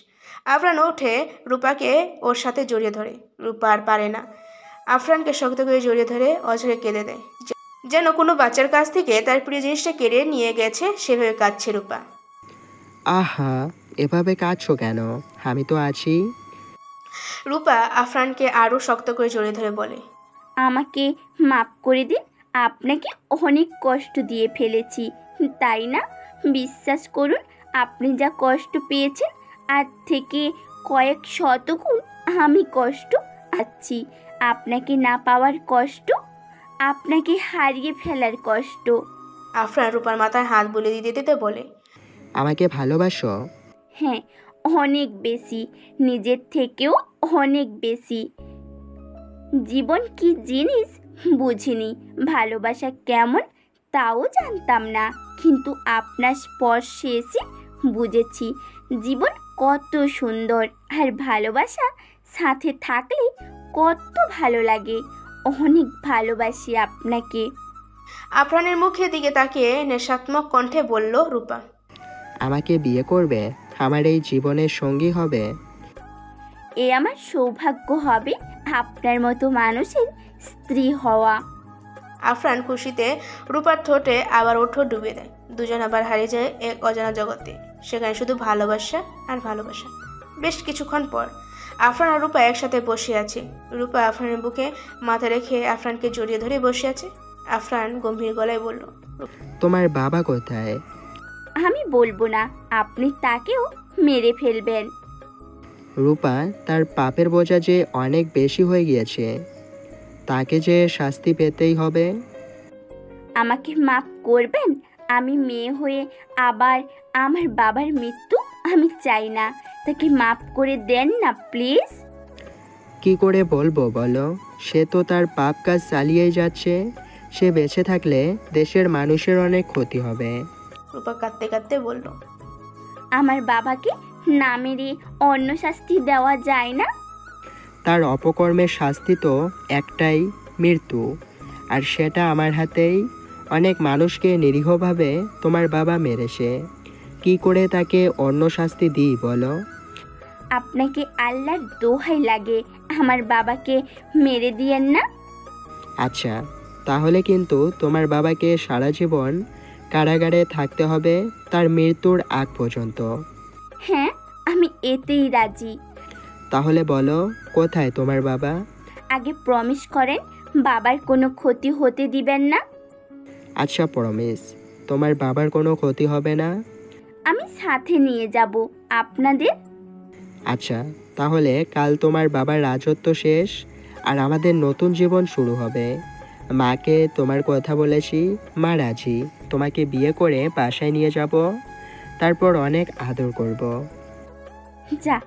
আফরান ওঠে রূপাকে ওর সাথে জড়িয়ে ধরে। রূপা আর পারে না, আফরানকে শক্ত করে জড়িয়ে ধরে অঝরে কেঁদে দেয়, যেন কোনো বাচ্চার কাছ থেকে তার প্রিয় জিনিসটা কেড়ে নিয়ে গেছে সেভাবে কাঁদছে রূপা। আহা, এভাবে কাঁদছো কেন? আমি তো আছি। রূপা আফরানকে আরও শক্ত করে জড়িয়ে ধরে বলে, আমাকে মাফ করে দিন, আপনাকে অনেক কষ্ট দিয়ে ফেলেছি, তাই না? বিশ্বাস করুন, আপনি যা কষ্ট পেয়েছেন আর থেকে কয়েক শতগুণ আমি কষ্ট পাচ্ছি। আপনাকে না পাওয়ার কষ্ট, আপনাকে হারিয়ে ফেলার কষ্ট। আফরান রূপার মাথায় হাত বুলিয়ে দিতে বলে, আমাকে ভালোবাসো? হ্যাঁ, অনেক বেশি, নিজের থেকেও অনেক বেশি। জীবন কি জিনিস বুঝিনি, ভালোবাসা কেমন তাও জানতাম না, কিন্তু আপনার স্পর্শে এসে বুঝেছি জীবন কত সুন্দর, আর ভালোবাসা সাথে থাকলে কত ভালো লাগে। অনেক ভালোবাসি আপনাকে। আফরানের মুখের দিকে তাকিয়ে নেশাত্মক কণ্ঠে বলল রূপা, আমাকে বিয়ে করবে? আমার এই জীবনের সঙ্গী হবে? এ আমার সৌভাগ্য হবে আপনার মতো মানুষের স্ত্রী হওয়া। আফরান খুশিতে রূপার ঠোঁটে আবার ওর ঠোঁট ডুবিয়ে দেয়। দুজন আবার হারিয়ে যায় এক অজানা জগতে, সেখানে শুধু ভালোবাসা আর ভালোবাসা। বেশ কিছুক্ষণ পর আফরান আর রূপা একসাথে বসে আছে। রূপা আফরানের বুকে মাথা রেখে আফরানকে জড়িয়ে ধরে বসে আছে। আফরান গম্ভীর গলায় বলল, তোমার বাবা কোথায়? আমি বলবো না, আপনি তাকেও মেরে ফেলবেন। রূপা, তার পাপের বোঝা যে অনেক বেশি হয়ে গিয়েছে, তাকে যে শাস্তি পেতেই হবে। আমাকে মাফ করবেন, আমি মেয়ে হয়ে আবার আমার বাবার মৃত্যু আমি চাই না, তাকে মাফ করে দেন না প্লিজ। কি করে বলবো বলো? সে তো তার পাপ কাজ চালিয়েই যাচ্ছে। সে বেঁচে থাকলে দেশের মানুষের অনেক ক্ষতি হবে। রূপা কাঁদতে কাঁদতে বলল, আমার বাবাকে না মেরে অন্য শাস্তি দেওয়া যায় না? তার অপকর্মের শাস্তি তো একটাই, মৃত্যু। আর সেটা আমার হাতেই। অনেক মানুষকে নিরীহভাবে তোমার বাবা মেরেছে। কি করে তাকে অন্য শাস্তি দিই বলো? আপনাকে আল্লাহর দোহাই লাগে আমার বাবাকে মেরে দিয়েন না। আচ্ছা, তাহলে কিন্তু তোমার বাবাকে সারা জীবন কারাগারে থাকতে হবে, তার মৃত্যুর আগ পর্যন্ত। হ্যাঁ, আমি এতেই রাজি। তাহলে বলো, কোথায় তোমার বাবা? আগে প্রমিস করেন বাবার কোনো ক্ষতি হতে দিবেন না। আচ্ছা, প্রমিস। তোমার বাবার কোনো ক্ষতি হবে না? আমি সাথে নিয়ে যাব আপনাদের। আচ্ছা, তাহলে কাল তোমার বাবার রাজত্ব শেষ আর আমাদের নতুন জীবন শুরু হবে। মাকে তোমার কথা বলেছি, মা রাজি। তোমাকে বিয়ে করে বাসায় নিয়ে যাব, তারপর অনেক আদর করব। যা,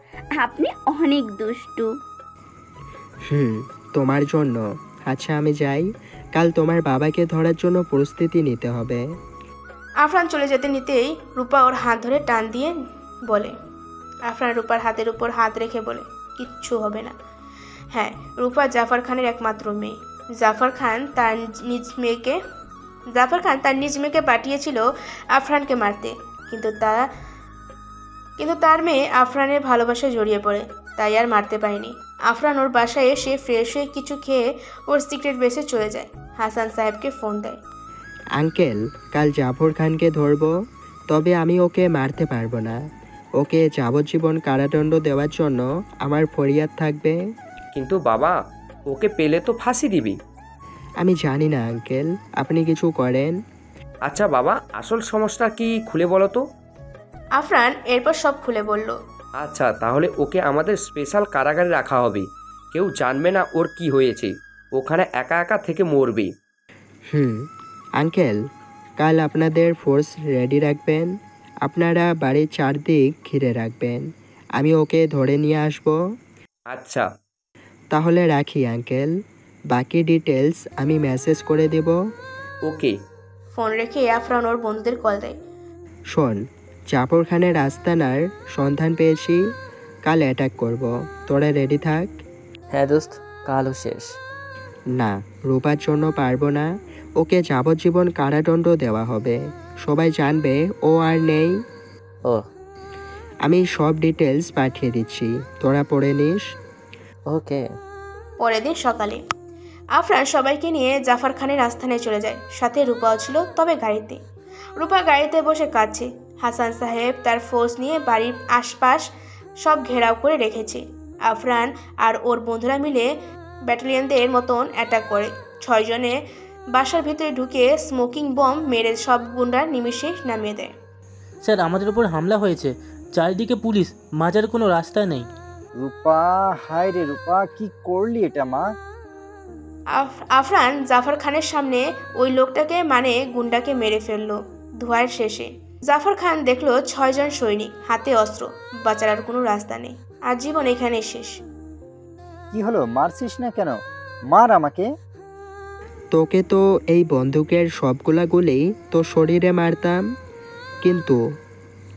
আপনি অনেক দুষ্টু। তোমার জন্য। আচ্ছা, আমি যাই। কাল তোমার বাবাকে ধরার জন্য প্রস্তুতি নিতে হবে। আফরান চলে যেতে নিতেই রূপা ওর হাত ধরে টান দিয়ে বলে, আফরান রূপার হাতের উপর হাত রেখে বলে, কিচ্ছু হবে না। হ্যাঁ, রূপা জাফর খানের একমাত্র মেয়ে। জাফর খান তার নিজ মেয়েকে পাঠিয়েছিল আফরানকে মারতে, কিন্তু তার মেয়ে আফরানের ভালোবাসায় জড়িয়ে পড়ে, তাই আর মারতে পারেনি। আফরান ওর বাসায় এসে ফ্রেশ হয়ে কিছু খেয়ে ওর সিক্রেট বেসে চলে যায়। হাসান সাহেবকে ফোন দেয়। আঙ্কেল, কাল জাফর খানকে ধরবো, তবে আমি ওকে মারতে পারবো না। ওকে যাবজ্জীবন কারাদণ্ড দেওয়ার জন্য আমার ফরিয়াদ থাকবে। কিন্তু বাবা, ওকে পেলে তো ফাঁসি দিবি। আমি জানি না আঙ্কেল, আপনি কিছু করেন। আচ্ছা বাবা, আসল সমস্যা কি খুলে বলো তো। আফরান এরপর সব খুলে বলল। আচ্ছা, তাহলে ওকে আমাদের স্পেশাল কারাগারে রাখা হবে। কেউ জানবে না ওর কি হয়েছে। ওখানে একা একা থেকে মরবে। আঙ্কেল, কাল আপনাদের ফোর্স রেডি রাখবেন। আপনারা বাড়ির চারদিক ঘিরে রাখবেন। আমি ওকে ধরে নিয়ে আসব। আচ্ছা, তাহলে রাখি আঙ্কেল। বাকি ডিটেলস আমি মেসেজ করে দেব। ওকে। ফোন রেখে আফরান ওর বন্ধুদের কল দেয়। শোন, জাফর খানের আস্তানার সন্ধান পেয়েছি। কাল অ্যাটাক করব, তোরা রেডি থাক। হ্যাঁ দোস্ত, কালও শেষ। না, রূপার জন্য পারবো না। ওকে যাবজ্জীবন কারাদণ্ড দেওয়া হবে। সবাই জানবে ও আর নেই। আমি সব ডিটেলস পাঠিয়ে দিচ্ছি, তোরা পড়ে নিস। ওকে। পরের দিন সকালে আফরান সবাইকে নিয়ে জাফর খানের আস্থানে চলে যায়। সাথে রূপাও ছিল, তবে গাড়িতে। রূপা গাড়িতে বসে কাঁদছে। হাসান সাহেব তার ফোর্স নিয়ে বাড়ির আশপাশ সব ঘেরাও করে রেখেছে। আফরান আর ওর বন্ধুরা মিলে ব্যাটালিয়নদের মতন অ্যাটাক করে। 6 জনে বাসার ভিতরে ঢুকে স্মোকিং বম মেরে সব গুন্ডার নিমিষে নামিয়ে দেয়। স্যার, আমাদের উপর হামলা হয়েছে। চারিদিকে পুলিশ, মাজার কোনো রাস্তা নেই। রূপা, হায় রে রূপা, কি করলি এটা মা? আফরান জাফর খানের সামনে ওই লোকটাকে মানে গুন্ডাকে মেরে ফেললো। ধোঁয়ার শেষে জাফর খান দেখলো 6 জন সৈনিক, হাতে অস্ত্র। বাঁচার আর কোনো রাস্তা নেই, আর জীবন এখানে শেষ। কি হলো, মারছিস না কেন? মার আমাকে। তোকে তো এই বন্দুকের সবগুলা গুলি তোর শরীরে মারতাম, কিন্তু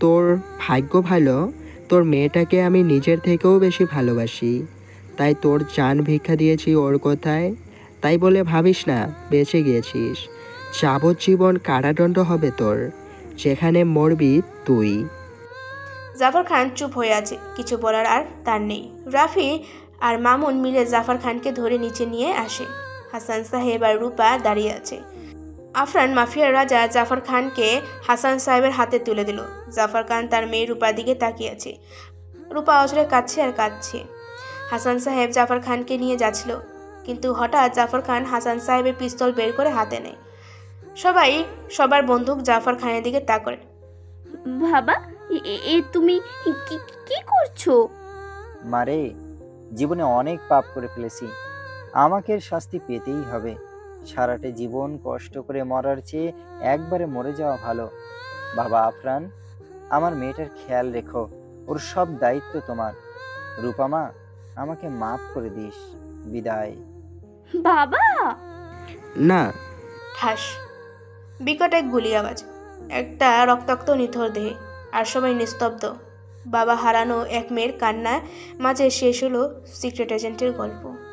তোর ভাগ্য ভালো, তোর মেয়েটাকে আমি নিজের থেকেও বেশি ভালোবাসি, তাই তোর জান ভিক্ষা দিয়েছি ওর কথায়। তাই বলে ভাবিস না বেঁচে গিয়েছিস। যাবজ্জীবন কারাদণ্ড হবে তোর, যেখানে মরবি তুই। জাফর খান চুপ হয়ে আছে, কিছু বলার আর তার নেই। রাফি আর মামুন মিলে জাফর খানকে ধরে নিচে নিয়ে আসে। হাসান সাহেব আর রূপা দাঁড়িয়ে আছে। আফরান মাফিয়ার রাজা জাফর খানকে হাসান সাহেবের হাতে তুলে দিল। জাফর খান তার মেয়ে রূপার দিকে তাকিয়ে আছে। রূপা অজরে কাঁদছে আর কাঁদছে। হাসান সাহেব জাফর খানকে নিয়ে যাচ্ছিল, কিন্তু হঠাৎ জাফর খান হাসান সাহেবের পিস্তল বের করে হাতে নেয়। সবাই সবার বন্দুক জাফর খানের দিকে তাকায়। বাবা, তুমি কি করছো? মারে, জীবনে অনেক পাপ করে ফেলেছি, আমাকে শাস্তি পেতেই হবে। সারাটা জীবন কষ্ট করে মরার চেয়ে একবারে মরে যাওয়া ভালো। বাবা আফরান, আমার মেয়েটার খেয়াল রেখো, ওর সব দায়িত্ব তোমার। রূপামা, আমাকে মাফ করে দিস। বিদায়। বাবা! না। ঠাস, বিকট এক গুলি আওয়াজ, একটা রক্তাক্ত নিথর দেহে, আর সবাই নিস্তব্ধ। বাবা হারানো এক মেয়ের কান্নায় মাঝে শেষ হলো সিক্রেট এজেন্টের গল্প।